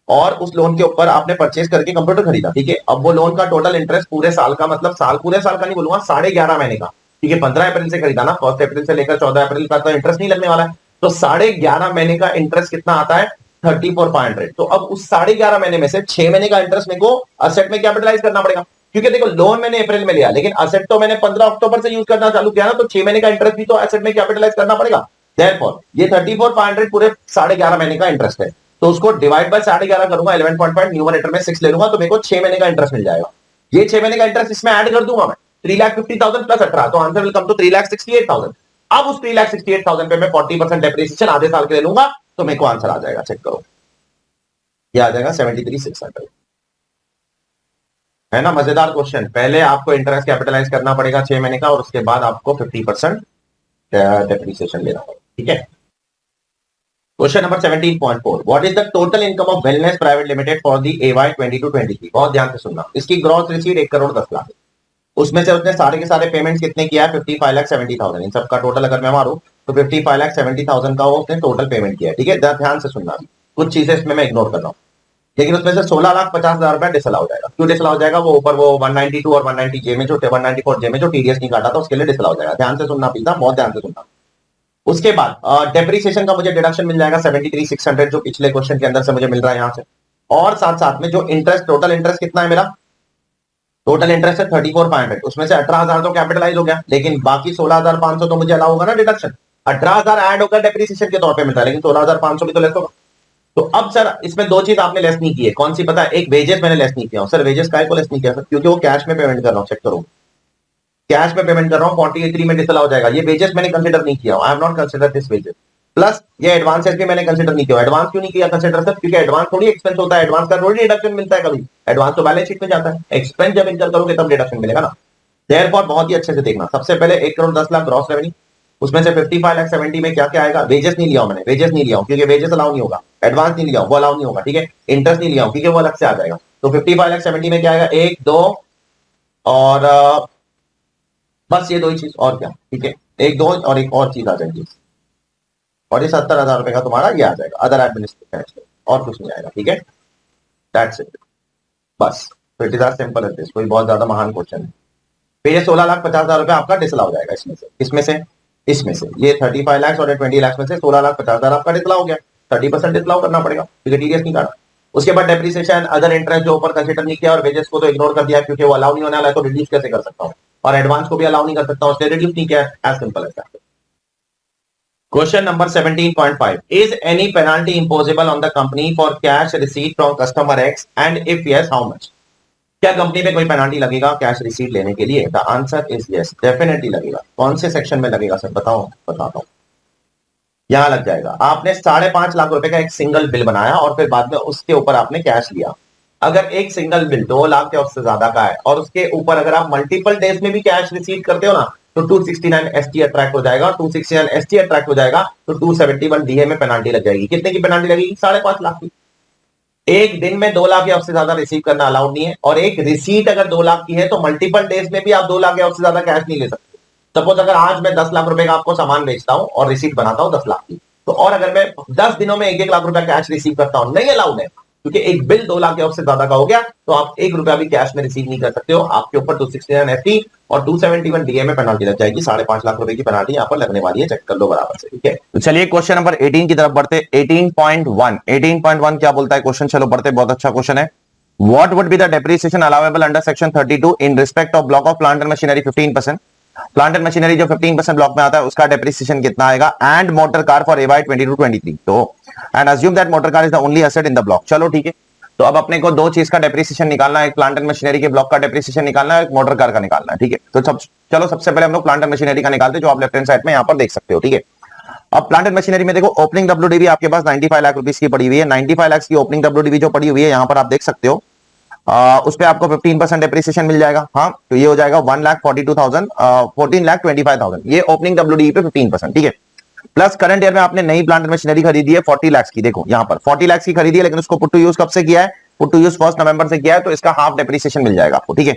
और उस लोन के ऊपर आपने परचेज करके कंप्यूटर खरीदा, ठीक है। अब वो लोन का टोटल इंटरेस्ट पूरे साल का, मतलब पूरे साल का नहीं बोलूंगा, 11.5 महीने का, ठीक है। 15 अप्रैल से खरीदा ना, 1 अप्रैल से लेकर 14 अप्रैल का तो इंटरेस्ट नहीं लगने वाला है, तो 11.5 महीने का इंटरेस्ट कितना आता है? 34,500। तो अब उस 11.5 महीने में से 6 महीने का इंटरेस्ट मेरे को असेट में कैपिटलाइज करना पड़ेगा, क्योंकि देखो लोन मैंने अप्रैल में लिया, लेकिन असेट तो मैंने 15 अक्टूबर से यूज करना चालू किया ना, तो 6 महीने का इंटरेस्ट भी तो एसेट में कैपिटलाइज करना पड़ेगा। देयरफॉर ये 34,500 पूरे 11.5 महीने का इंटरेस्ट है, तो उसको डिवाइड बाय 11.5 करूंगा, 11.5 न्यूमरेटर में 6 ले लूंगा, तो मेरे को 6 महीने का इंटरेस्ट मिल जाएगा। ये 6 महीने का इंटरेस्ट इसमें ऐड कर दूंगा मैं, 3,50,000 प्लस 18, तो आंसर विल कम टू 3,68,000। अब उस 3,68,000 पे मैं 40% डेप्रिसिएशन आधे साल के ले लूंगा, तो मेरे को आंसर आ जाएगा। चेक करो, ये आ जाएगा 73,600, है ना। मजेदार क्वेश्चन। पहले आपको इंटरेस्ट कैपिटलाइज करना पड़ेगा 6 महीने का, और उसके बाद आपको 50% डेप्रिसिएशन लेना पड़ेगा, ठीक है। Question number 17.4. What is the total income of wellness private limited for the AY 22-23? बहुत ध्यान से सुनना। इसकी ग्रॉस रिसीट 1 करोड़ 10 लाख, उसमें से उसने सारे के सारे पेमेंट्स कितने किया है? 55,70,000। इन सबका टोटल अगर मैं मारूं तो 55,70,000 का वो उसने टोटल पेमेंट किया है, ठीक है। ध्यान से सुनना, कुछ चीजें इसमें मैं इग्नोर कर रहा हूँ, लेकिन उसमें से 16,50,000 रुपया डिसअलाउ हो जाएगा। क्यों डिसअलाउ हो जाएगा? वो ऊपर वो 192 और 190J में जो 194J में जो टीडीएस नहीं काटा था, उसके लिए डिसअलाउ हो जाएगा। ध्यान से सुनना प्लीज, बहुत ध्यान से सुनना। उसके बाद डेप्रिसिएशन का मुझे डिडक्शन मिल जाएगा 73,600, जो पिछले क्वेश्चन के अंदर से मुझे मिल रहा है यहां से। और साथ साथ में जो इंटरेस्ट, टोटल इंटरेस्ट कितना है मेरा? टोटल इंटरेस्ट है 34,500, उसमें से 18,000 तो कैपिटलाइज हो गया, लेकिन बाकी 16,500 तो मुझे अलाउ होगा ना डिडक्शन। 18,000 ऐड होकर डेप्रिसिएशन के तौर पे मिलता है, लेकिन 16,500 भी तो लेस होगा। तो अब सर इसमें दो चीज आपने लेस नहीं की है, कौन सी पता है? एक वेजेस मैंने लेस नहीं किया सर। वेजेस काय को लेस नहीं किया सर? क्योंकि वो कैश में पेमेंट कर रहा हूं। चेक करो, कैश में पेमेंट कर रहा हूं, 48 में डिसअलाउ हो जाएगा। ये वेजेस मैंने कंसीडर नहीं किया, I have not consider this wages. Plus ये एडवांस भी मैंने कंसीडर नहीं किया। एडवांस क्यों नहीं किया कंसीडर सर? क्योंकि एडवांस थोड़ी एक्सपेंस होता है, एडवांस का थोड़ी डिडक्शन मिलता है कभी। एडवांस तो बैलेंस शीट में जाता है, एक्सपेंस जब इनकर करोगे तब डिडक्शन मिलेगा ना। देयरफॉर बहुत ही अच्छे से देखना, सबसे पहले 1 करोड़ 10 लाख ग्रॉस रेवेन्यू, उसमें से 55 लाख 70 में क्या क्या आएगा? वेजेस नहीं लिया मैंने, वेजेस नहीं लिया क्योंकि वेजेस अलाउ नहीं होगा। एडवांस नहीं लिया, वो अलाउ नहीं होगा, ठीक है। इंटरेस्ट नहीं लिया क्योंकि वो अलग से आ जाएगा। तो 55 लाख 70 में क्या आएगा? 1 2 और बस ये दो ही चीज, और क्या, ठीक है। 1 2 और एक और चीज आ जाएगी, और ये 70,000 रुपए का तुम्हारा ये आ जाएगा अदर एडमिनिस्ट्रेटिव, और कुछ नहीं आएगा, ठीक है। दैट्स इट, बस। It is simple as this, कोई बहुत ज्यादा महान क्वेश्चन है। फिर ये 16,50,000 रुपए आपका डिसअलाउ हो जाएगा इसमें से, इसमें से, इसमें से। ये 35 लाख और 20 लाख में से 16,50,000 आपका डिसअलाउ हो गया। 30% डिसअलाउ करना पड़ेगा क्योंकि टीडीएस नहीं काटा। उसके बाद डेप्रिसिएशन, अदर इंटरेस्ट जो ऊपर कंसीडर नहीं किया, और वेजेस को तो इग्नोर कर दिया क्योंकि वो अलाउ नहीं होने वाला है, तो रिड्यूस कैसे कर सकता हूँ? और एडवांस को भी अलाउ नहीं कर सकता हूँ, इसलिए रिड्यूस नहीं किया। As simple as that. Question number 17.5. Is any penalty imposable on the company for cash receipt from customer X, and if yes, how much? क्या कंपनी पे कोई पेनाल्टी लगेगा कैश रिसीट लेने के लिए? The answer is yes, definitely लगेगा। कौन से सेक्शन में लगेगा सर बताओ? बताता हूं। यहां लग जाएगा। आपने 5.5 लाख रुपए का एक सिंगल बिल बनाया और फिर बाद में उसके ऊपर आपने कैश लिया। अगर एक सिंगल बिल 2 लाख या उससे ज्यादा का है और उसके ऊपर अगर आप मल्टीपल डेज में भी कैश रिसीव करते हो ना, तो 269 एसटी अट्रैक्ट हो जाएगा। 269 एसटी अट्रैक्ट हो जाएगा तो 271 डीए में पेनाल्टी लग जाएगी। कितने की पेनाल्टी लगेगी? 5.5 लाख की। एक दिन में 2 लाख या उससे ज्यादा रिसीव करना अलाउड नहीं है, और एक रिसीट अगर 2 लाख की है तो मल्टीपल डेज में भी आप 2 लाख या उससे ज्यादा कैश नहीं ले सकते। सपोज अगर आज मैं 10 लाख रुपए का आपको सामान बेचता हूं और रिसीट बनाता हूं 10 लाख की, तो और अगर मैं 10 दिनों में 1-1 लाख रुपया कैश रिसीव करता हूं, नहीं अलाउड है, क्योंकि एक बिल 2 लाख या उससे ज्यादा का हो गया तो आप 1 रुपया भी कैश में रिसीव नहीं कर सकते हो। आपके ऊपर 269 एफटी और 271 डीए में पेनाल्टी लग जाएगी। 5.5 लाख रुपए की पेनाल्टी यहां पर लगने वाली है, चेक कर लो बराबर से, ठीक है। तो चलिए क्वेश्चन नंबर 18 की तरफ बढ़ते। 18.1 18.1 क्या बोलता है क्वेश्चन? चलो बढ़ते, बहुत अच्छा क्वेश्चन है। What would be the depreciation allowable under section 32 in respect of block of plant and machinery 15%? Plant and machinery जो 15% ब्लॉक में आता है उसका डेप्रिसिएशन कितना आएगा? And motor car for A Y 22-23। तो and assume that motor car is the only asset in the block. चलो ठीक है, तो अब अपने को दो चीज का डेप्रिसिएशन निकालना है, एक प्लांट एंड मशीनरी के ब्लॉक का डेप्रिसिएशन निकालना है, एक मोटर कार का निकालना है, ठीक है। तो चलो सबसे पहले हम लोग प्लांट एंड मशीनरी का निकालते हैं, जो आप लेफ्ट हैंड साइड में यहाँ पर देख सकते हो, ठीक है। अब प्लांट एंड मशीनरी में देखो, ओपनिंग डब्ल्यूडीवी आपके पास 95 लाख रुपीस की पड़ी हुई है। 95 लाख की ओपनिंग डब्ल्यूडीवी जो पड़ी हुई है यहाँ पर आप देख सकते हो, उस पे आपको 15% डेप्रिसिएशन मिल जाएगा। हाँ, तो ये हो जाएगा 1,42,000 14,25,000। ये ओपनिंग डब्ल्यूडीवी पे 15%, ठीक है। प्लस करंट ईयर में आपने नई प्लांट मशीनरी खरीदी है 40 लाख की। देखो यहाँ पर 40 लाख की खरीदी है, लेकिन उसको पुट टू यूज कब से किया है? पुट टू यूज 1 नवंबर से किया है, तो इसका हाफ डेप्रिसिएशन मिल जाएगा आपको, ठीक है।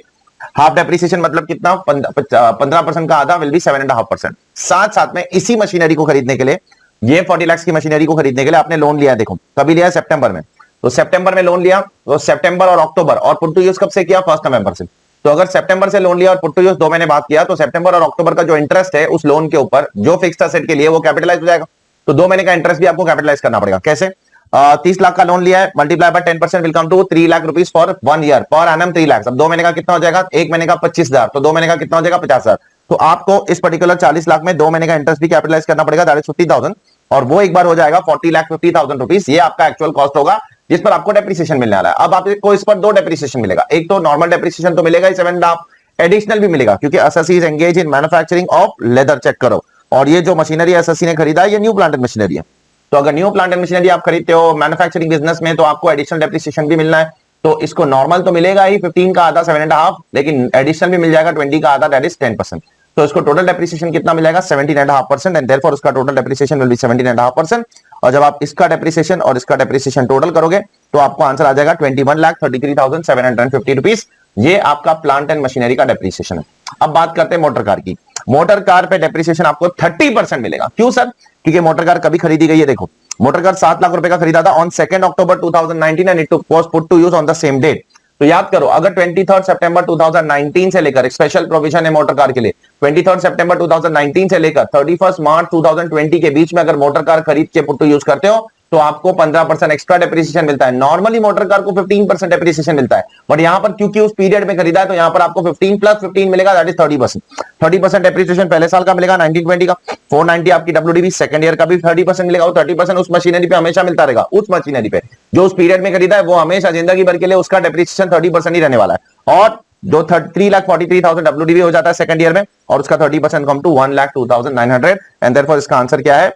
हाफ डेप्रिसिएशन मतलब कितना? 15% का आधा विल बी 7.5%। साथ साथ में इसी मशीनरी को खरीदने के लिए, ये 40 लाख की मशीनरी को खरीदने के लिए आपने लोन लिया है। देखो कभी लिया है? सितंबर में। तो सितंबर में लोन लिया, तो सितंबर और अक्टूबर, और पुट टू यूज कब से किया? 1 नवंबर से। तो अगर सितंबर से लोन लिया और पुट टू यूज 2 महीने बाद किया, तो सितंबर और अक्टूबर का जो इंटरेस्ट है उस लोन के ऊपर जो फिक्स्ड एसेट के लिए, वो कैपिटलाइज हो जाएगा। तो 2 महीने का इंटरेस्ट भी आपको कैपिटलाइज करना पड़ेगा। कैसे? 30 लाख का लोन लिया है, multiply by 10% will come to 3 lakh rupees for 1 year, per annum 3 lakh. अब 2 महीने का कितना हो जाएगा? 1 महीने का 25,000, तो 2 महीने का कितना हो जाएगा? 50,000। तो आपको इस पर्टिकुलर 40 लाख में 2 महीने का इंटरेस्ट भी कैपिटलाइज करना पड़ेगा, दैट इज 50,000, और वो एक बार हो जाएगा 40,50,000 रुपीस। ये आपका एक्चुअल कॉस्ट होगा जिस पर आपको डेप्रिसिएशन मिलने वाला है। अब आपको इस पर 2 डेप्रिसिएशन मिलेगा, एक तो नॉर्मल डेप्रिसिएशन तो मिलेगा ही 7.5, एडिशनल भी मिलेगा क्योंकि SSC is engage in manufacturing of leather. Check करो, और ये जो मशीनरी एसएससी ने खरीदा है ये न्यू प्लांट एंड मशीनरी है। तो अगर न्यू प्लांट एंड मशीनरी आप खरीदते हो मैन्युफैक्चरिंग बिजनेस में, तो आपको एडिशनल डेप्रिसिएशन भी मिलना है। तो इसको नॉर्मल तो मिलेगा ही 15 का आधा 7.5, लेकिन एडिशनल भी मिल जाएगा 20 का आधा, दैट इज 10%। तो इसको टोटल डेप्रिसिएशन कितना मिलेगा? 17.5%, एंड देयरफॉर उसका टोटल डेप्रिसिएशन विल बी 17.5%। और जब आप इसका डेप्रिसिएशन और इसका डेप्रिसिएशन टोटल करोगे तो आपको आंसर आ जाएगा 21,33,750 रुपीस। ये आपका प्लांट एंड मशीनरी का डेप्रिसिएशन है। अब बात करते हैं मोटर कार की। मोटर कार पे डेप्रिसिएशन आपको 30% मिलेगा। क्यों सर? क्योंकि मोटर कार कभी खरीदी गई है? देखो, मोटर कार 7 लाख रुपए का खरीदा था on 2 October 2019 and it was put to use on the same date. तो याद करो, अगर 23 सितंबर 2019 से लेकर, एक स्पेशल प्रोविजन है मोटर कार के लिए, 23 सितंबर 2019 से लेकर 31 मार्च 2020 के बीच में अगर मोटर कार खरीद के पुट टू यूज करते हो तो आपको 15% एक्स्ट्रा डेप्रिसिएशन मिलता है। नॉर्मली मोटर कार को 15% डेप्रिसिएशन मिलता है, बट यहां पर क्योंकि उस पीरियड में खरीदा है तो यहां पर आपको 15 प्लस 15 मिलेगा, दैट इज 30%। 30% डेप्रिसिएशन पहले साल का मिलेगा 1920 का। 490 आपकी डब्ल्यूडीवी सेकंड ईयर का भी 30% मिलेगा। और 30% उस मशीनरी पे हमेशा मिलता रहेगा, उस मशीनरी पे जो उस पीरियड में खरीदा है वो हमेशा जिंदगी भर के लिए उसका डेप्रिसिएशन 30% ही रहने वाला है। और जो 3,43,000 डब्ल्यूडीवी हो जाता है सेकंड ईयर में, और उसका 30% कम टू 1,02,900, एंड देयरफॉर इसका आंसर क्या है?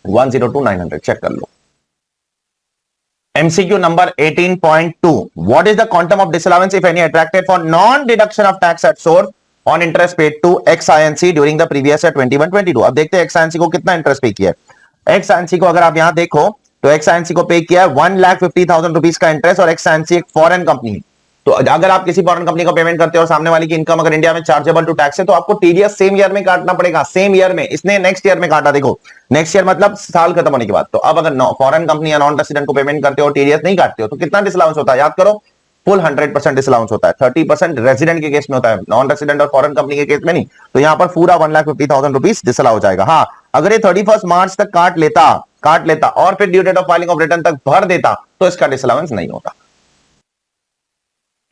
102,900 चेक कर लो। MCQ number 18.2 what is the quantum of disallowance if any attracted for non deduction of tax at source on interest paid to XINC during the previous year 21-22। अब देखते हैं XINC को कितना इंटरेस्ट पे किया है। XINC को अगर आप यहां देखो तो XINC को पे किया है 1,50,000 रुपीज का इंटरेस्ट, और XINC एक फॉरेन कंपनी है। तो अगर आप किसी फॉरेन कंपनी को पेमेंट करते हो और सामने वाली की इनकम अगर इंडिया में चार्जेबल टू टैक्स है तो आपको टीडीएस सेम ईयर में काटना पड़ेगा। सेम ईयर में, इसने नेक्स्ट ईयर में काटा, देखो नेक्स्ट ईयर मतलब साल खत्म होने के बाद। तो अब अगर फॉरेन कंपनी या नॉन रेसिडेंट को पेमेंट करते हो टीडीएस नहीं काटते हो तो कितना डिसअलाउंस होता है, याद करो, फुल 100% डिसअलाउंस होता है। 30% रेसिडेंट के केस में होता है, नॉन रेसिडेंट और फॉरेन कंपनी के केस में नहीं। तो यहां पर पूरा 1,50,000 रुपीज डिसअलाउ हो जाएगा। हाँ, अगर ये 31 मार्च तक काट लेता और फिर due date of filing of return तक भर देता तो इसका डिसअलाउंस नहीं होता।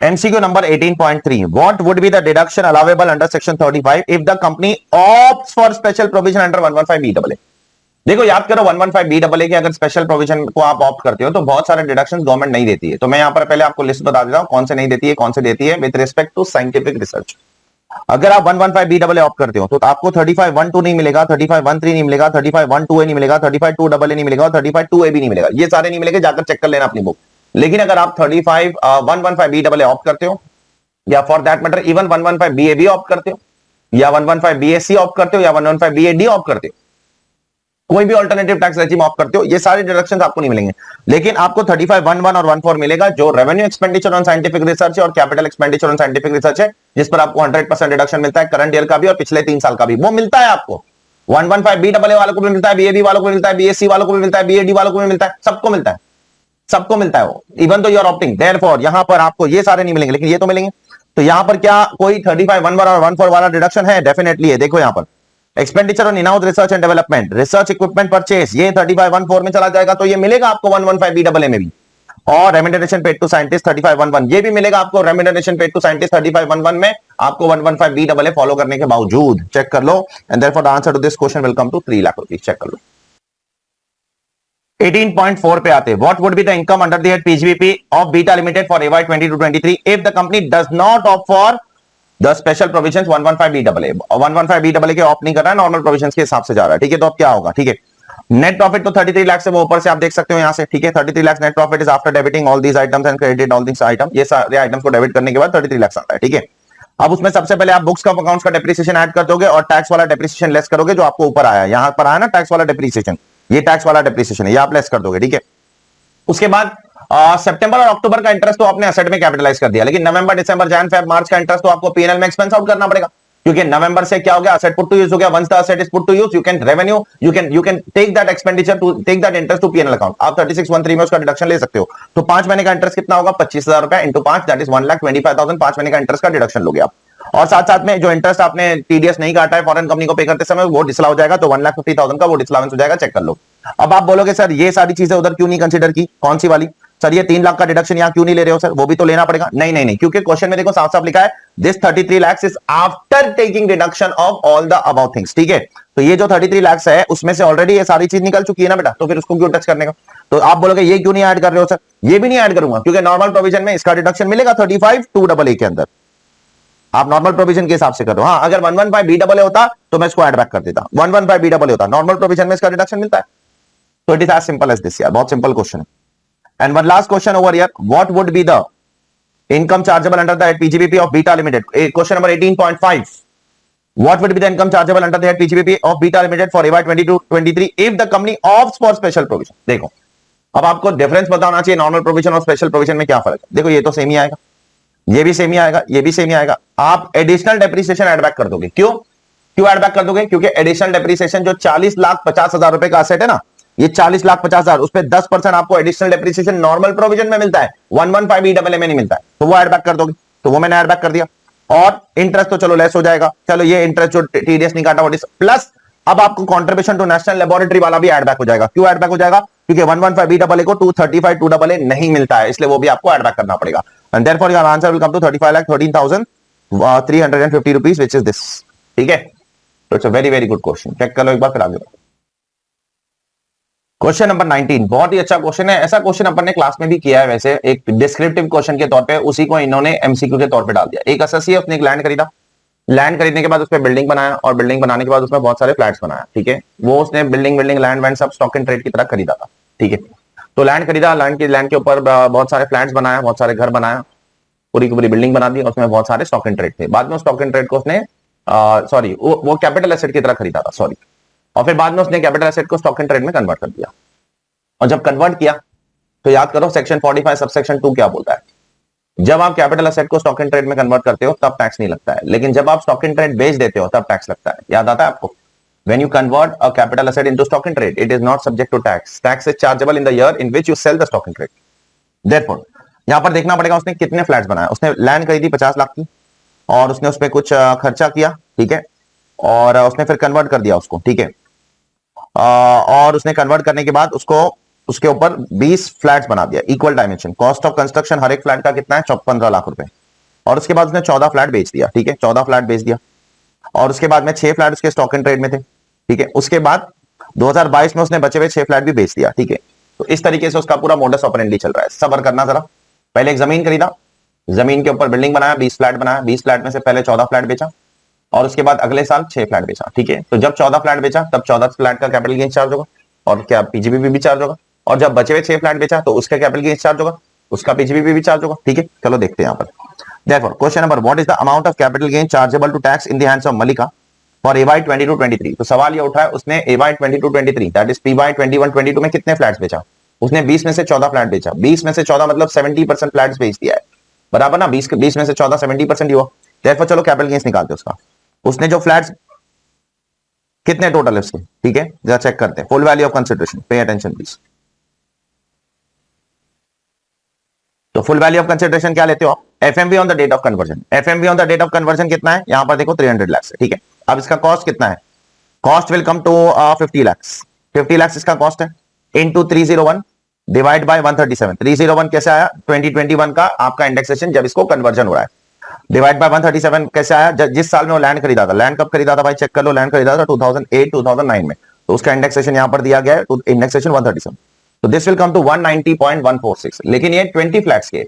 MCQ number 18.3 what would be the deduction allowable under section 35 if the company opts for special provision under 115BAA। देखो याद करो 115BAA के अगर स्पेशल प्रोविजन को आप ऑप्ट करते हो तो बहुत सारे डिडक्शंस गवर्नमेंट नहीं देती है। तो मैं यहां पर पहले आपको लिस्ट बता देता हूं कौन से नहीं देती है, कौन से देती है with respect to scientific research. अगर आप 115BAA ऑप्ट करते हो तो आपको 3512 नहीं मिलेगा, 3513 नहीं मिलेगा, 3512A नहीं मिलेगा, 3522AA नहीं मिलेगा और 3522A भी नहीं मिलेगा। ये सारे नहीं मिलेंगे, जाकर चेक कर लेना अपनी बुक। लेकिन अगर आप 115BAA ऑप्ट करते हो या for that matter even 115BA भी ऑप्ट करते हो या 115BAC ऑप्ट करते हो या 115BAD ऑप्ट करते हो, कोई भी अल्टरनेटिव टैक्स रेजिम ऑप्ट करते हो, ये सारे डिडक्शंस आपको नहीं मिलेंगे। लेकिन आपको 3511 और 14 मिलेगा जो revenue expenditure on scientific research है और capital expenditure on scientific research है, जिस पर आपको 100% डिडक्शन मिलता है, करंट ईयर का भी और पिछले 3 साल का भी वो मिलता है आपको। 115BAA वालों को भी मिलता है, BAB वालों को भी मिलता है, BAC वालों को भी मिलता है, BAD वालों को भी मिलता है, सबको मिलता है, सबको मिलता है वो, इवन तो यूर ऑप्टिंग। देयरफॉर यहां पर आपको ये सारे नहीं मिलेंगे लेकिन ये तो मिलेंगे। तो यहां पर क्या कोई 3511 और 14 वाला डिडक्शन है? डेफिनेटली है। देखो यहां पर expenditure on in-house research and development, research equipment purchase, ये 3514 में चला जाएगा तो ये मिलेगा आपको 115BAA में भी। और रेम्यूनरेशन पेड टू साइंटिस्ट 3511 ये भी मिलेगा आपको, रेम्यूनरेशन पेड टू साइंटिस्ट 3511 में आपको 115BAA फॉलो करने के बावजूद। चेक कर लो and therefore the answer to this question will come to 3 lakh rupees. Check कर लो। 18.4 पे आते, what would be the income under the head PGBP of Beta Limited for AY 22-23 if the company does not opt for the special provisions 115BAA। 115BAA के opt नहीं कर रहा है, normal provisions के हिसाब से जा रहा है। ठीक है, तो अब क्या होगा? ठीक है, नेट प्रॉफिट तो 33 लाख से वो ऊपर से आप देख सकते हो यहां से। ठीक है, 33 lakh net profit is after debiting all these items and credit all these item. ये सारे आइटम्स को डेबिट करने के बाद 33 लाख आता है। ठीक है, अब उसमें सबसे पहले आप बुक्स ऑफ अकाउंट्स का डेप्रिसिएशन ऐड कर दोगे और टैक्स वाला डेप्रिसिएशन लेस करोगे जो आपको ऊपर आया, यहां पर आया ना टैक्स वाला डेप्रिसिएशन, ये टैक्स वाला डेप्रिसिएशन है, ये आप लेस कर दोगे। ठीक है, उसके बाद सितंबर और अक्टूबर का इंटरेस्ट तो आपने एसेट में कैपिटलाइज कर दिया, लेकिन नवंबर दिसंबर जैन फेब मार्च का इंटरेस्ट तो आपको पीएनएल में एक्सपेंस आउट करना पड़ेगा, क्योंकि नवंबर से क्या हो गया, एसेट पुट टू यूज हो गया। Once the asset is put to use you can revenue you can take that expenditure to take that interest to P&L account. आप 3613 में उसका डिडक्शन ले सकते हो। तो 5 महीने का इंटरेस्ट कितना होगा? 25,000 रुपए इंटू 5 दैट इज 1,25,000। 5 महीने का इंटरेस्ट का डिडक्शन लोगे आप, और साथ साथ में जो इंटरेस्ट आपने टीडीएस नहीं काटा है फॉरेन कंपनी को पे करते समय वो डिसअलाउ हो जाएगा, तो 1,50,000 का वो डिसअलाउंस हो जाएगा। चेक कर लो। अब आप बोलोगे सर ये सारी चीजें उधर क्यों नहीं कंसीडर की? कौन सी वाली? सर ये 3 लाख का डिडक्शन यहाँ क्यों नहीं ले रहे हो? सर वो भी तो लेना पड़ेगा। नहीं नहीं नहीं, क्योंकि क्वेश्चन में देखो साफ साफ लिखा है this 33 lakh is after taking deduction of all the above things. ठीक है, तो ये जो 33 लाख है उसमें से ऑलरेडी ये सारी चीज निकल चुकी है ना बेटा, तो फिर उसको क्यों टच करने का? तो आप बोलोगे ये क्यों नहीं ऐड कर रहे हो? सर ये भी नहीं ऐड करूंगा क्योंकि नॉर्मल प्रोविजन में इसका डिडक्शन मिलेगा 35,2AA के अंदर। आप नॉर्मल प्रोविजन के हिसाब से करो। हाँ, अगर 115BAA होता तो मैं इसको ऐड बैक कर देता। 115BAA होता, नॉर्मल प्रोविजन में इसका डिडक्शन मिलता है। तो it is as simple as this यार, बहुत सिंपल क्वेश्चन है। And one last question over here, what would be the income chargeable under the PGBP of Beta limited? Question number 18.5, what would be the income chargeable under the PGBP of Beta limited for AY 22-23 if the company opts for special provision? देखो अब आपको difference बताना चाहिए normal provision और special provision में क्या फर्क है। देखो ये तो सेम ही आएगा, ये भी सेम ही आएगा, ये भी सेम ही आएगा। आप एडिशनल डेप्रिसिएशन ऐड बैक कर दोगे। क्यों ऐड बैक कर दोगे? क्योंकि एडिशनल डेप्रिसिएशन जो 40,50,000 रुपए का असेट है ना, ये 40,50,000 उस पे 10% आपको एडिशनल डेप्रिसिएशन नॉर्मल प्रोविजन में मिलता है, 115BAA में नहीं मिलता है, तो वो ऐड बैक कर दोगे। तो वो मैंने ऐड बैक कर दिया। और इंटरेस्ट तो चलो लेस हो जाएगा, चलो ये इंटरेस्ट जो टीडीएस नहीं काटा वो प्लस अब आपको कंट्रीब्यूशन टू नेशनल लेबोरेटरी वाला भी ऐड बैक हो जाएगा। क्यों ऐड बैक हो जाएगा? क्योंकि 115BAA को 235(2AA) नहीं मिलता है, इसलिए वो भी आपको ऐड बैक करना पड़ेगा। And therefore your answer will come to 35,13,350 rupees which is this. ठीक है, तो it's a very very good question. Check कर लो एक बार फिर आगे बढ़ो। क्वेश्चन नंबर 19 बहुत ही अच्छा क्वेश्चन है। ऐसा क्वेश्चन अपन ने क्लास में भी किया है, वैसे एक डिस्क्रिप्टिव क्वेश्चन के तौर पे, उसी को इन्होंने एमसीक्यू के तौर पे डाल दिया। एक एसएससी है, उसने एक लैंड खरीदा, लैंड खरीदने के बाद उस पर बिल्डिंग बनाया और बिल्डिंग बनाने के बाद उसमें बहुत सारे फ्लैट्स बनाया, ठीक है। वो उसने बिल्डिंग लैंड वैंड सब स्टॉक एंड ट्रेड की तरह खरीदा था, ठीक है। तो लैंड खरीदा, लैंड के ऊपर बहुत सारे फ्लैट्स बनाया, बहुत सारे घर बनाया, पूरी की पूरी बिल्डिंग बना दी, उसमें बहुत सारे स्टॉक एंड ट्रेड थे। बाद में स्टॉक एंड ट्रेड को उसने सॉरी वो कैपिटल एसेट की तरह खरीदा था, सॉरी। और फिर बाद में उसने कैपिटल एसेट को स्टॉक एंड ट्रेड में कन्वर्ट कर दिया। और जब कन्वर्ट किया तो याद करो सेक्शन 45 सबसेक्शन 2 क्या बोलता है। जब आप कैपिटल एसेट को स्टॉक एंड ट्रेड में कन्वर्ट करते हो तब टैक्स नहीं लगता है, लेकिन जब आप स्टॉक एंड ट्रेड बेच देते हो तब टैक्स लगता है। याद आता है आपको? When you convert a capital asset into stock and trade, it is not subject to tax. Tax is chargeable in the year in which you sell the stock and trade. Therefore, यहां पर देखना पड़ेगा उसने कितने flats बनाए। उसने land खरीदी 50 लाख की और उसने उस पर कुछ खर्चा किया, ठीक है, और उसने फिर कन्वर्ट कर दिया उसको, ठीक है। और उसने कन्वर्ट करने के बाद उसको उसके ऊपर 20 फ्लैट्स बना दिया equal dimension. Cost of construction हर एक फ्लैट का कितना है? 15 लाख रुपए। और उसके बाद उसने 14 फ्लैट बेच दिया, ठीक है, 14 फ्लैट बेच दिया। और उसके बाद में 6 फ्लैट उसके स्टॉक एंड ट्रेड में थे, ठीक है। उसके बाद 2022 में उसने बचे हुए 6 फ्लैट भी बेच दिया, ठीक है। तो इस तरीके से उसका पूरा मोडस ऑपरेंडी चल रहा है। सब्र करना जरा। पहले एक जमीन खरीदा, जमीन के ऊपर बिल्डिंग बनाया, 20 फ्लैट बनाया, 20 फ्लैट में से पहले 14 फ्लैट बेचा और उसके बाद अगले साल 6 फ्लैट बेचा, ठीक है। तो जब 14 फ्लैट बेचा तब 14 फ्लैट का कैपिटल गेन चार्ज होगा और क्या पीजीबीपी भी चार्ज होगा। और जब बचे हुए 6 फ्लैट बेचा तो उसका कैपिटल गेन चार्ज होगा, उसका पीजीबीपी भी चार्ज होगा, ठीक है। चलो देखते हैं यहां पर। Therefore, question number, what is the amount of capital gain chargeable to tax in the hands of Malika for AY 22-23? तो सवाल ये उठा है उसने AY 22-23 दैट इज PY 21-22 में कितने फ्लैट्स बेचा? उसने 20 में से 14 फ्लैट बेचा। 20 में से 14 मतलब 70% फ्लैट्स बेच दिया है, बराबर ना। 20 में से 14 70% ही हुआ। Therefore, चलो कैपिटल गेन्स निकालते उसका। उसने जो फ्लैट्स कितने टोटल है उसके, ठीक है, जरा चेक करते हैं। Full value of consideration, pay attention please. तो फुल वैल्यू ऑफ कंसिडरेशन क्या लेते हो आप? FMV on the date of conversion. FMV on the date of conversion कितना है? यहां पर देखो 300 लाख है, ठीक है। अब इसका कॉस्ट कितना है? Cost will come to 50 lakh. 50 lakh इसका कॉस्ट है इनटू 301 डिवाइड बाय 137। 301 कैसे आया? 2021 का आपका इंडेक्सेशन जब इसको कन्वर्जन हो रहा है, डिवाइड बाय 137 कैसे आया? जिस साल में वो लैंड खरीदा था। लैंड कब खरीदा था भाई? चेक कर लो। लैंड खरीदा था 2008 2009 में, तो उसका इंडेक्सेशन यहां पर दिया गया है, इंडेक्सेशन 137। तो दिस विल कम टू 190.146। लेकिन ये 20 फ्लैट्स के,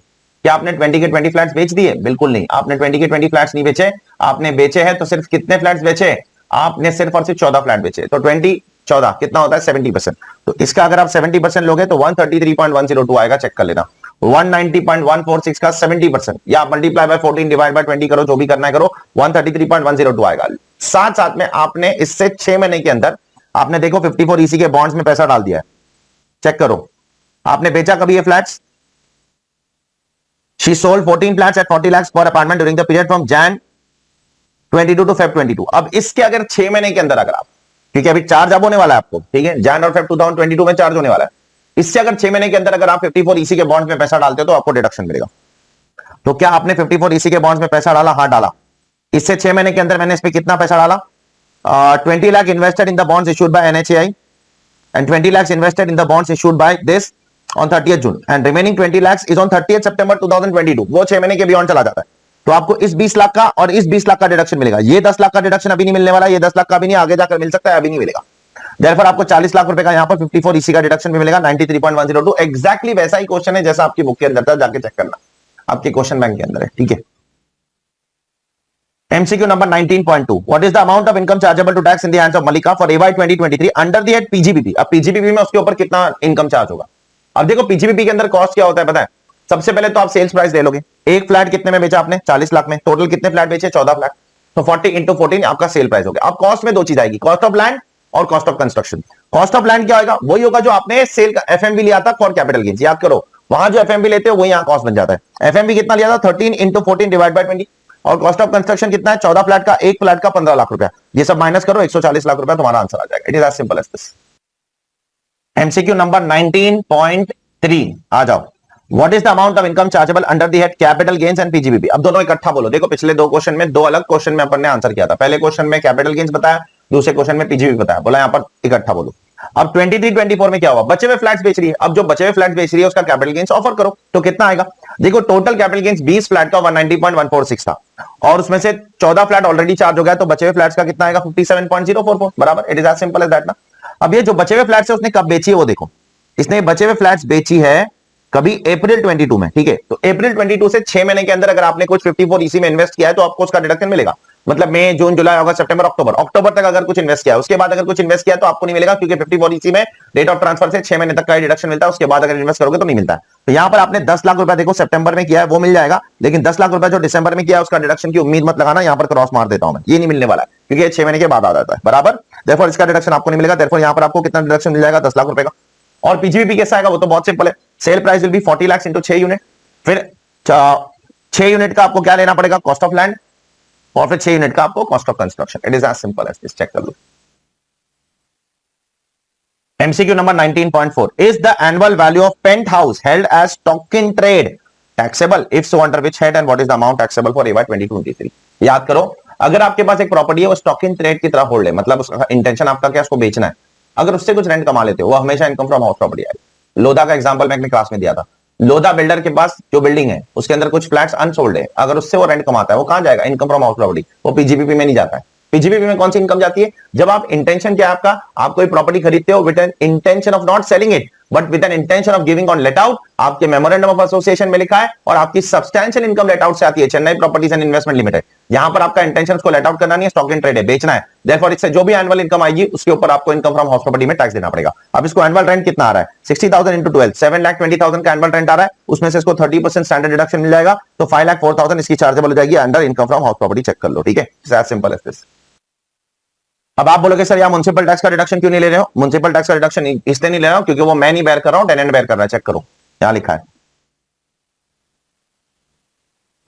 क्या आपने 20 के 20 फ्लैट्स बेच दिए? बिल्कुल नहीं, आपने 20 के 20 फ्लैट्स नहीं बेचे। आपने बेचे हैं तो सिर्फ कितने फ्लैट्स बेचे? आपने सिर्फ और सिर्फ 14 फ्लैट बेचे। तो 20 14 कितना होता है? 70%। तो इसका अगर आप 70% लोगे तो 133.102 आएगा, चेक कर लेना। 190.146 का 70% या मल्टीप्लाई बाय 14 डिवाइड बाय 20 करो, जो भी करना है करो, 133.102 आएगा। साथ साथ में आपने इससे 6 महीने के अंदर आपने देखो 54 ईसी के बॉन्ड्स में पैसा डाल दिया है, चेक करो। आपने बेचा कभी ये flats? She sold 14 flats at 40 lakhs per apartment during the period from Jan 22 to Feb 22। अब इसके अगर 6 महीने के अंदर अगर आप, क्योंकि अभी चार्ज अब होने वाला है आपको, ठीक है, जैन और फेब 2022 में चार्ज होने वाला है, इससे अगर 6 महीने के अंदर अगर आप 54 ईसी के बॉन्ड्स में पैसा डालते हो तो आपको डिडक्शन मिलेगा। तो क्या आपने 54 ईसी के बॉन्ड्स में पैसा डाला? हाँ डाला। इससे 6 महीने के अंदर मैंने इसमें कितना पैसा डाला? 20 lakh invested in the bonds issued by NHAI and 20 lakhs invested in the bonds issued by this on 30th June and remaining 20 lakhs is on 30th September 2022। वो 6 महीने के बियॉन्ड चला जाता है। तो आपको इस 20 लाख का और इस 20 लाख का डिडक्शन मिलेगा। ये 10 लाख का डिडक्शन अभी नहीं मिलने वाला, ये 10 लाख का भी नहीं, आगे जाकर मिल सकता है, अभी नहीं मिलेगा। Therefore, आपको 40 लाख रुपए का यहाँ पर 54 ईसी का डिडक्शन भी मिलेगा, 93.102। एग्जैक्टली वैसा ही क्वेश्चन है जैसा आपकी बुक के अंदर था, जाके चेक करना, आपके क्वेश्चन बैंक के अंदर है, ठीक है। MCQ number 19.2, what is the amount of income chargeable to tax in the hands of Malika for AY 2023 under the head PGBP? अब PGBP में उसके ऊपर कितना इनकम चार्ज होगा? अब देखो PGBP के अंदर कॉस्ट क्या होता है पता है? सबसे पहले तो आप सेल्स प्राइस ले लोगे। एक फ्लैट कितने में बेचा आपने? 40 लाख में। टोटल कितने फ्लैट बेचे? 14 फ्लैट। तो 40 इंटू 14 आपका सेल प्राइस हो गया। अब कॉस्ट में दो चीज आएगी, कॉस्ट ऑफ लैंड और cost of construction. Cost of land क्या होगा? वही होगा जो आपने सेल का एफएमवी लिया था फॉर कैपिटल गेन्स। याद करो, वहां जो एफएमवी लेते हो वही यहाँ कॉस्ट बन जाता है। एफएमवी कितना लिया था? 13 इंटू 14 डिवाइड बाय 20। और कॉस्ट ऑफ कंस्ट्रक्शन कितना है? 14 फ्लैट का, एक फ्लैट का 15 लाख रुपया। ये सब माइनस करो, 140 लाख रुपया तुम्हारा आंसर आ जाएगा। It is as simple as this. MCQ number 19.3 आ जाओ। What is the amount of income chargeable under the head capital gains and PGBP? अब दोनों इकट्ठा बोलो। देखो पिछले दो क्वेश्चन में दो अलग क्वेश्चन में अपन ने आंसर किया था। पहले क्वेश्चन में कैपिटल गेन्स बताया, दूसरे क्वेश्चन में पीजीबीपी बताया, बोला यहाँ पर इकट्ठा बोलो। अब 23-24 में क्या हुआ? बचे हुए फ्लैट्स बेच रही है। अब जो बचे हुए फ्लैट्स बेच रही है उसका कैपिटल गेन्स ऑफर करो, तो कितना आएगा? देखो टोटल कैपिटल गेन्स 20 फ्लैट का 190.146 था और उसमें से 14 फ्लैट ऑलरेडी चार्ज हो गया, तो बचे हुए फ्लैट्स का कितना आएगा? 57.044, बराबर। It is as simple as that ना। अब ये जो बचे हुए फ्लैट्स है उसने कब बेची है वो देखो। इसने बचे हुए फ्लैट्स बेची है कभी अप्रैल 22 में, ठीक है। तो अप्रैल 22 से 6 महीने के अंदर अगर आपने कुछ 54 ईसी में इन्वेस्ट किया है तो आपको उसका डिडक्शन मिलेगा। मतलब मई जून जुलाई अगस्त सितंबर अक्टूबर तक अगर कुछ इन्वेस्ट किया, उसके बाद अगर कुछ इन्वेस्ट किया तो आपको नहीं मिलेगा, क्योंकि 54 में रेट ऑफ ट्रांसफर से 6 महीने तक का डिडक्शन मिलता है, उसके बाद अगर इन्वेस्ट करोगे तो नहीं मिलता है। तो यहां पर आपने 10 लाख रुपए देखो सितंबर में किया है वो मिल जाएगा, लेकिन 10 लाख रुपए जो दिसंबर में किया है उसका डिडक्शन की उम्मीद मत लगाना, यहां पर क्रॉस मार देता हूं मैं, ये नहीं मिलने वाला है क्योंकि ये 6 महीने के बाद आ जाता है बराबर। देयरफॉर इसका डिडक्शन आपको नहीं मिलेगा, देयरफॉर यहां पर आपको कितना डिडक्शन मिल जाएगा 10 लाख रुपए का। और पीजीबीपी कैसा आएगा वो तो बहुत सिंपल है, sale price will be 40 lakh into 6 unit, फिर 6 यूनिट का आपको क्या लेना पड़ेगा, कॉस्ट ऑफ लैंड, और फिर 6 यूनिट का आपको cost of construction. It is as simple as this, check कर लो। MCQ number 19.4 is the annual value of penthouse held as stock in trade taxable, if so under which head, and what is the amount taxable for AY 2023। याद करो, अगर आपके पास एक property है वो stock in trade की तरह hold है, मतलब उसका इंटेंशन आपका क्या, उसको बेचना है, अगर उससे कुछ रेंट कमा लेते हो वो हमेशा इनकम फ्रॉम हाउस प्रॉपर्टी आएगी। लोधा का एग्जांपल मैं अपनी क्लास में दिया था, लोधा बिल्डर के पास जो बिल्डिंग है उसके अंदर कुछ फ्लैट्स अनसोल्ड है, अगर उससे वो रेंट कमाता है वो कहां जाएगा, इनकम फ्रॉम हाउस प्रॉपर्टी, वो पीजीबीपी में नहीं जाता है। पीजीबीपी में कौन सी इनकम जाती है, जब आप इंटेंशन क्या है आपका, आप कोई प्रॉपर्टी खरीदते हो with an intention of not selling it but with an intention of giving on let out, आपके मेमोरेंडम ऑफ एसोसिएशन में लिखा है, और आपकी सब्सटेंशियल इनकम लेट आउट से आती है, Chennai properties and investment limited. यहां पर आपका इंटेंशन उसको लेट आउट करना नहीं है, स्टॉक इन ट्रेड है, बेचना है, देयरफॉर इससे जो भी एनुअल इनकम आएगी उसके ऊपर आपको इनकम फ्रॉम हाउस प्रॉपर्टी में टैक्स देना पड़ेगा। अब इसको एनुअल रेंट कितना आ रहा है, 60,000 इंटू 12, 7,20,000 का एनुअल रेंट आ रहा है, उसमें से इसको 30% स्टैंडर्ड डिडक्शन मिल जाएगा, तो 5,04,000 इसकी चार्जेबल हो जाएगी under income from house property, check कर लो, ठीक है, एज सिंपल एज दिस। अब आप बोलोगे सर यार म्युनिसिपल टैक्स का रिडक्शन क्यों नहीं ले रहे हो, म्युनिसिपल टैक्स का रिडक्शन इसलिए नहीं ले रहा हूं क्योंकि वो मैं नहीं बेयर कर रहा हूं, टेनेंट बेयर कर रहा है, चेक करो यहां लिखा है,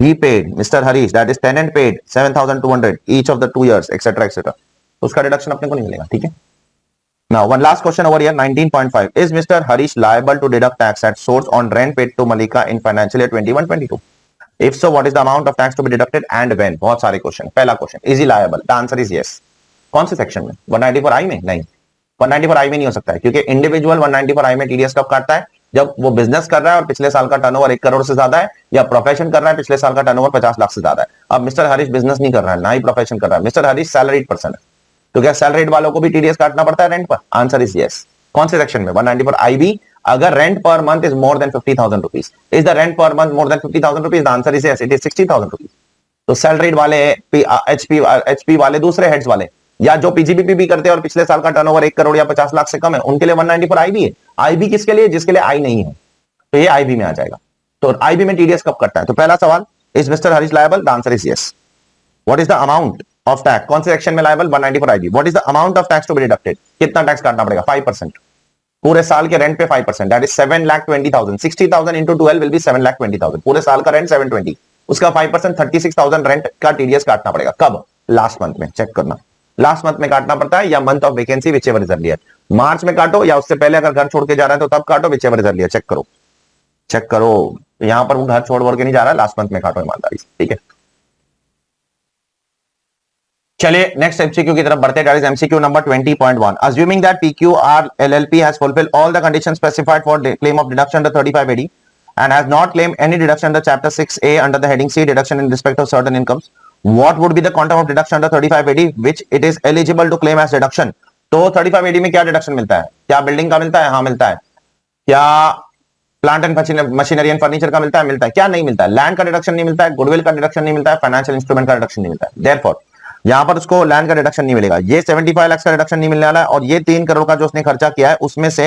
he paid Mr. Harish, that is tenant paid 7,200 each of the 2 years etc etc, तो उसका रिडक्शन अपने को नहीं मिलेगा, ठीक है। Now one last question over here, 19.5, is Mr. Harish liable to deduct tax at source on rent paid to Malika in financial year 21-22? If so, what is the amount of tax to be deducted and when? बहुत सारे question, पहला question, is he liable? The answer is yes। कौन से section में, 194I में? नहीं, 194I में नहीं हो सकता है, क्योंकि इंडिविजुअल 194I में टीडीएस कब काटता है, जब वो बिजनेस कर रहा है और पिछले साल का टर्नओवर 1 करोड़ से ज्यादा है, या प्रोफेशन कर रहा है पिछले साल का टर्नओवर 50 लाख से ज्यादा है। अब मिस्टर हरीश बिजनेस नहीं कर रहा है, ना ही प्रोफेशन कर रहा है, मिस्टर हरीश सैलरीड पर्सन है, तो क्या सैलरीड वालों को भी टीडीएस काटना पड़ता है रेंट पर? Answer is yes. कौन से सेक्शन में, 194IB, अगर rent per month is more then 50,000 rupees, is the rent per month more than 50,000 rupees, the answer is yes, it is 60,000 rupees. तो सैलरीड वाले, एचपी वाले, दूसरे हेड्स वाले, या जो पीजीबीपी भी करते हैं और पिछले साल का टर्नओवर 1 करोड़ या 50 लाख से कम है, उनके लिए 194IB है। आईबी किसके लिए, जिसके लिए आई नहीं है, तो ये आईबी में आ जाएगा। तो आईबी में टीडीएस कब कटता है, तो पहला सवाल, is mister Harish liable, the answer is yes. What is the amount of tax, कौन से सेक्शन में liable, 194IB। What is the amount of tax to be deducted, कितना टैक्स काटना पड़ेगा, 5%, पूरे साल के रेंट पे 5%, that is 7,20,000, 60,000 into 12 will be 7,20,000, पूरे साल का रेंट 720, उसका 5% 36,000 रेंट का टीडीएस काटना पड़ेगा, कब, लास्ट मंथ में, चेक करना, लास्ट मंथ में काटना पड़ता है, या month of vacancy whichever is earlier, मार्च में काटो या उससे पहले अगर घर छोड़ के जा रहा है तो तब काटो, whichever is earlier, check करो, चेक करो, यहां पर वो घर छोड़ के नहीं जा रहा है, लास्ट मंथ में काटो ईमानदारी से, ठीक है। चलिए नेक्स्ट एमसीक्यू की तरफ बढ़ते हैं, that is MCQ number 20.1, assuming that PQR LLP has fulfilled all the conditions specified for claim of deduction under 35AD and has not claimed any deduction under chapter 6A under the heading C, deduction in respect of certain incomes, what would be the quantum of deduction under 35AD which it is eligible to claim as deduction? तो 35AD में क्या deduction मिलता है, क्या building का मिलता है, हाँ मिलता है, क्या plant and machinery and furniture का मिलता है, क्या नहीं मिलता है, लैंड का डिडक्शन नहीं मिलता है, गुडविल का डिडक्शन नहीं मिलता है, फाइनेंशियल इंस्ट्रूमेंट का डिडक्शन नहीं मिलता है, देयरफॉर यहां पर उसको लैंड का डिडक्शन नहीं मिलेगा, ये 75 लाख का डिडक्शन नहीं मिलने वाला है, और ये 3 करोड़ का जो उसने खर्चा किया है उसमें से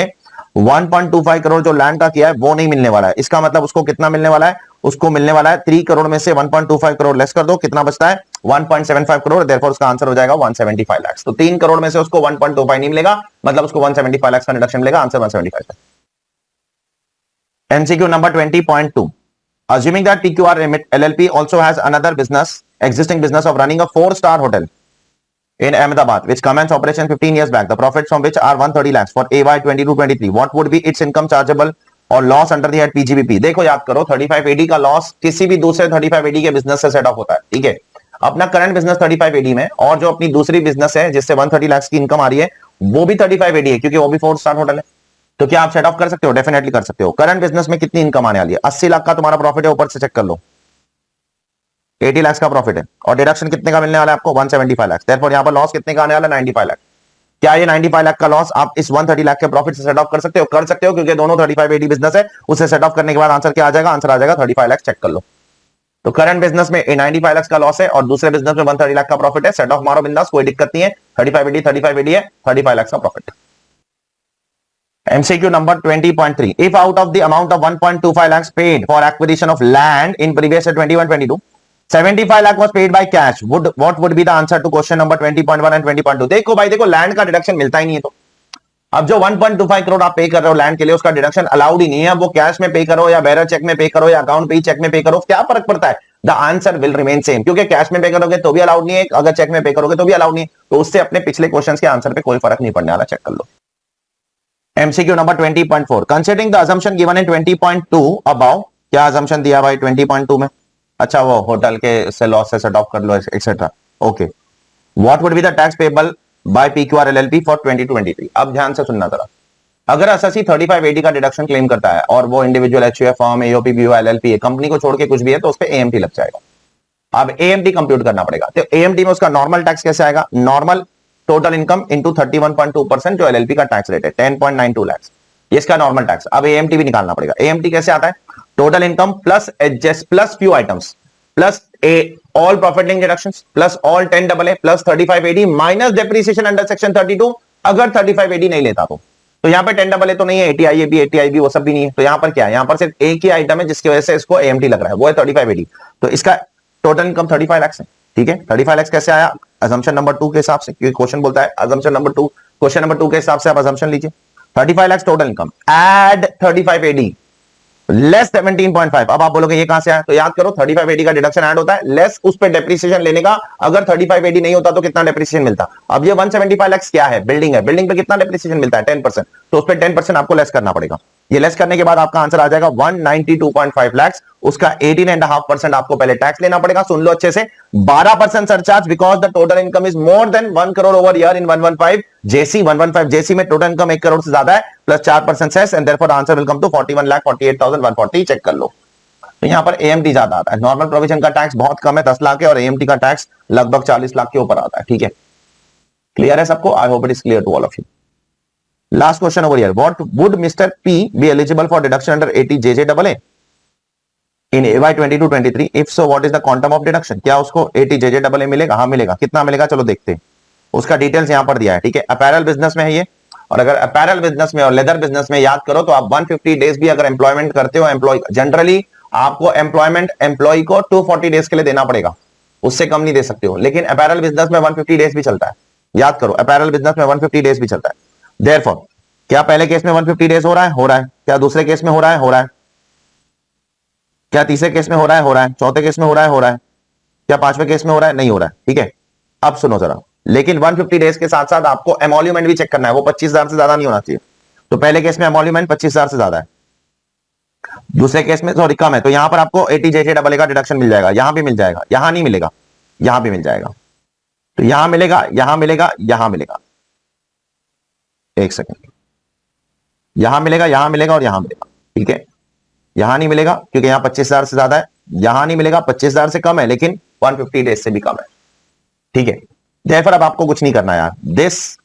1.25 करोड़ जो लैंड का किया है वो नहीं मिलने वाला है। इसका मतलब उसको कितना मिलने वाला है, उसको मिलने वाला है 3 करोड़ में से 1.25 करोड़ लेस कर दो, कितना बचता है, 1.75 करोड़, देयरफॉर उसका आंसर हो जाएगा 175 लाख। तो 3 करोड़ में से उसको 1.25 नहीं मिलेगा, मतलब उसको 175 लाख का डिडक्शन मिलेगा, आंसर 175 है। MCQ number 20.2, assuming that PQR LLP also has another existing business of running a 4-star hotel in Ahmedabad, which commenced operation 15 years back, the profits from which are 130 lakhs for AY 22-23, what would be its income chargeable or loss under the head PGBP? देखो याद करो, 35AD का loss किसी भी दूसरे 35AD के business से set of होता है, ठीक है। अपना करंट बिजनेस 35AD में, और जो अपनी दूसरी बिजनेस है जिससे 130 लाख की इनकम आ रही है वो भी 35AD है, क्योंकि वो भी 4-स्टार होटल है। तो क्या आप सेट ऑफ कर सकते हो, डेफिनेटली कर सकते हो। करंट बिजनेस में कितनी इनकम आने वाली है, 80 लाख का तुम्हारा प्रॉफिट है, ऊपर से चेक कर लो, 80 लाख का प्रॉफिट है, और डिडक्शन कितने का मिलने वाला है आपको, 175 लाख, देयरफॉर यहां पर लॉस कितने का आने वाला है, 95 लाख। क्या ये 95 लाख का लॉस आप इस 130 लाख के प्रॉफिट से सेट ऑफ कर सकते हो, कर सकते हो, क्योंकि दोनों 35AD बिजनेस है, उसे सेट ऑफ करने के बाद आंसर क्या आ जाएगा, आंसर आ जाएगा 35 लाख, चेक कर लो। तो करंट बिजनेस में 95 लाख का लॉस है और दूसरे बिजनेस में 130 लाख का प्रॉफिट है। सेट ऑफ मारो बिंदास, कोई दिक्कत नहीं है। 35 एडी है, 35 लाख का profit. MCQ number 20.3. If out of the amount of 1.25 lakhs paid for acquisition of land in previous year 21-22, 75 lakh was paid by cash, what would be the answer to question number 20.1 and 20.2? देखो भाई, देखो land का deduction मिलता ही नहीं है, तो अब जो 1.25 करोड़ आप पे कर रहे हो लैंड के लिए, उसका डिडक्शन अलाउड ही नहीं है। अब वो कैश में पे करो या बेरर चेक में पे करो या अकाउंट पे चेक में पे करो, क्या फर्क पड़ता है? The answer will remain same, क्योंकि कैश में पे करोगे तो भी अलाउड नहीं है, अगर चेक में पे करोगे तो भी अलाउड नहीं है। तो उससे अपने पिछले क्वेश्चन के आंसर पे कोई फर्क नहीं पड़ने वाला, चेक कर लो। MCQ number 20.4. Considering the assumption given in 20.2 above, क्या अजम्पशन दिया भाई 20.2 में? अच्छा, वो होटल के से लॉस से सेट ऑफ कर लो etcetera. Okay, what would be the tax payable by PQR LLP for 2023? अब ध्यान से सुनना जरा। अगर एसएससी 3580 का डिडक्शन क्लेम करता है और वो individual HUF firm, AOP, BOI, LLP company को छोड़ के कुछ भी है, तो उस पर AMT लग जाएगा। अब AMT कंप्यूट करना पड़ेगा, तो AMT में उसका नॉर्मल टैक्स कैसे आएगा? नॉर्मल टोटल इनकम इंटू 31.2% जो LLP का टैक्स रेट है 10.92 लाख, ये इसका नॉर्मल टैक्स। अब AMT भी निकालना पड़ेगा। AMT कैसे आता है? Total income plus adjust plus few items plus all profit link deductions plus all 10AA plus 3580 minus depreciation under section 32 अगर 3580 नहीं लेता तो यहाँ पे 10AA तो नहीं है, 80IAB वो सब भी नहीं है। तो यहाँ पर क्या है? यहाँ पर सिर्फ एक ही आइटम है जिसकी वजह से इसको AMT लग रहा है, वो है 3580। तो इसका टोटल इनकम 35 लाख है, ठीक है। 35 लाख कैसे आया? अजम्पशन नंबर 2 के हिसाब से, क्योंकि क्वेश्चन बोलता है अजम्पशन नंबर 2, क्वेश्चन नंबर 2 के हिसाब से आप अजम्पशन लीजिए। 35 lakh total income, add 3580 less 17.5। अब आप बोलोगे ये कहां से आया? तो याद करो 3580 का डिडक्शन ऐड होता है लेस उस पे डेप्रिसिएशन लेने का। अगर 3580 नहीं होता तो कितना डेप्रिसिएशन मिलता? अब ये 175 लाख क्या है? बिल्डिंग है, बिल्डिंग पे कितना डेप्रिसिएशन मिलता है? 10%। तो उस पे 10% आपको लेस करना पड़ेगा। ये लेस करने के बाद आपका आंसर आ जाएगा 192.5 लाख। उसका 18.5% आपको पहले टैक्स लेना पड़ेगा। सुन लो अच्छे से, 12% surcharge because the total income is more than 1 crore over year in 115 JC. 115 JC में टोटल इनकम 1 करोड़ से ज्यादा है, plus 4% cess, and therefore answer will come to 41,48,140। Check कर लो। तो यहां पर AMT ज्यादा आता है। नॉर्मल प्रोविजन का टैक्स बहुत कम है, 10 लाख है, और AMT का टैक्स लगभग 40 लाख के ऊपर आता है, ठीक है। क्लियर है सबको? I hope it is clear to all of you. Last question over here. What would Mr. P be eligible for deduction under 80JJAA in AY 22-23? If so, what is the quantum of deduction? क्या उसको 80JJAA मिलेगा? हाँ मिलेगा। कितना मिलेगा? चलो देखते हैं। उसका डिटेल्स यहां पर दिया है, ठीक है। अपैरल बिजनेस में है ये, और अगर अपैरल बिजनेस में और लेदर बिजनेस में याद करो तो आप 150 डेज भी अगर एम्प्लॉयमेंट करते हो, एम्प्लॉय जनरली आपको एम्प्लॉयमेंट एम्प्लॉय को 240 डेज के लिए देना पड़ेगा, उससे कम नहीं दे सकते हो। लेकिन अपैरल बिजनेस में 150 डेज भी चलता है, याद करो अपैरल बिजनेस में 150 डेज भी चलता है। Therefore, क्या पहले केस में 150 डेज हो रहा है? हो रहा है। क्या दूसरे केस में हो रहा है? हो रहा है। क्या तीसरे केस में हो रहा है? हो रहा है। चौथे केस में हो रहा है? हो रहा है। क्या पांचवें केस में हो रहा है? नहीं हो रहा है, ठीक है। अब सुनो जरा, लेकिन 150 डेज के साथ साथ आपको एमोल्यूमेंट भी चेक करना है, वो 25,000 से ज्यादा नहीं होना चाहिए। तो पहले केस में एमोल्यूमेंट 25,000 से ज्यादा है, दूसरे केस में सॉरी कम है, तो यहां पर आपको 80JJAA का डिडक्शन मिल जाएगा। यहां भी मिल जाएगा, यहां नहीं मिलेगा, यहां भी मिल जाएगा। तो यहां मिलेगा, यहां मिलेगा, यहां मिलेगा। एक सेकंड, यहां मिलेगा, यहां मिलेगा और यहां मिलेगा, ठीक है। यहां नहीं मिलेगा क्योंकि यहां 25,000 से ज्यादा है, यहां नहीं मिलेगा 25,000 से कम है, लेकिन 150 डेज से भी कम है, ठीक है। देयरफॉर अब आपको कुछ नहीं करना यार, this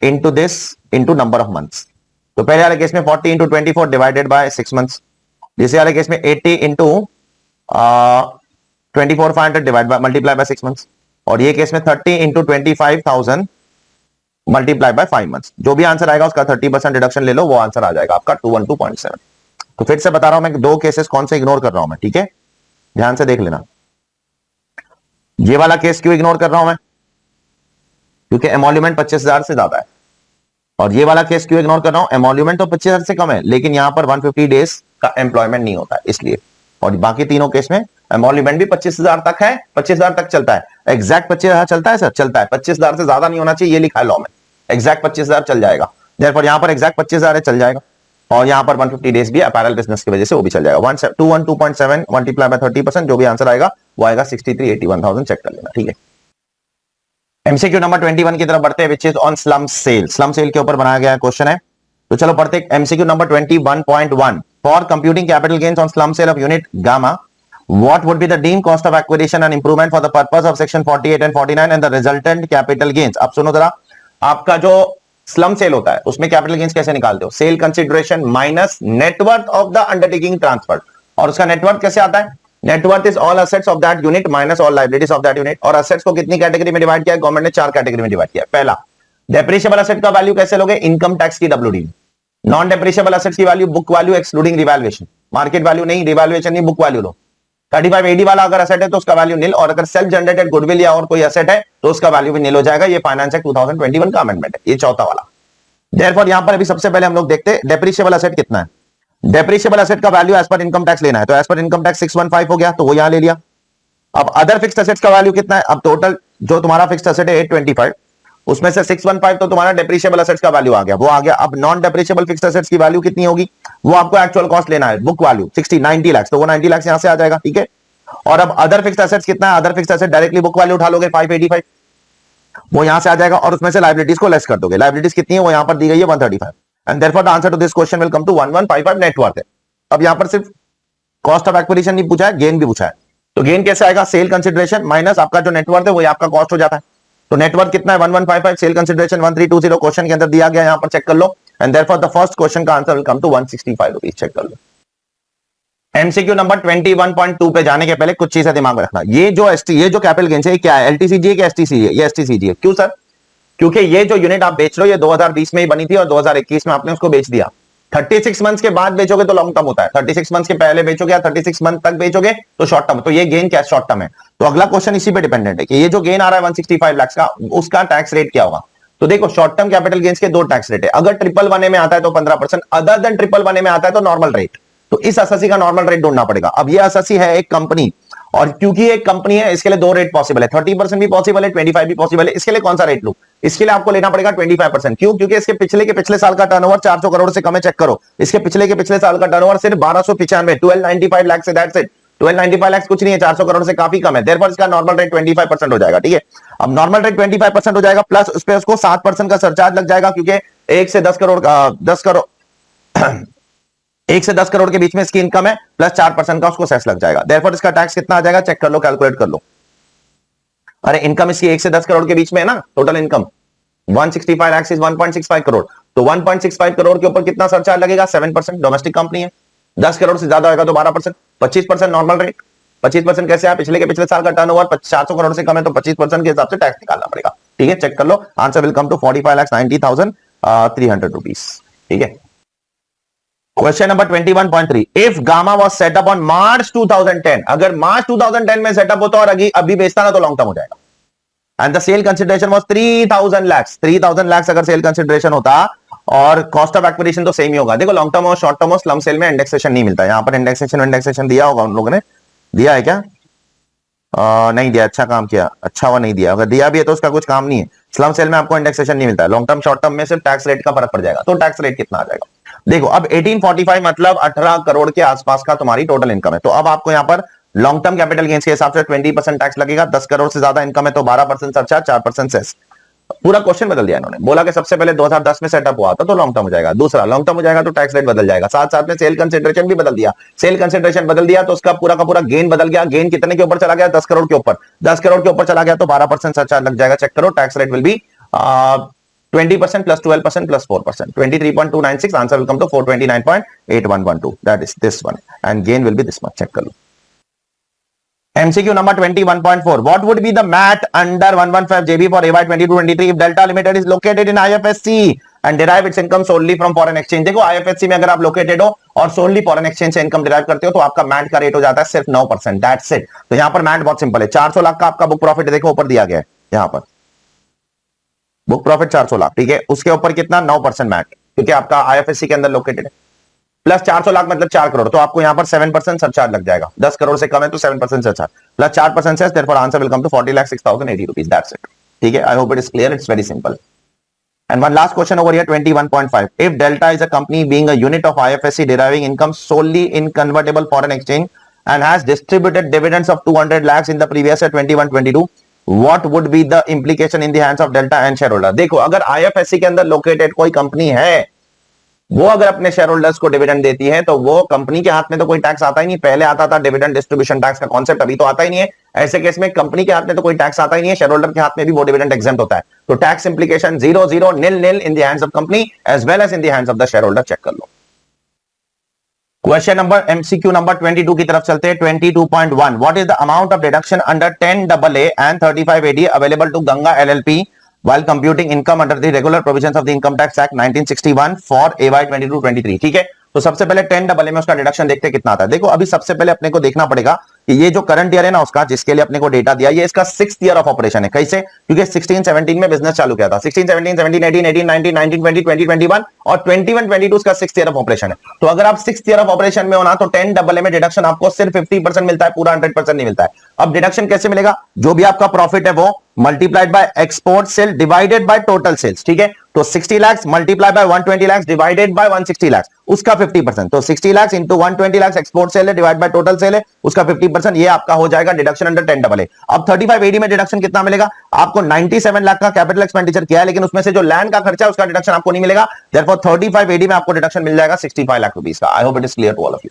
into number of months. तो पहले वाले केस में 40 इंटू 24 डिवाइडेड बाय 6 मंथ्स, दूसरे वाले केस में 80 into 24,500 divide by multiply by 6 months, और ये केस में 30 इंटू 25,000 मल्टीप्लाई बाय 5 मंथ्स। जो भी आंसर आएगा उसका 30% डिडक्शन ले लो, वो आंसर आ जाएगा आपका 212.7। तो फिर से बता रहा हूं मैं, दो केसेस कौन से इग्नोर कर रहा हूं मैं, ठीक है, ध्यान से देख लेना। ये वाला केस क्यों इग्नोर कर रहा हूं मैं? क्योंकि एमोल्यूमेंट 25,000 से ज्यादा है। और ये वाला केस क्यों इग्नोर कर रहा हूं? एमोल्यूमेंट तो 25,000 से कम है, लेकिन यहां पर 150 डेज का एम्प्लॉयमेंट नहीं होता है, इसलिए। और बाकी तीनों केस में एमोल्यूमेंट भी 25,000 तक है, 25,000 तक चलता है। एग्जैक्ट 25,000 चलता है सर? चलता है। 25,000 से ज्यादा नहीं होना चाहिए, ये लिखा है लॉ में। एग्जैक्ट 25,000 चल जाएगा, देयरफॉर यहां पर एग्जैक्ट 25,000 है, चल जाएगा। और यहां पर 150 डेज भी अपैरल बिजनेस की वजह से वो भी चल जाएगा। 212.7 मल्टीप्लाई बाय 30%, जो भी आंसर आएगा वो आएगा 6381,000। चेक कर लेना, ठीक है। एमसीक्यू नंबर 21 की तरफ बढ़ते हैं, which is on slump sale. Slump sale के ऊपर बनाया गया क्वेश्चन है, तो चलो पढ़ते हैं। MCQ number 21.1 for computing capital gains on slump sale of unit gamma, what would be the deemed cost of acquisition and improvement for the purpose of section 48 and 49 and the resultant capital gains। अब सुनो जरा, आपका जो slump sale होता है उसमें capital gains कैसे निकालते हो? Sale consideration minus net worth of the undertaking transfer. और उसका नेटवर्थ कैसे आता है? Net worth is all assets of that unit minus all liabilities of that unit. और असेट्स को कितनी कैटेगरी में डिवाइड किया है? गवर्नमेंट ने 4 कैटेगरी में डिवाइड किया। पहला, डेप्रिशिएबल असेट का वैल्यू कैसे लोगे? इनकम टैक्स की डब्ल्यूडी। नॉन डेप्रिशिएबल असेट्स की value book value excluding revaluation, market value नहीं, रिवैल्यूएशन नहीं, बुक वैल्यू लो। 3580 वाला अगर असेट है तो उसका वैल्यू नील, और अगर सेल्फ जनरेटेड गुडविल या और कोई असेट है तो उसका वैल्यू भी नील हो जाएगा। ये फाइनेंस एक्ट 2021 का अमेंडमेंट है, ये चौथा वाला। देयरफॉर यहां पर अभी सबसे पहले हम लोग देखते हैं डेप्रिशिएबल असेट कितना है। डेप्रिशिएबल असेट का value as per income tax लेना है, तो एज पर इनकम टैक्स 615 हो गया, तो वो यहां ले लिया। अब अदर फिक्स्ड असेट्स का वैल्यू कितना है? अब टोटल जो तुम्हारा फिक्स्ड असेट है 825, उसमें से 615 तो तुम्हारा डेप्रिशिएबल असेट्स का वैल्यू आ गया, वो आ गया। अब नॉन डेप्रिशिएबल फिक्स्ड असेट्स की वैल्यू कितनी होगी? वो आपको एक्चुअल कॉस्ट लेना है, बुक वैल्यू 90 लाख, तो वो 90 लाख यहां से आ जाएगा, ठीक है। और अब अदर फिक्स्ड असेट्स कितना है? Other fixed asset directly book value उठा लोगे 585, वो यहां से आ जाएगा, और उसमें से लायबिलिटीज को लेस कर दोगे। लायबिलिटीज कितनी है? वो यहां पर दी गई है 135, and therefore the answer to this question will come to 1155 net worth है। अब यहां पर सिर्फ कॉस्ट ऑफ एक्विजिशन नहीं पूछा है, गेन भी पूछा है। तो गेन कैसे आएगा? सेल कंसिडरेशन माइनस आपका जो नेटवर्थ है वो आपका कॉस्ट हो जाता है। तो नेटवर्थ कितना है? 1155, सेल कंसिडरेशन 1320 क्वेश्चन के अंदर दिया गया, यहां पर चेक कर लो, and therefore the first question का answer will come to 165 rupees. Check कर लो। एमसीक्यू नंबर 21.2 पे जाने के पहले कुछ चीजें दिमाग में रखना। ये जो कैपिटल गेन्स है क्या है? एलटीसीजी है कि एसटीसी है? ये एसटीसीजी है। क्यों सर? क्योंकि ये जो यूनिट आप बेच रहे हो ये 2020 में ही बनी थी और 2021 में आपने उसको बेच दिया। 36 मंथ्स के बाद बेचोगे तो लॉन्ग टर्म होता है, 36 मंथ्स के पहले बेचोगे या 36 मंथ तक बेचोगे तो शॉर्ट टर्म। तो ये गेन क्या शॉर्ट टर्म है? तो अगला क्वेश्चन इसी पे डिपेंडेंट है कि ये जो गेन आ रहा है 165 लाख का, उसका टैक्स रेट क्या होगा। तो देखो, शॉर्ट टर्म कैपिटल गेन्स के 2 टैक्स रेट है। अगर ट्रिपल वन में आता है तो 15%, अदर देन ट्रिपल वन में आता है तो नॉर्मल रेट। तो इस एसएससी का नॉर्मल रेट ढूंढना पड़ेगा। अब ये एसएससी है एक कंपनी, और क्योंकि एक कंपनी है इसके लिए 2 रेट पॉसिबल है, 30% भी पॉसिबल है, 25 भी पॉसिबल है। इसके लिए कौन सा रेट लूं? इसके लिए आपको लेना पड़ेगा 25%। क्यों? क्योंकि इसके पिछले के पिछले साल का टर्नओवर 400 करोड़ से कम है। चेक करो, इसके पिछले के पिछले साल का टर्नओवर सिर्फ 1295, 1295 लाख से, दैट्स इट। 1295 लाख कुछ नहीं है, 400 करोड़ से काफी कम है। देयरफॉर इसका नॉर्मल रेट 25% हो जाएगा, ठीक है। अब नॉर्मल रेट 25% हो जाएगा, प्लस उस पे उसको 7% का सरचार्ज लग जाएगा, क्योंकि 1 से 10 करोड़ 1 से 10 करोड़ के बीच में इसकी इनकम है, प्लस 4% का उसको सेस लग जाएगा। देयरफॉर इसका टैक्स कितना आ जाएगा? चेक कर लो, कैलकुलेट कर लो। अरे इनकम इसकी 1 से 10 करोड़ के बीच में है ना, total income 165 lakh is 1.65 crore. तो 1.65 करोड़ के ऊपर कितना सरचार्ज लगेगा? 7%। डोमेस्टिक कंपनी है, 10 करोड़ से ज्यादा होगा तो 12%, 25% नॉर्मल रेट। 25% कैसे है? पिछले के पिछले साल का टर्नओवर 400 करोड़ से कम है तो 25% के हिसाब से टैक्स निकालना पड़ेगा, ठीक है। चेक कर लो, answer will come to 45,90,300 rupees, ठीक है। Question number 21.3, if gamma was set up on March 2010, अगर मार्च 2010 में सेटअप होता और अभी बेचता ना तो लॉन्ग टर्म हो जाएगा। And the sale consideration was 3000 lakh, 3000 lakh अगर सेल कंसिडरेशन होता और कॉस्ट ऑफ एक्विजिशन तो सेम ही होगा। देखो, लॉन्ग टर्म और शॉर्ट टर्म और स्लम सेल में इंडेक्सेशन नहीं मिलता। यहां पर इंडेक्सेशन दिया होगा उन लोगों ने, दिया है क्या? नहीं दिया। अच्छा काम किया, अच्छा वो नहीं दिया। अगर दिया भी है तो उसका कुछ काम नहीं है। स्लम सेल में आपको इंडेक्सेशन नहीं मिलता है। लॉन्ग टर्म शॉर्ट टर्म में सिर्फ टैक्स रेट का फर्क पड़ जाएगा। तो टैक्स रेट कितना आ जाएगा? देखो, अब 1845 मतलब 18 करोड़ के आसपास का तुम्हारी टोटल इनकम है। तो अब आपको यहां पर लॉन्ग टर्म कैपिटल गेन्स के हिसाब से 20% टैक्स लगेगा। 10 करोड़ से ज्यादा इनकम है तो 12% सरचार्ज, 4% सेस। पूरा क्वेश्चन बदल दिया इन्होंने। बोला कि सबसे पहले 2010 में सेटअप हुआ था तो लॉन्ग टर्म हो जाएगा, दूसरा लॉन्ग टर्म हो जाएगा तो टैक्स रेट बदल जाएगा, साथ साथ में सेल कंसिडरेशन भी बदल दिया। सेल कंसिडरेशन बदल दिया तो उसका पूरा का पूरा गेन बदल गया। गेन कितने के ऊपर चला गया? 10 करोड़ के ऊपर। 10 करोड़ के ऊपर चला गया तो 12% सरचार्ज लग जाएगा। चेक करो, tax rate will be 20% plus 12% plus 4%, 23.296. Answer will come to 429.8112. That is this one, and gain will be this much. Check कर लो। MCQ number 21.4. What would be the MAT under 115 JB for AY 22-23 if Delta Limited is located in IFSC and derive its income solely from foreign exchange? देखो, IFSC में अगर आप located हो और सोनली foreign exchange से income derive करते हो तो आपका मैट का रेट हो जाता है सिर्फ 9%। That's it. तो यहां पर मैट बहुत सिंपल है। 400 लाख का आपका बुक प्रॉफिट देखो ऊपर दिया गया है, यहां पर बुक प्रॉफिट 400 लाख, ठीक है। उसके ऊपर कितना? 9% मैट, क्योंकि आपका आईएफएससी के अंदर लोकेटेड है। प्लस 400 लाख मतलब 4 करोड़, तो आपको यहां पर 7% सरचार्ज लग जाएगा। 10 करोड़ से कम है तो 7% surcharge plus 4% cess, therefore answer will come to 40,06,080 rupees. That's it, ठीक है। I hope it is clear, it's very simple. And one last question over here, 21.5. If Delta is a company being a unit of IFSC deriving income solely in convertible foreign exchange and has distributed dividends of 200 lakhs in the previous year 21-22, what would be the implication in the hands of Delta and shareholder? देखो, अगर IFSC के अंदर located कोई company है, वो अगर अपने share holders को डिविडेंड देती है तो वो कंपनी के हाथ में तो कोई टैक्स आता ही नहीं। पहले आता था डिविडेंड डिस्ट्रीब्यूशन टैक्स का कॉन्सेप्ट, अभी तो आता ही नहीं है। ऐसे केस में कंपनी के हाथ में तो कोई टैक्स आता ही नहीं है, शेयर होल्डर के हाथ में भी वो डिविडेंड एग्जेम्प्ट होता है। तो tax implication 0, nil in the hands of company as well as in the hands of the share holder. Check कर लो। क्वेश्चन नंबर एमसीक्यू नंबर 22 की तरफ चलते हैं। 22.1 what is the amount of deduction under 10AA and 35AD available to Ganga LLP while computing income under the regular provisions of the Income Tax Act 1961 for AY 22-23। ठीक है, तो सबसे पहले 10AA में उसका डिडक्शन देखते कितना आता है। देखो अभी सबसे पहले अपने को देखना पड़ेगा कि ये जो करंट ईयर है ना उसका, जिसके लिए अपने को डेटा दिया, ये इसका 6th ईयर ऑफ ऑपरेशन है। कैसे? क्योंकि 16-17 में बिजनेस चालू किया था, 16-17, 17-18, 18-19, 19-20, 20-21 और 21-22 उसका 6th ईयर ऑफ ऑपरेशन है। तो अगर आप 6th ईयर ऑफ ऑपरेशन में हो ना, तो 10AA में डिडक्शन आपको सिर्फ 50% मिलता है, पूरा 100% नहीं मिलता है। अब डिडक्शन कैसे मिलेगा? जो भी आपका प्रॉफिट है वो multiplied by export sale divided by total sales. ठीक है, तो 60 lakh multiply by 120 lakh divided by 160 lakh, उसका 50%। तो 60 lakh into 120 lakh export sale है डिवाइड बाय टोटल सेल है, उसका 50%। ये आपका हो जाएगा डिडक्शन अंडर 10AA। अब 35AD में डिडक्शन कितना मिलेगा आपको? 97 लाख का कैपिटल एक्सपेंडिचर किया है, लेकिन उसमें से जो लैंड का खर्चा है उसका डिडक्शन आपको नहीं मिलेगा। देयरफॉर 35AD में आपको डिडक्शन मिल जाएगा 65 लाख रुपीस का। I hope it is clear to all of you.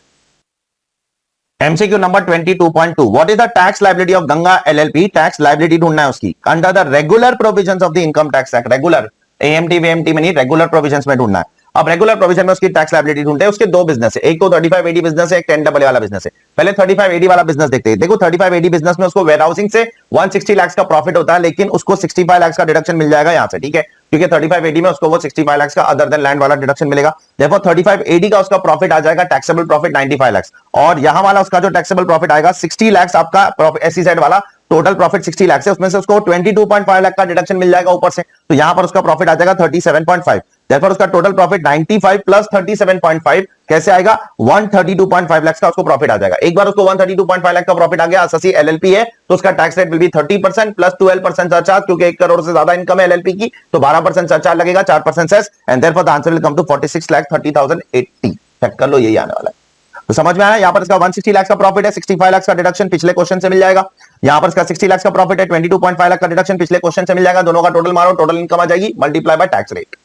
MCQ number 22.2 what is the tax liability of Ganga LLP? Tax liability ढूंढना है उसकी under the regular provisions of the income tax act. Regular AMT वेएमटी में नहीं, regular provisions में ढूंढना है। अब रेगुलर प्रोविजन में उसकी टैक्स लायबिलिटी ढूंढते हैं। उसके दो बिजनेस है, एक तो 35AD बिजनेस है, एक 10AA वाला बिजनेस है। पहले 35AD वाला बिजनेस देखते हैं। देखो 35AD बिजनेस में उसको वेयरहाउसिंग से 160 लाख का प्रॉफिट होता है, लेकिन उसको 65 लाख का डिडक्शन मिल जाएगा यहां से। ठीक है, क्योंकि 35AD में उसको वो 65 लाख का अदर देन लैंड वाला डिडक्शन मिलेगा। देखो 35AD का उसका प्रॉफिट आ जाएगा टैक्सेबल प्रॉफिट 95 लाख, और यहां वाला उसका जो टैक्सेबल प्रॉफिट आएगा 60 लाख आपका SEZ वाला टोटल प्रॉफिट 60 लाख से, उसमें से उसको 22.5 लाख का डिडक्शन मिल जाएगा ऊपर से। तो यहां पर उसका प्रॉफिट आ जाएगा 37.5। देयरफॉर उसका टोटल प्रॉफिट 95 प्लस 37.5 कैसे आएगा? 132.5 लाख का उसको प्रॉफिट आ जाएगा। एक बार उसको 132.5 लाख का प्रॉफिट आ गया, अससी एलएलपी है, तो उसका tax rate will be 30% plus 12% surcharge, क्योंकि 1 करोड़ से ज्यादा इनकम है एलएलपी की, तो 12% सरचार्ज लगेगा, 4% cess, and therefore the answer will come to 46,30,080। Check कर लो, यही आने वाला है। तो समझ में आया? यहां पर इसका 160 लाख का प्रॉफिट है, 65 लाख का डिडक्शन पिछले क्वेश्चन से मिल जाएगा। यहां पर इसका 60 लाख का प्रॉफिट है, 22.5 लाख का डिडक्शन पिछले क्वेश्चन से मिल जाएगा। दोनों का टोटल मारो, टोटल इनकम आ जाएगी, multiply by tax rate.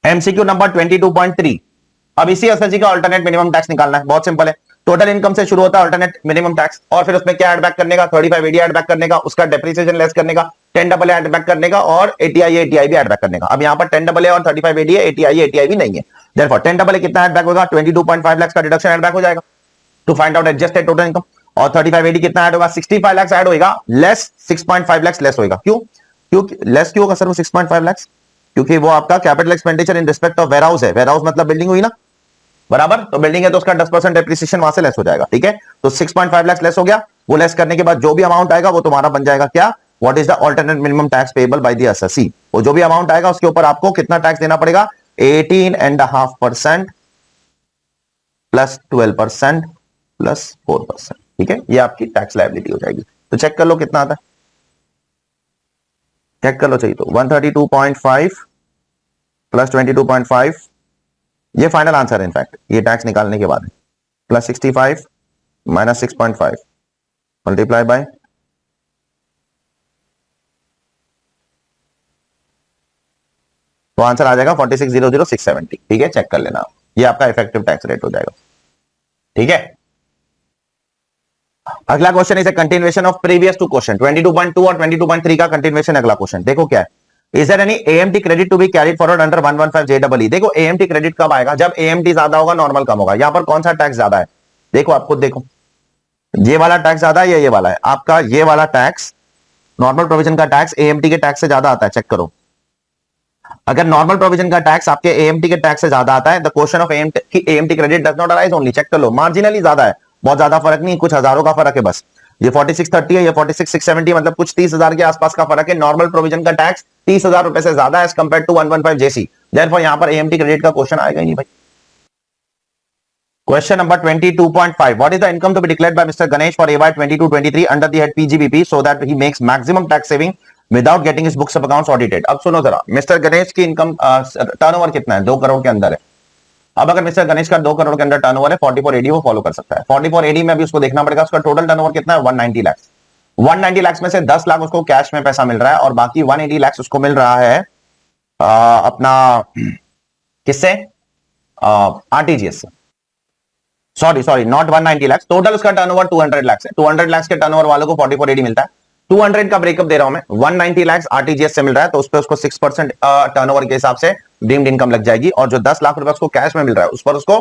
MCQ number 22.3 अब इसी एसएसजी का अल्टरनेट मिनिमम टैक्स निकालना है। बहुत सिंपल है, टोटल इनकम से शुरू होता है अल्टरनेट मिनिमम टैक्स, और फिर उसमें क्या ऐड बैक करने का? 35AD ऐड बैक करने का, उसका डेप्रिसिएशन लेस करने का, 10AA ऐड बैक करने का, और ATI भी ऐड बैक करने का। अब यहां पर 10AA और 35AD है, ATI भी नहीं है। देयरफॉर 10AA कितना ऐड बैक होगा? 22.5 लाख का डिडक्शन ऐड बैक हो जाएगा to find out adjusted total income. और 35AD कितना ऐड होगा? 65 लाख ऐड होगा, लेस 6.5 लाख लेस होगा। क्यों लेस क्यों होगा सर वो 6.5 लाख? क्योंकि वो आपका capital expenditure in respect of warehouse है। वेयरहाउस मतलब बिल्डिंग हुई ना, बराबर? तो बिल्डिंग है तो उसका 10% डेप्रिसिएशन वहां से लेस हो जाएगा। ठीक है, तो 6.5 लाख लेस हो गया। वो लेस करने के बाद जो भी अमाउंट आएगा वो तुम्हारा बन जाएगा क्या? What is the alternate minimum tax payable by the assessee. वो जो भी अमाउंट आएगा उसके ऊपर आपको कितना टैक्स देना पड़ेगा? 18.5% प्लस 12% प्लस 4%। ठीक है, ये आपकी टैक्स लायबिलिटी हो जाएगी। तो चेक कर लो कितना आता है, चेक कर लो चाहिए तो 132.5 प्लस 22.5, ये फाइनल आंसर है इनफैक्ट, ये टैक्स निकालने के बाद प्लस 65 माइनस 6.5 मल्टीप्लाई बाय तो आंसर आ जाएगा 46,00670। ठीक है, चेक कर लेना, ये आपका इफेक्टिव टैक्स रेट हो जाएगा। ठीक है, अगला question is a continuation of previous two question 22.2 और 22.3 का कंटिन्यूएशन। अगला क्वेश्चन देखो क्या है, is there any AMT credit to be carried forward under 115JEE। देखो AMT क्रेडिट कब आएगा? जब AMT ज्यादा होगा, नॉर्मल कम होगा। यहां पर कौन सा टैक्स ज्यादा है? देखो आप खुद देखो, ये वाला टैक्स ज्यादा है या ये वाला है? आपका ये वाला टैक्स, नॉर्मल प्रोविजन का टैक्स AMT के टैक्स से ज्यादा आता है। चेक करो, अगर नॉर्मल प्रोविजन का टैक्स आपके AMT के टैक्स से ज्यादा आता है, the question of AMT credit does not arise only. Check कर लो, मार्जिनली ज्यादा है, बहुत ज्यादा फर्क नहीं, कुछ हजारों का फर्क है बस। ये 4630 है, ये 46,670, मतलब कुछ 30,000 के आसपास का फर्क है। नॉर्मल प्रोविजन का टैक्स 30,000 रुपए से ज्यादा है as compare to 115JC। Therefore यहां पर AMT क्रेडिट का क्वेश्चन आएगा ही नहीं भाई। Question number 22.5 what is the income to be declared by mister Ganesh for AY 22-23 under the head PGBP so that he makes maximum tax saving without getting his books of accounts audited. अब सुनो जरा, mister Ganesh की income turnover कितना है? 2 करोड़ के अंदर है। अब अगर मिस्टर गणेश का 2 करोड़ के अंदर टर्नओवर है, 44AD वो फॉलो कर सकता है। 44AD में अभी उसको देखना पड़ेगा उसका टोटल टर्नओवर कितना है, 190 लाख। 190 लाख में से 10 लाख उसको कैश में पैसा मिल रहा है, और बाकी 180 लाख उसको मिल रहा है अपना किससे? आरटीजीएस से। सॉरी नॉट 190 लाख, टोटल उसका टर्नओवर 200 लाख है। 200 लाख के टर्नओवर वालों को 44AD मिलता है। 200 का ब्रेकअप दे रहा हूं मैं, 190 लाख आरटीजीएस से मिल रहा है, तो उस पर उसको 6% टर्नओवर के हिसाब से डीम्ड इनकम लग जाएगी, और जो 10 लाख रुपए उसको कैश में मिल रहा है उस पर उसको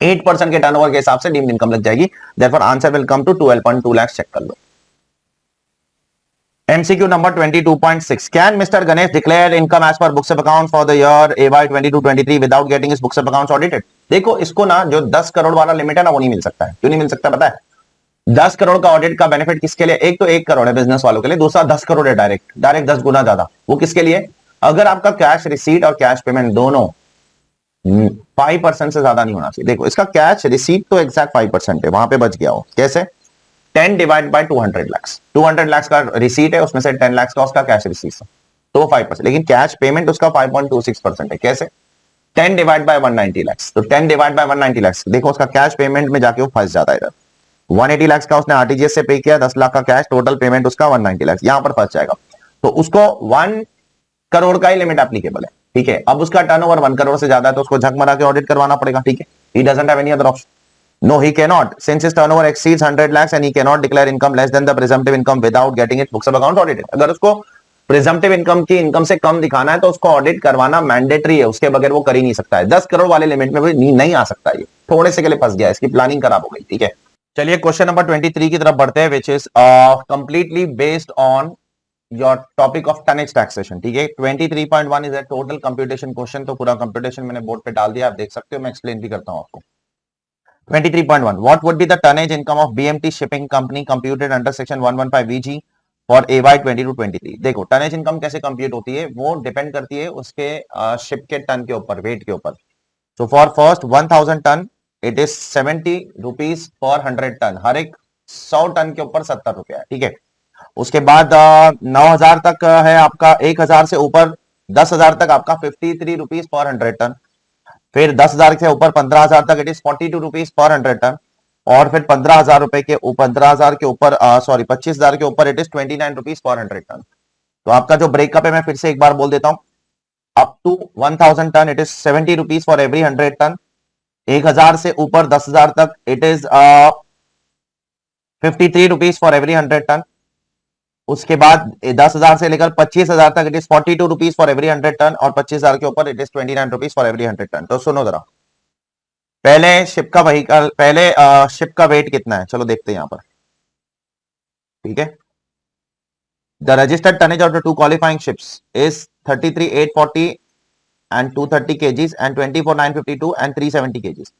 8% के टर्नओवर के हिसाब से डीम्ड इनकम लग जाएगी। Therefore answer will come to 12.2 lakh. Check कर लो। MCQ number 22.6. Can Mr. Ganesh declare income as per books of accounts for the year AY 22-23 without getting his books of accounts audited? देखो इसको ना जो 10 करोड़ वाला limit है ना वो नहीं मिल सकता है। क्यों नहीं मिल सकता पता है? 10 करोड़ का ऑडिट का बेनिफिट किसके लिए? एक तो 1 करोड़ है बिजनेस वालों के लिए, दूसरा 10 करोड़ है डायरेक्ट 10 गुना ज्यादा। वो किसके लिए? अगर आपका कैश रिसीट और कैश पेमेंट दोनों 5% से ज्यादा नहीं होना चाहिए। देखो इसका कैश रिसीट तो एग्जैक्ट 5% है, वहां पे बच गया हो। कैसे? 10 डिवाइड बाय 200 लाख। 200 लाख का रिसीट है, उसमें से 10 लाख का उसका कैश रिसीट है, तो 5%। लेकिन कैश पेमेंट उसका 5.26% है। कैसे? 10 डिवाइड बाय 190 लाख। तो 10 डिवाइड बाय 190 लाख, देखो उसका कैश पेमेंट में जाके वो फंस जाता है इधर। 180 लाख का उसने आरटीजीएस से पे किया, 10 लाख का कैश, टोटल पेमेंट उसका 190 लाख, यहां पर फंस जाएगा। तो उसको 1 करोड़ का ही लिमिट एप्लीकेबल है। ठीक है, अब उसका टर्नओवर 1 करोड़ से ज्यादा है तो उसको झक मरा के ऑडिट करवाना पड़ेगा। ठीक है, he doesn't have any other option. No, he cannot. Since his turnover exceeds 100 lakhs and he cannot declare income less than the presumptive income without getting its books of accounts audited. अगर उसको presumptive income की income से कम दिखाना है तो उसको audit करवाना mandatory है, उसके बगैर वो कर ही नहीं सकता है। 10 करोड़ वाले लिमिट में भी नहीं आ सकता। ये थोड़े से के लिए फंस गया, इसकी प्लानिंग खराब हो गई। ठीक है, चलिए क्वेश्चन नंबर 23 की तरफ बढ़ते हैं, which is completely based on your topic of tonnage taxation. ठीक है, 23.1 is a total computation question. तो पूरा कंप्यूटेशन मैंने बोर्ड पे डाल दिया, आप देख सकते हो, मैं एक्सप्लेन भी करता हूं आपको। 23.1 What would be the tonnage income of BMT Shipping Company computed under section 115 VG for AY 22-23? देखो टनेज इनकम कैसे कंप्यूट होती है, वो डिपेंड करती है उसके शिप के टन के ऊपर, वेट के ऊपर। So for first 1000 ton it is 70 rupees per 100 ton. हर एक 100 टन के ऊपर 70 रुपया है। ठीक है, उसके बाद 9000 तक है आपका, 1000 से ऊपर 10,000 तक आपका 53 रुपीज पर 100 टन। फिर 10,000 से ऊपर 15,000 तक it is 42 rupees per 100 ton. और फिर 15,000 रुपए के ऊपर 15,000 के ऊपर 25,000 के ऊपर it is 29 rupees per 100 ton. तो आपका जो ब्रेकअप है मैं फिर से एक बार बोल देता हूं। Up to 1000 ton it is 70 rupees for every 100 ton. 1000 से ऊपर 10,000 तक it is 53 rupees for every 100 ton. उसके बाद 10,000 से लेकर 25,000 तक it is 42 rupees for every 100 ton. और 25,000 के ऊपर it is 29 rupees for every 100 ton. तो सुनो जरा, पहले शिप का व्हीकल, पहले शिप का वेट कितना है, चलो देखते हैं यहां पर। ठीक है, the registered tonnage of the two qualifying ships is 33,840 and 230 kgs and 24,952 and 370 kgs।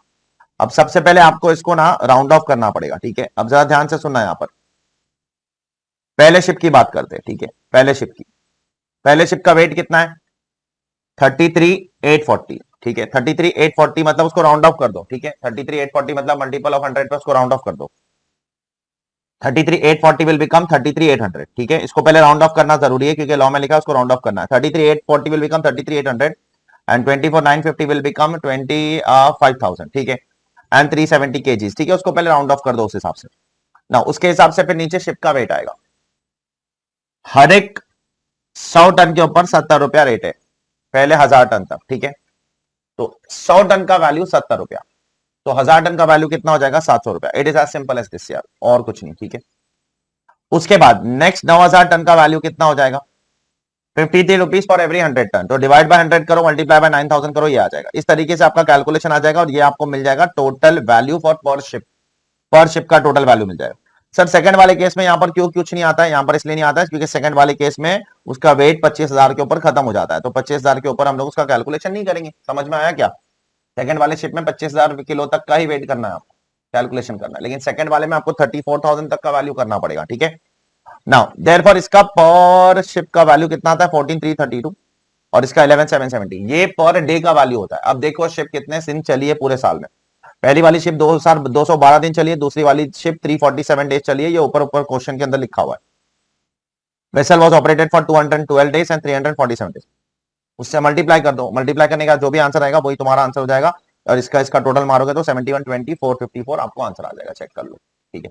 अब सबसे पहले आपको इसको ना राउंड ऑफ करना पड़ेगा। ठीक है, अब जरा ध्यान से सुनना, यहां पर पहले शिप की बात करते हैं। ठीक है, पहले शिप का वेट कितना है? 33,840। ठीक है, 33,840 मतलब उसको राउंड ऑफ कर दो। ठीक है, 33,840 मतलब मल्टीपल ऑफ 100 पर उसको राउंड ऑफ कर दो। 33,840 विल बिकम 33,800। ठीक है, इसको पहले राउंड ऑफ करना जरूरी है क्योंकि लॉ में लिखा है उसको राउंड ऑफ करना है। 33,840 will become 33,800 and 24,950 will become 25,000। ठीक है, एंड 370 kgs। ठीक है, उसको पहले राउंड ऑफ कर दो उस हिसाब से ना। उसके हिसाब से फिर नीचे शिप का वेट आएगा। हर एक 100 टन के ऊपर 70 रुपया रेट है, पहले 1000 टन तक। ठीक है, तो 100 टन का वैल्यू 70 रुपया, तो 1000 टन का वैल्यू कितना हो जाएगा? 700 रुपया। It is as simple as this यार, और कुछ नहीं। ठीक है, उसके बाद नेक्स्ट 9,000 टन का वैल्यू कितना हो जाएगा? 53 रुपीज फॉर एवरी 100 टन। तो डिवाइड बाय 100 करो, मल्टीप्लाई बाय 9,000 करो, ये आ जाएगा। इस तरीके से आपका कैलकुलेशन आ जाएगा और ये आपको मिल जाएगा टोटल वैल्यू फॉर पर शिप का टोटल वैल्यू मिल जाएगा। सर सेकंड वाले केस में यहां पर क्यों कुछ नहीं आता है? यहां पर इसलिए नहीं आता है क्योंकि सेकंड वाले केस में उसका वेट 25,000 के ऊपर खत्म हो जाता है। तो 25,000 के ऊपर हम लोग उसका कैलकुलेशन नहीं करेंगे। समझ में आया क्या? सेकंड वाले शिप में 25,000 किलो तक का ही वेट करना है, आपको कैलकुलेशन करना है। लेकिन सेकंड वाले में आपको 34,000 तक का वैल्यू करना पड़ेगा। ठीक है, नाउ देयरफॉर इसका पर शिप का वैल्यू कितना आता है? 14,332 और इसका 11,770। ये पर डे का वैल्यू होता है। अब देखो शिप कितने दिन चली है पूरे साल में। पहली वाली शिप 212 दिन चली है, दूसरी वाली शिप 347 डेज चली है। ये ऊपर क्वेश्चन के अंदर लिखा हुआ है। Vessel was operated for 212 days and 347 days. उससे मल्टीप्लाई कर दो, मल्टीप्लाई करने का जो भी आंसर आएगा वही तुम्हारा आंसर हो जाएगा। और इसका टोटल मारोगे तो 7120 454 आपको आंसर आ जाएगा। चेक कर लो। ठीक है,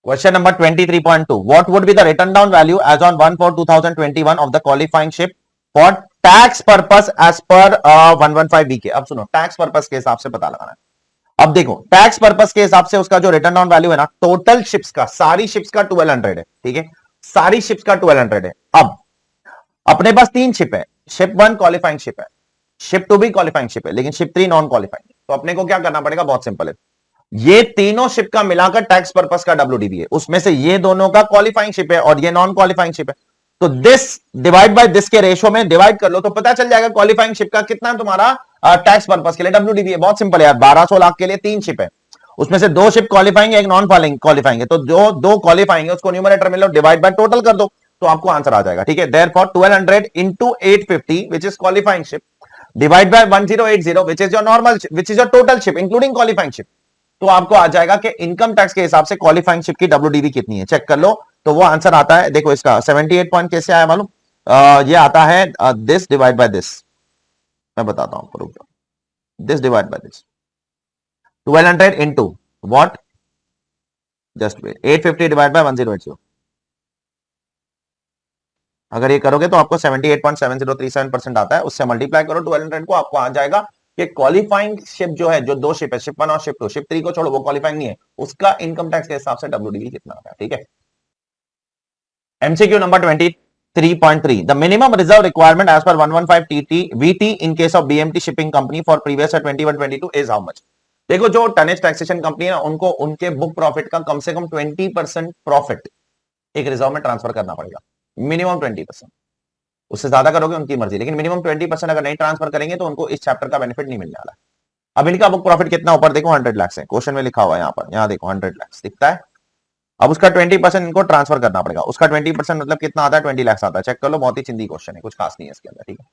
question number 23.2 what would be the written down value as on 1/4/2021 of the qualifying ship for tax purpose as per 115 B के। अब सुनो, टैक्स पर्पस के हिसाब से पता लगाना है। अब देखो टैक्स पर्पस के हिसाब से उसका जो रिटर्न डाउन वैल्यू है ना, टोटल शिप्स का, सारी शिप्स का 1200 है। ठीक है, सारी शिप्स का 1200 है। अब अपने पास 3 शिप है, शिप 1 क्वालिफाइंग शिप है, शिप 2 भी क्वालिफाइंग शिप है, लेकिन शिप 3 नॉन क्वालिफाइंग। तो अपने को क्या करना पड़ेगा, बहुत सिंपल है, ये तीनों शिप का मिलाकर टैक्स पर्पस का WDV है, उसमें से ये दोनों का क्वालिफाइंग शिप है और ये नॉन क्वालिफाइंग शिप है, तो दिस डिवाइड बाय दिस के रेशो में डिवाइड कर लो तो पता चल जाएगा क्वालिफाइंग शिप का कितना तुम्हारा टैक्स पर्पस के लिए WDV है। बहुत सिंपल है यार, 1200 लाख के लिए 3 शिप है, उसमें से 2 शिप क्वालिफाइंग है, एक नॉन क्वालिफाइंग है, तो जो 2 क्वालिफाइंग है उसको न्यूमरेटर में लो, डिवाइड बाय टोटल कर दो तो आपको आंसर आ जाएगा। ठीक है, therefore 1200 into 850 which is qualifying ship divide by 1080 which is your normal which is your total ship including qualifying ship, तो आपको आ जाएगा कि इनकम टैक्स के हिसाब से क्वालिफाइंग शिप की WDV कितनी है, चेक कर लो। तो वो आंसर आता है, देखो इसका 78 पॉइंट कैसे आया मालूम, ये आता है दिस डिवाइड बाय दिस, मैं बताता हूं आपको, this divide by this 1200 into what, just wait, 850 divide by 1080, अगर ये करोगे तो आपको 78.7037% आता है, उससे मल्टीप्लाई करो 1200 को, आपको आ जाएगा कि क्वालिफाइंग शिप जो है, जो 2 शिप है, शिप 1 और शिप 2, शिप 3 को छोड़ो वो क्वालिफाइंग नहीं है, उसका इनकम टैक्स के हिसाब से WDV कितना आता है। ठीक है, MCQ number 23.3 the minimum reserve requirement as per 115 TT VT in case of BMT shipping company for previous 21-22 is how much. देखो जो टनेज टैक्सेशन कंपनी है ना, उनको उनके बुक प्रॉफिट का कम से कम 20% प्रॉफिट एक रिजर्व में ट्रांसफर करना पड़ेगा, मिनिमम 20%, उससे ज्यादा करोगे उनकी मर्जी, लेकिन मिनिमम 20% अगर नहीं ट्रांसफर करेंगे तो उनको इस चैप्टर का बेनिफिट नहीं मिलने वाला है। अब इनका बुक प्रॉफिट कितना, ऊपर देखो 100 लाख है, क्वेश्चन में लिखा हुआ है यहाँ पर, यहाँ देखो 100 लाख दिखता है। अब उसका 20% इनको ट्रांसफर करना पड़ेगा, उसका 20% मतलब कितना आता है, 20 लाख आता है, चेक कर लो, बहुत ही चिंदी क्वेश्चन है, कुछ खास नहीं है इसके अंदर। ठीक है,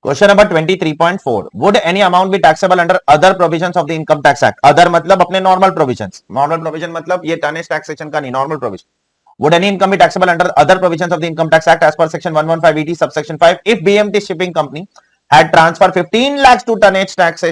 question number 23.4 would any amount be taxable under other provisions of the income tax act, other मतलब अपने नॉर्मल प्रोविजंस, नॉर्मल प्रोविजन मतलब ये टनेज टैक्सेशन का नहीं, normal provision, would any income be taxable under other provisions of the income tax act as per section 115 ET subsection 5 if BMT shipping company had transferred 15 lakhs to tonnage tax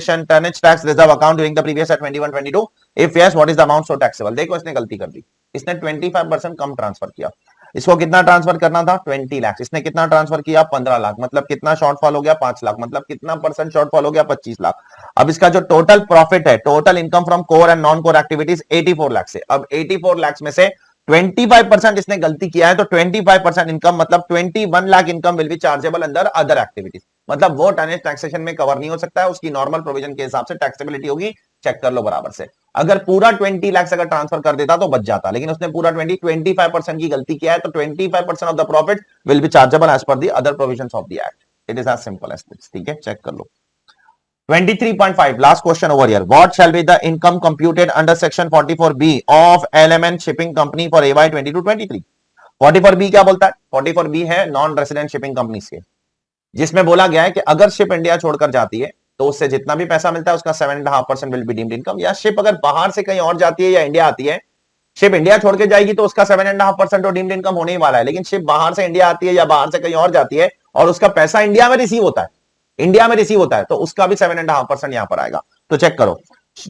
reserve account during the previous year 21-22, if yes what is the amount so taxable। देखो इसने गलती कर दी, इसने 25% कम transfer किया, इसको कितना transfer करना था 20 लाख, इसने कितना ट्रांसफर किया 15 लाख, मतलब कितना शॉर्टफॉल हो गया 5 लाख, मतलब कितना परसेंट शॉर्टफॉल हो गया 25 लाख। अब इसका जो टोटल प्रॉफिट है, total income from core and non core activities 84 lakh से, अब 84 लाख में से 25% इसने गलती किया है, तो 25% इनकम मतलब 21 lakh income will be chargeable under other activities, मतलब वो टनेज टैक्सेशन में कवर नहीं हो सकता है, उसकी नॉर्मल प्रोविजन के हिसाब से टैक्सेबिलिटी होगी, चेक कर लो बराबर से। अगर पूरा 20 लाख अगर ट्रांसफर कर देता तो बच जाता, लेकिन उसने पूरा 25% की गलती किया है, तो 25% of the profit will be chargeable as per the other provisions of the act, it is as simple as this. ठीक है, चेक कर लो। 23.5 last question over here, what shall be the income computed under section 44B of LMN shipping company for AY 22-23। 44B क्या बोलता है, 44B है non resident shipping companies के, जिसमें बोला गया है कि अगर शिप इंडिया छोड़कर जाती है तो उससे जितना भी पैसा मिलता है उसका 7.5% विल बी डीम्ड इनकम, या शिप अगर बाहर से कहीं और जाती है या इंडिया आती है, शिप इंडिया छोड़ के जाएगी तो उसका 7.5% तो डीम्ड इनकम होने ही वाला है, लेकिन शिप बाहर से इंडिया आती है या बाहर से कहीं और जाती है और उसका पैसा इंडिया में रिसीव होता है, इंडिया में रिसीव होता है, तो उसका भी 7.5% यहां पर आएगा। तो चेक करो,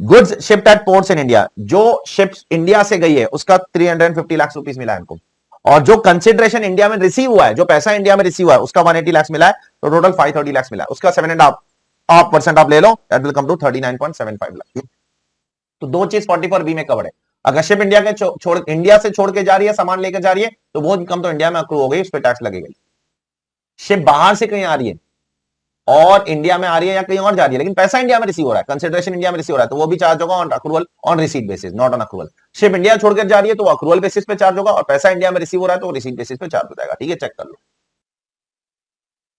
goods shipped at ports in India, जो शिप्स इंडिया से गई है उसका 350 लाख रुपीस मिला है इनको, और जो कंसिडरेशन इंडिया में रिसीव हुआ है, जो पैसा इंडिया में रिसीव हुआ है उसका 180 लाख मिला है, तो टोटल 530 लाख मिला है, उसका 7.5% आप ले लो, that will come to 39.75 lakh. तो दो चीज 44B में कवर है, अगर शिप इंडिया के छोड़ इंडिया से छोड़ के जा रही है, सामान लेकर जा रही है, तो वो इनकम तो इंडिया में अक्रू हो गई, उस पर टैक्स लगेगा। शिप बाहर से कहीं आ रही है और इंडिया में आ रही है या कहीं और जा रही है, लेकिन पैसा इंडिया में रिसीव हो रहा है, कंसिडरेशन इंडिया में रिसीव हो रहा है, तो वो भी चार्ज होगा on accrual, on receipt basis, not on accrual. Ship India छोड़कर जा रही है तो अक्रूवल बेसिस पे चार्ज होगा, और पैसा इंडिया में रिसीव हो रहा है तो रिसीट बेसिस पे चार्ज हो जाएगा। ठीक है, चेक कर लो।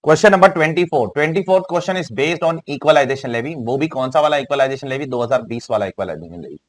Question number 24 question is based on equalisation levy, वो भी कौन सा वाला इक्वलाइजेशन लेवी, 2020 वाला इक्वलाइजेशन लेवी।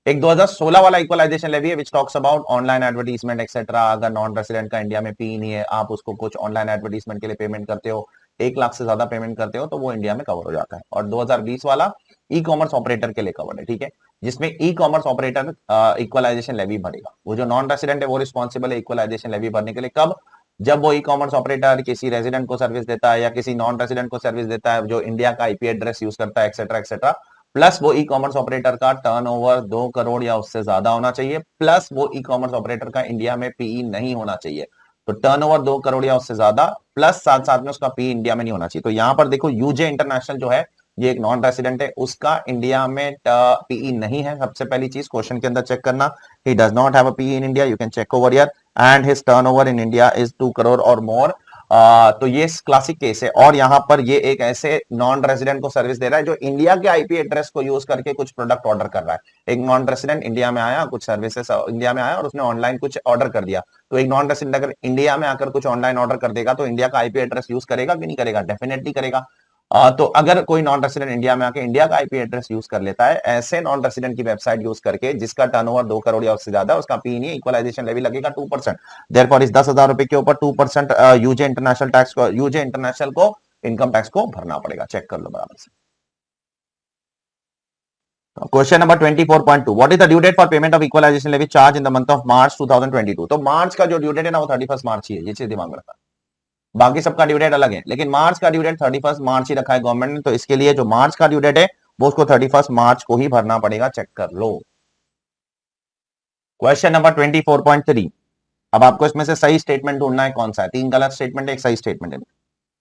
एक 2016 वाला इक्वलाइजेशन लेवी है which talks about online advertisement etcetera, अगर नॉन रेसिडेंट का इंडिया में पी नहीं है, आप उसको कुछ ऑनलाइन एडवर्टीजमेंट के लिए पेमेंट करते हो, 1 लाख से ज्यादा पेमेंट करते हो, तो वो इंडिया में कवर हो जाता है। और 2020 वाला ई कॉमर्स ऑपरेटर के लिए कवर है, ठीक है, जिसमें e commerce operator equalisation levy भरेगा, वो जो नॉन रेसिडेंट है वो रिस्पॉन्सिबल है इक्वलाइजेशन लेवी भरने के लिए, कब, जब वो ई कॉमर्स ऑपरेटर किसी रेजिडेंट को सर्विस देता है या किसी नॉन रेजिडेंट को सर्विस देता है जो इंडिया का आईपी एड्रेस यूज करता है एक्सेट्रा एक्सेट्रा, प्लस वो ई कॉमर्स ऑपरेटर का टर्नओवर 2 करोड़ या उससे ज्यादा होना चाहिए, प्लस वो ई कॉमर्स ऑपरेटर का इंडिया में पीई नहीं होना चाहिए, तो टर्नओवर 2 करोड़ या उससे ज्यादा, प्लस साथ साथ में उसका पी इंडिया में नहीं होना चाहिए। तो यहां पर देखो यूजे इंटरनेशनल जो है ये एक नॉन रेसिडेंट है, उसका इंडिया में पीई नहीं है, सबसे पहली चीज क्वेश्चन के अंदर चेक करना, he does not have a PE in India, you can check over here, and his turnover in India is 2 crore और मोर, तो ये क्लासिक केस है। और यहां पर ये एक ऐसे नॉन रेजिडेंट को सर्विस दे रहा है जो इंडिया के आईपी एड्रेस को यूज करके कुछ प्रोडक्ट ऑर्डर कर रहा है। एक नॉन रेजिडेंट इंडिया में आया, कुछ सर्विसेज इंडिया में आया और उसने ऑनलाइन कुछ ऑर्डर कर दिया। तो एक नॉन रेजिडेंट अगर इंडिया में आकर कुछ ऑनलाइन ऑर्डर कर देगा तो इंडिया का आईपी एड्रेस यूज करेगा कि नहीं करेगा? डेफिनेटली करेगा। तो अगर कोई नॉन रेसिडेंट इंडिया में आके इंडिया का आईपी एड्रेस यूज कर लेता है, ऐसे नॉन रेसिडेंट की वेबसाइट यूज करके जिसका टर्नओवर 2 करोड़ या उससे ज्यादा, उसका पी नहीं, इक्वलाइजेशन लेवी लगेगा 2%। देयरफॉर इस 10,000 रुपए के ऊपर 2% यूजे इंटरनेशनल टैक्स को, यूजे इंटरनेशनल को इनकम टैक्स को भरना पड़ेगा। चेक कर लो बराबर से। Question number 24.2, what is the due date for payment of equalisation levy charge in the month of March 2022? तो मार्च का जो ड्यू डेट है ना वो 31 मार्च ही है, ये चीज दिमाग में रखना। बाकी सबका ड्यू डेट अलग है, लेकिन मार्च का ड्यू डेट 31 मार्च ही रखा है गवर्नमेंट ने, तो इसके लिए जो मार्च का ड्यू डेट है वो उसको 31 मार्च को ही भरना पड़ेगा। चेक कर लो। क्वेश्चन नंबर 24.3, अब आपको इसमें से सही स्टेटमेंट ढूंढना है कौन सा है। 3 गलत स्टेटमेंट है, एक सही स्टेटमेंट है।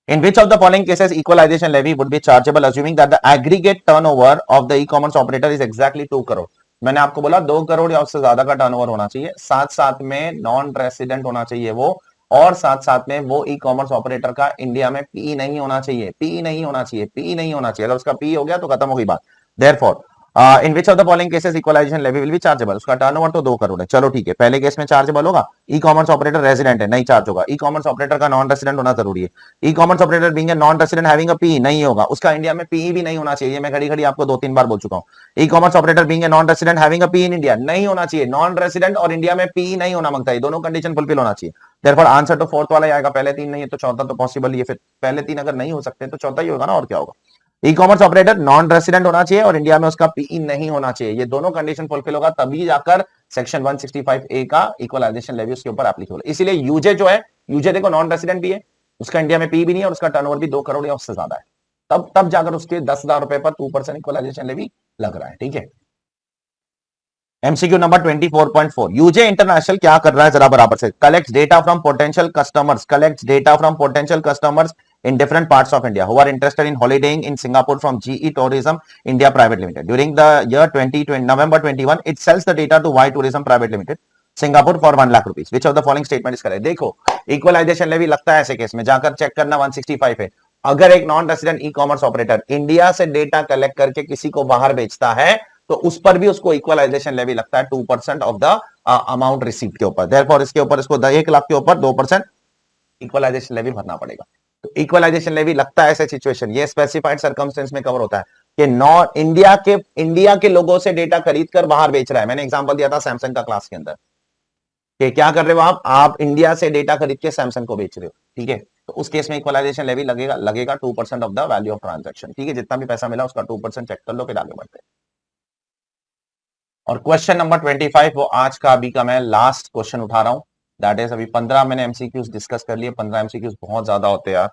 In which of the following cases equalization levy would be chargeable assuming that the aggregate turnover of the e-commerce operator is exactly 2 crore? मैंने आपको बोला 2 करोड़ या उससे ज्यादा का टर्नओवर होना चाहिए, साथ साथ में नॉन रेसिडेंट होना चाहिए वो, और साथ साथ में वो ई कॉमर्स ऑपरेटर का इंडिया में पी नहीं होना चाहिए, पी नहीं होना चाहिए, पी नहीं होना चाहिए। अगर उसका पी हो गया तो खत्म हो गई बात। Therefore in which of the following cases equalisation levy will be chargeable? उसका टर्नओवर तो 2 करोड़ है, चलो ठीक है। पहले केस में चार्जेबल होगा, ई कॉमर्स ऑपरेटर रेजिडेंट है, नहीं चार्ज होगा। ई कॉमर्स ऑपरेटर का नॉन रेसिडेंट होना जरूरी है। ई commerce operator being a non resident having a P, नहीं होगा, उसका इंडिया में पी भी नहीं होना चाहिए। मैं घड़ी घड़ी आपको 2-3 बार बोल चुका हूं। ई commerce operator being a non resident having a P in India, नहीं होना चाहिए। नॉन रेसिडेंट और इंडिया में पी नहीं होना मांगता है, दोनों कंडीशन फुलफिल होना चाहिए। देयरफॉर आंसर तो फोर्थ वाला ही आएगा, पहले 3 नहीं है तो चौथा तो पॉसिबल ही है। फिर पहले 3 अगर नहीं हो सकते तो चौथा ही होगा ना, और क्या होगा। ई कॉमर्स ऑपरेटर नॉन रेसिडेंट होना चाहिए और इंडिया में उसका पीई नहीं होना चाहिए, ये दोनों कंडीशन फुलफिल होगा तभी जाकर सेक्शन 165 ए का इक्वलाइजेशन लेवी उसके ऊपर एप्लीकेबल। इसीलिए यूजे जो है, यूजे देखो नॉन रेसिडेंट भी है, उसका इंडिया में पी भी नहीं है और उसका टर्नओवर भी 2 करोड़ या उससे ज्यादा है, तब जाकर उसके 10,000 रुपए पर 2% इक्वलाइजेशन लेवी लग रहा है। ठीक है। एमसीक्यू नंबर 24.4, यूजे इंटरनेशनल क्या कर रहा है जरा बराबर से? Collect data from potential customers, collect data from potential customers in different parts of India who are interested in holidaying in Singapore from GE Tourism India Private Limited. During the year 2020, November 21, it sells the data to Y Tourism Private Limited, Singapore for 1 lakh rupees. Which of the following statement is correct? देखो, equalisation levy लगता है ऐसे case में, जाकर check करना 165 है। अगर एक नॉन रेसिडेंट ई कॉमर्स ऑपरेटर इंडिया से डेटा कलेक्ट करके किसी को बाहर बेचता है तो उस पर भी उसको इक्वलाइजेशन लेवी लगता है 2% ऑफ द अमाउंट रिसीव्ड के ऊपर। देयरफॉर इसके ऊपर इसको 1 लाख के ऊपर 2% इक्वलाइजेशन लेवी भरना पड़ेगा। तो इक्वलाइजेशन लेवी लगता है ऐसे सिचुएशन, ये स्पेसिफाइड सर्कमस्टेंस में कवर होता है कि नॉन इंडिया के लोगों से डेटा खरीद कर बाहर बेच रहा है। मैंने एग्जांपल दिया था सैमसंग का क्लास के अंदर कि क्या कर रहे हो आप इंडिया से डेटा खरीद के सैमसंग को बेच रहे हो। ठीक है, तो उस केस में इक्वलाइजेशन लेवी लगेगा 2% of the value of transaction. ठीक है, जितना भी पैसा मिला उसका 2% चेक कर लो, फिर आगे बढ़ते हैं। और क्वेश्चन नंबर 25 वो आज का अभी का मैं लास्ट क्वेश्चन उठा रहा हूं। दैट इज, अभी 15 मैंने एमसीक्यूज डिस्कस कर लिए। 15 एमसीक्यूज बहुत ज्यादा होते हैं यार,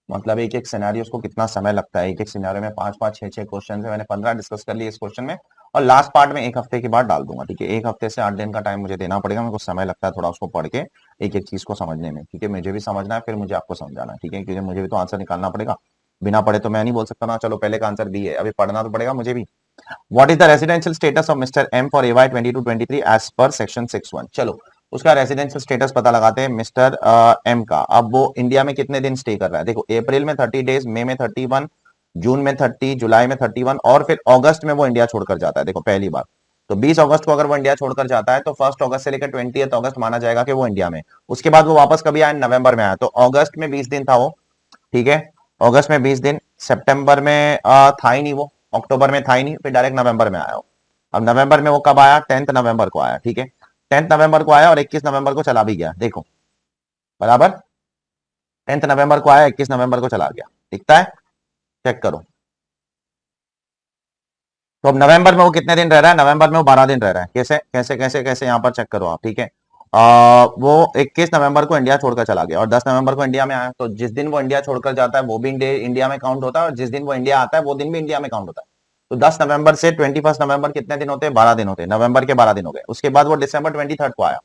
मतलब एक एक सिनेरियोस को कितना समय लगता है। एक एक सिनेरियो में 5-5 6-6 क्वेश्चन है, मैंने 15 डिस्कस कर लिए इस क्वेश्चन में, और लास्ट पार्ट में 1 हफ्ते के बाद डाल दूंगा। ठीक है, 1 हफ्ते से 8 दिन का टाइम मुझे देना पड़ेगा, मेरे को समय लगता है थोड़ा उसको पढ़ के एक एक चीज को समझने में। ठीक है, मुझे भी समझना है फिर मुझे आपको समझाना है। ठीक है, क्योंकि मुझे भी तो आंसर निकालना पड़ेगा, बिना पढ़े तो मैं नहीं बोल सकता ना चलो पहले का आंसर बी है, अभी पढ़ना तो पड़ेगा मुझे भी। What is the residential status of Mr. M for AY 22-23 as per section 6(1)? चलो उसका रेजिडेंशियल स्टेटस पता लगाते हैं मिस्टर एम का। अब वो इंडिया में कितने दिन स्टे कर रहा है? देखो, अप्रैल में 30 डेज, मई में 31, जून में 30, जुलाई में 31 और फिर अगस्त में वो इंडिया छोड़कर जाता है। देखो पहली बार तो 20 अगस्त को अगर वो इंडिया छोड़कर जाता है तो 1 अगस्त से लेकर 20 अगस्त माना जाएगा कि वो इंडिया में। उसके बाद वो वापस कभी आया? नवंबर में आया, तो अगस्त में 20 दिन था वो। ठीक है, अगस्त में 20 दिन, सितंबर में था ही नहीं वो, अक्टूबर में था ही नहीं, फिर डायरेक्ट नवंबर में आया। अब नवंबर में वो कब आया? 10 नवंबर को आया। ठीक है, 10 नवंबर को आया और 21 नवंबर को चला भी गया। देखो बराबर, 10 नवंबर को आया, 21 नवंबर को चला गया, दिखता है? चेक करो। तो अब नवंबर में वो कितने दिन रह रहा है? नवंबर में वो 12 दिन रह रहा है। कैसे कैसे कैसे कैसे यहाँ पर चेक करो आप। ठीक है, वो 21 नवंबर को इंडिया छोड़कर चला गया और 10 नवंबर को इंडिया में आया। तो जिस दिन वो इंडिया छोड़कर जाता है वो भी इंडिया में काउंट होता है और जिस दिन वो इंडिया आता है वो दिन भी इंडिया में काउंट होता है। तो 10 नवंबर से 21 नवंबर कितने दिन होते हैं? 12 दिन होते हैं। नवंबर के 12 दिन हो गए। उसके बाद वो दिसंबर 23 को आया,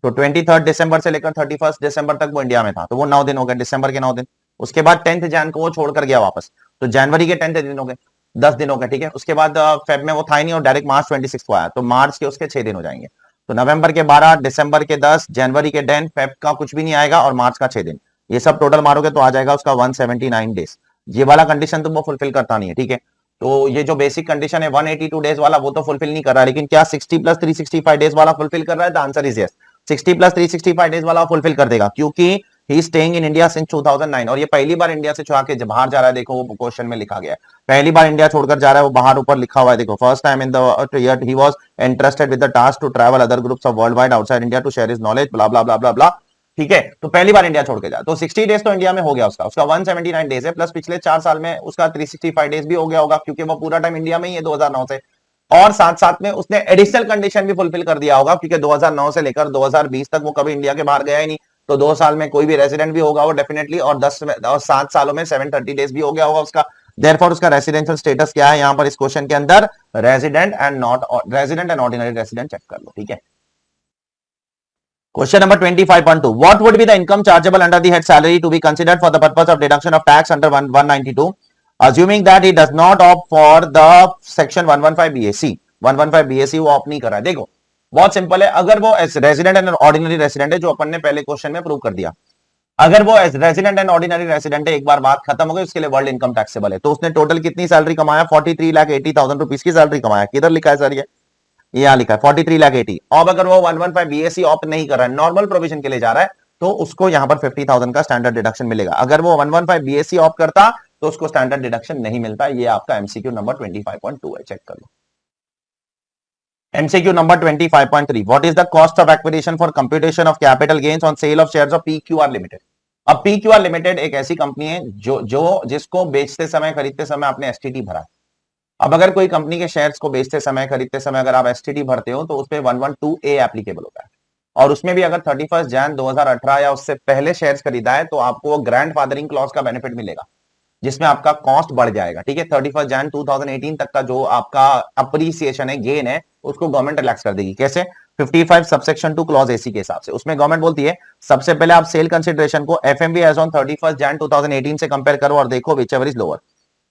तो 23 दिसंबर से लेकर 31 दिसंबर तक वो इंडिया में था, तो वो 9 दिन हो गए, दिसंबर के 9 दिन। उसके बाद 10 जैन को वो छोड़कर गया वापस, तो जनवरी के 10 दिन हो गए, 10 दिन हो गए। ठीक है, उसके बाद फेब में वो था ही नहीं और डायरेक्ट मार्च 26 को आया, तो मार्च के उसके 6 दिन हो जाएंगे। तो नवंबर के 12, दिसंबर के 10, जनवरी के 10, फेब का कुछ भी नहीं आएगा और मार्च का 6 दिन। ये सब टोटल मारोगे तो आ जाएगा उसका 179 डेज। ये वाला कंडीशन तो वो फुलफिल करता नहीं है, ठीक है। तो ये जो बेसिक कंडीशन है 182 डेज वाला वो तो फुलफिल नहीं कर रहा है, लेकिन क्या 60 प्लस 365 डेज वाला फुलफिल कर रहा है? The answer is yes. 60 plus 365 days वाला फुलफिल कर देगा, क्योंकि ही स्टेइंग इन इंडिया सिंस 2009, और ये पहली बार इंडिया से छुड़ा के बाहर जा रहा है। देखो वो क्वेश्चन में लिखा गया है, पहली बार इंडिया छोड़कर जा रहा है, वो बाहर ऊपर लिखा हुआ है, देखो first time in the year he was interested with the task to travel other groups of world wide outside India to share his knowledge, blah blah blah blah blah, ठीक है। तो पहली बार इंडिया छोड़ के जा, तो 60 डेज तो India में हो गया उसका, 179 डेज है, प्लस पिछले 4 साल में उसका 365 डेज भी हो गया होगा, क्योंकि वो पूरा टाइम इंडिया में ही है 2009 से। और साथ साथ में उसने एडिशनल कंडीशन भी फुलफिल कर दिया होगा, क्योंकि 2009 से लेकर 2020 तक वो कभी इंडिया के बाहर गया ही नहीं। तो 2 साल में कोई भी रेजिडेंट भी होगा वो डेफिनेटली, और 7 सालों में 730 डेज भी हो गया होगा उसका। देयरफॉर उसका रेसिडेंशियल स्टेटस क्या है यहां पर इस क्वेश्चन के अंदर? Resident and ordinary resident check कर लो, ठीक है। Question number 25.2. What would be the income chargeable under the head salary to be considered for the purpose of deduction of tax under 192, assuming that he does not opt for the section 115 BAC? 115 BAC वो opt नहीं कर रहा है। देखो बहुत simple है, अगर वो रेजिडेंट एंड ऑर्डिनरी रेसिडेंट है, जो अपन ने पहले क्वेश्चन में प्रूव कर दिया, अगर वो रेजिडेंट एंड ऑर्डिनरी रेसिडेंट है, एक बार बात खत्म हो गई, उसके लिए वर्ल्ड इनकम टैक्सेबल है। तो उसने टोटल कितनी सैलरी कमाया? 43,80,000 रुपीज की सैलरी कमाया। किधर लिखा है सर? ये यहां लिखा है 43,80,000। अब अगर वो 115 बीएससी ऑप्ट नहीं कर रहा है, नॉर्मल प्रोविजन के लिए जा रहा है, तो उसको यहां पर 50,000 का स्टैंडर्ड डिडक्शन मिलेगा। अगर वो 115 बीएससी ऑप्ट करता तो उसको स्टैंडर्ड डिडक्शन नहीं मिलता। ये आपका एमसीक्यू नंबर 25.2 है, चेक कर लो। MCQ number 25.3, what is the cost of acquisition for computation of capital gains on sale of shares of PQR limited? अब पीक्यूआर लिमिटेड एक ऐसी कंपनी है जिसको बेचते समय खरीदते समय आपने एसटीटी भरा। अब अगर कोई कंपनी के शेयर्स को बेचते समय खरीदते समय अगर आप एसटीडी भरते हो तो उसपे 112A एप्लीकेबल होता है, और उसमें भी अगर 31 जैन 2018 या उससे पहले शेयर्स खरीदा है तो आपको वो ग्रैंड फादरिंग क्लॉज का बेनिफिट मिलेगा, जिसमें आपका कॉस्ट बढ़ जाएगा, ठीक है। 31 जैन 2018 तक का जो आपका अप्रिसिएशन है, गेन है, उसको गवर्नमेंट रिलैक्स कर देगी। कैसे? 55 सबसेक्शन 2 क्लॉज एसी के हिसाब से। उसमें गवर्नमेंट बोलती है सबसे पहले आप सेल कंसिडरेशन को एफएमवी एज ऑन 31 जैन 2018 से कंपेयर करो और देखो विच एवर इज लोअर।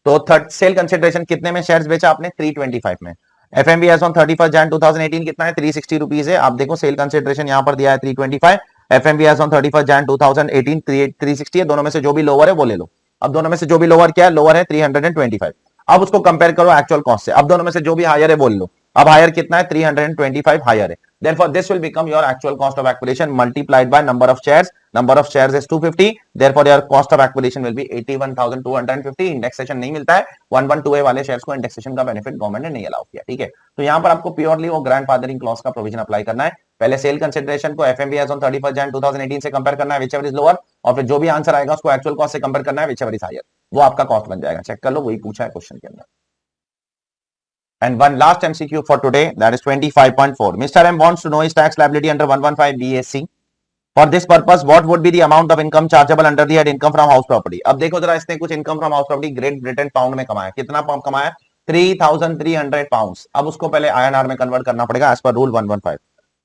तो थर्ड सेल कंसिडरेशन कितने में शेयर्स बेचा आपने? 325 में। एफएमवी एज ऑन 31 जैन 2018 कितना है? 360 रुपीज है। आप देखो सेल कंसिडरेशन यहां पर दिया है 325, एफएमवी एज ऑन 31 जैन 2018 360 है। दोनों में से जो भी लोअर है वो ले लो। अब दोनों में से जो भी लोअर क्या है? लोअर है 325। अब उसको कंपेयर करो एक्चुअल कॉस्ट से। अब दोनों में से जो भी हायर है बोल लो। अब हायर कितना है? 325 हायर है। Therefore, this will become your actual cost of acquisition multiplied by number of shares. Number of shares is 250. Therefore, your cost of acquisition will be 81,250. Indexation नहीं मिलता है 112A वाले शेयर्स को, इंडेक्सेशन का benefit government ने नहीं allow किया, ठीक है। तो यहां पर आपको प्योरली वो ग्रैंड फादरिंग क्लॉज का प्रोविजन अप्लाई करना है। पहले सेल कंसिडरेशन को एफएमवी एज ऑन 31 जैन 2018 से कंपेयर करना है, व्हिचएवर इज लोअर, और फिर जो भी आंसर आएगा उसको एक्चुअल कॉस्ट से कंपेयर करना है, व्हिचएवर इज हायर, वो आपका कॉस्ट बन जाएगा। चेक कर लो, वही पूछा है क्वेश्चन के अंदर। And one last MCQ for today, that is 25.4. Mr. M wants to know his tax liability under 115 BAC. For this purpose, what would be the amount of income chargeable under the head income from house property? अब देखो जरा, इसने कुछ income from house property great Britain pound में कमाया। कितना pound कमाया? 3,300 pound. अब उसको पहले INR में कन्वर्ट करना पड़ेगा एज पर रूल 115।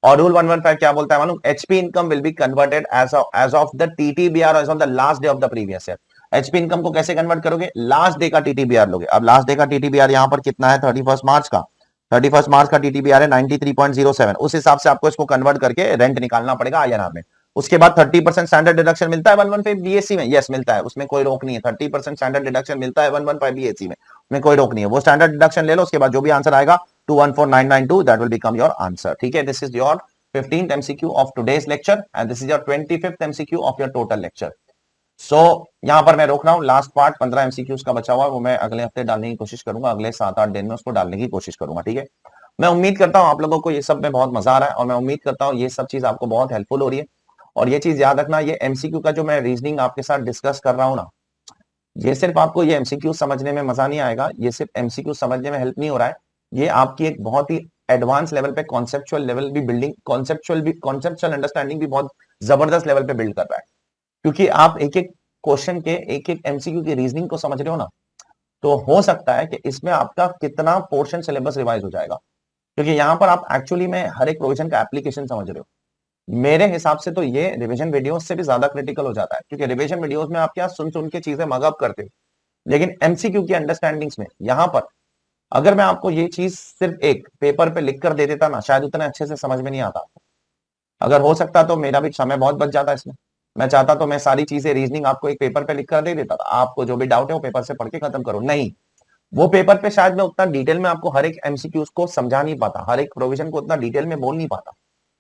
और रूल 115 क्या बोलता है मालूम? HP income will be converted as of the TTBR as on the last day of the previous year. HP income को कैसे कन्वर्ट करोगे? लास्ट डे का टीटीबीआर लोगे। अब लास्ट डे का टीटीबीआर यहां पर कितना है? 31 मार्च का। 31 मार्च का टीटीबीआर है 93.07। उस हिसाब से आपको इसको कन्वर्ट करके रेंट निकालना पड़ेगा INR में। उसके बाद 30% स्टैंडर्ड डिडक्शन मिलता है 115 बीएससी में। यस मिलता है, उसमें कोई रोक नहीं है। 30% स्टैंडर्ड डिडक्शन मिलता है 115 बीएससी में कोई रोक नहीं है। वो स्टैंडर्ड डिडक्शन ले लो, उसके बाद जो भी आंसर आएगा 214992 that will become your answer, ठीक है। This is your 15th MCQ of today's lecture and this is your 25th MCQ of your total lecture. So यहां पर मैं रोक रहा हूं। लास्ट पार्ट 15 MCQs का बचा हुआ है, वो मैं अगले हफ्ते डालने की कोशिश करूंगा, अगले 7-8 दिन में उसको डालने की कोशिश करूंगा, ठीक है। मैं उम्मीद करता हूं आप लोगों को ये सब में बहुत मजा आ रहा है, और मैं उम्मीद करता हूं ये सब चीज आपको बहुत हेल्पफुल हो रही है। और ये चीज याद रखना, ये MCQ का जो मैं रीजनिंग आपके साथ डिस्कस कर रहा हूं ना, ये सिर्फ आपको ये MCQ समझने में मजा नहीं आएगा, ये सिर्फ MCQ समझने में हेल्प नहीं हो रहा है, ये आपकी एक बहुत ही एडवांस लेवल पे कॉन्सेप्चुअल लेवल भी बिल्डिंग, कॉन्सेप्चुअल अंडरस्टैंडिंग भी बहुत जबरदस्त लेवल पे बिल्ड कर रहा है। क्योंकि आप एक एक क्वेश्चन के, एक एक MCQ की रीजनिंग को समझ रहे हो ना, तो हो सकता है कि इसमें आपका कितना पोर्शन सिलेबस रिवाइज हो जाएगा, क्योंकि यहां पर आप एक्चुअली में हर एक प्रोविजन का एप्लीकेशन समझ रहे हो। मेरे हिसाब से तो ये रिवीजन वीडियोस से भी ज्यादा क्रिटिकल हो जाता है, क्योंकि रिवीजन वीडियोस में आप क्या सुन के चीजें मगअप करते हो, लेकिन MCQ की अंडरस्टैंडिंग्स में यहां पर अगर मैं आपको ये चीज सिर्फ एक पेपर पे लिख कर दे देता ना, शायद उतना अच्छे से समझ में नहीं आता। अगर हो सकता तो मेरा भी समय बहुत बच जाता इसमें। मैं चाहता तो मैं सारी चीजें रीजनिंग आपको एक पेपर पे लिख कर दे देता था, आपको जो भी डाउट है वो पेपर से पढ़ के खत्म करो। नहीं, वो पेपर पे शायद मैं उतना डिटेल में आपको हर एक एमसीक्यूज को समझा नहीं पाता, हर एक प्रोविजन को उतना डिटेल में बोल नहीं पाता।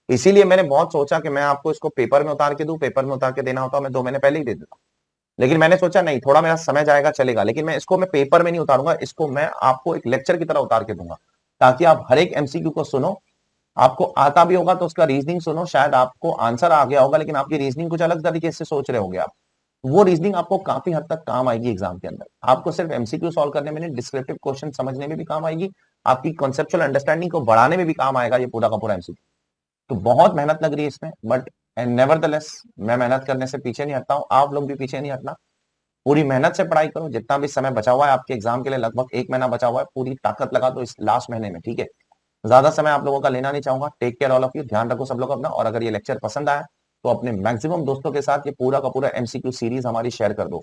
इसीलिए मैंने बहुत सोचा कि मैं आपको इसको पेपर में उतार के दूं, पेपर में उतार के देना होता मैं 2 महीने पहले ही दे देता। लेकिन मैंने सोचा नहीं, थोड़ा मेरा समय जाएगा चलेगा, लेकिन मैं इसको मैं पेपर में नहीं उतारूंगा, इसको मैं आपको एक लेक्चर की तरह उतार के दूंगा, ताकि आप हर एक एमसीक्यू को सुनो। आपको आता भी होगा तो उसका रीजनिंग सुनो, शायद आपको आंसर आ गया होगा लेकिन आपकी रीजनिंग कुछ अलग तरीके से सोच रहे होंगे आप, वो रीजनिंग आपको काफी हद तक काम आएगी एग्जाम के अंदर। आपको सिर्फ एमसीक्यू सॉल्व करने में नहीं, डिस्क्रिप्टिव क्वेश्चन समझने में भी काम आएगी, आपकी कॉन्सेप्चुअल अंडरस्टैंडिंग को बढ़ाने में भी काम आएगा ये पूरा का पूरा एमसीक्यू। तो बहुत मेहनत लग रही है इसमें, बट नेवरदलेस मैं मेहनत करने से पीछे नहीं हटता हूं, आप लोग भी पीछे नहीं हटना। पूरी मेहनत से पढ़ाई करो, जितना भी समय बचा हुआ है आपके एग्जाम के लिए, लगभग 1 महीना बचा हुआ है, पूरी ताकत लगा दो इस लास्ट महीने में, ठीक है। ज्यादा समय आप लोगों का लेना नहीं चाहूंगा। Take care all of you, ध्यान रखो सब लोग अपना। और अगर ये लेक्चर पसंद आया तो अपने मैक्सिमम दोस्तों के साथ ये पूरा का पूरा एमसीक्यू सीरीज हमारी शेयर कर दो,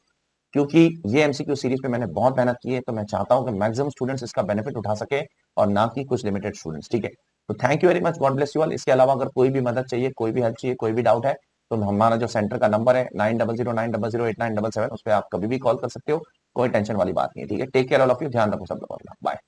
क्योंकि ये एमसीक्यू सीरीज पे मैंने बहुत मेहनत की है, तो मैं चाहता हूं कि मैक्सिमम स्टूडेंट्स इसका बेनिफिट उठा सके और ना कि कुछ लिमिटेड स्टूडेंट्स, ठीक है। तो thank you very much, God bless you all. इसके अलावा अगर कोई भी मदद चाहिए, कोई भी हेल्प चाहिए, कोई भी डाउट है, तो हमारा जो सेंटर का नंबर है 9009008977, उस पर आप कभी भी कॉल कर सकते हो, कोई टेंशन वाली बात नहीं है, ठीक है। Take care all of you, ध्यान रखो सब लोग अपना, बाय।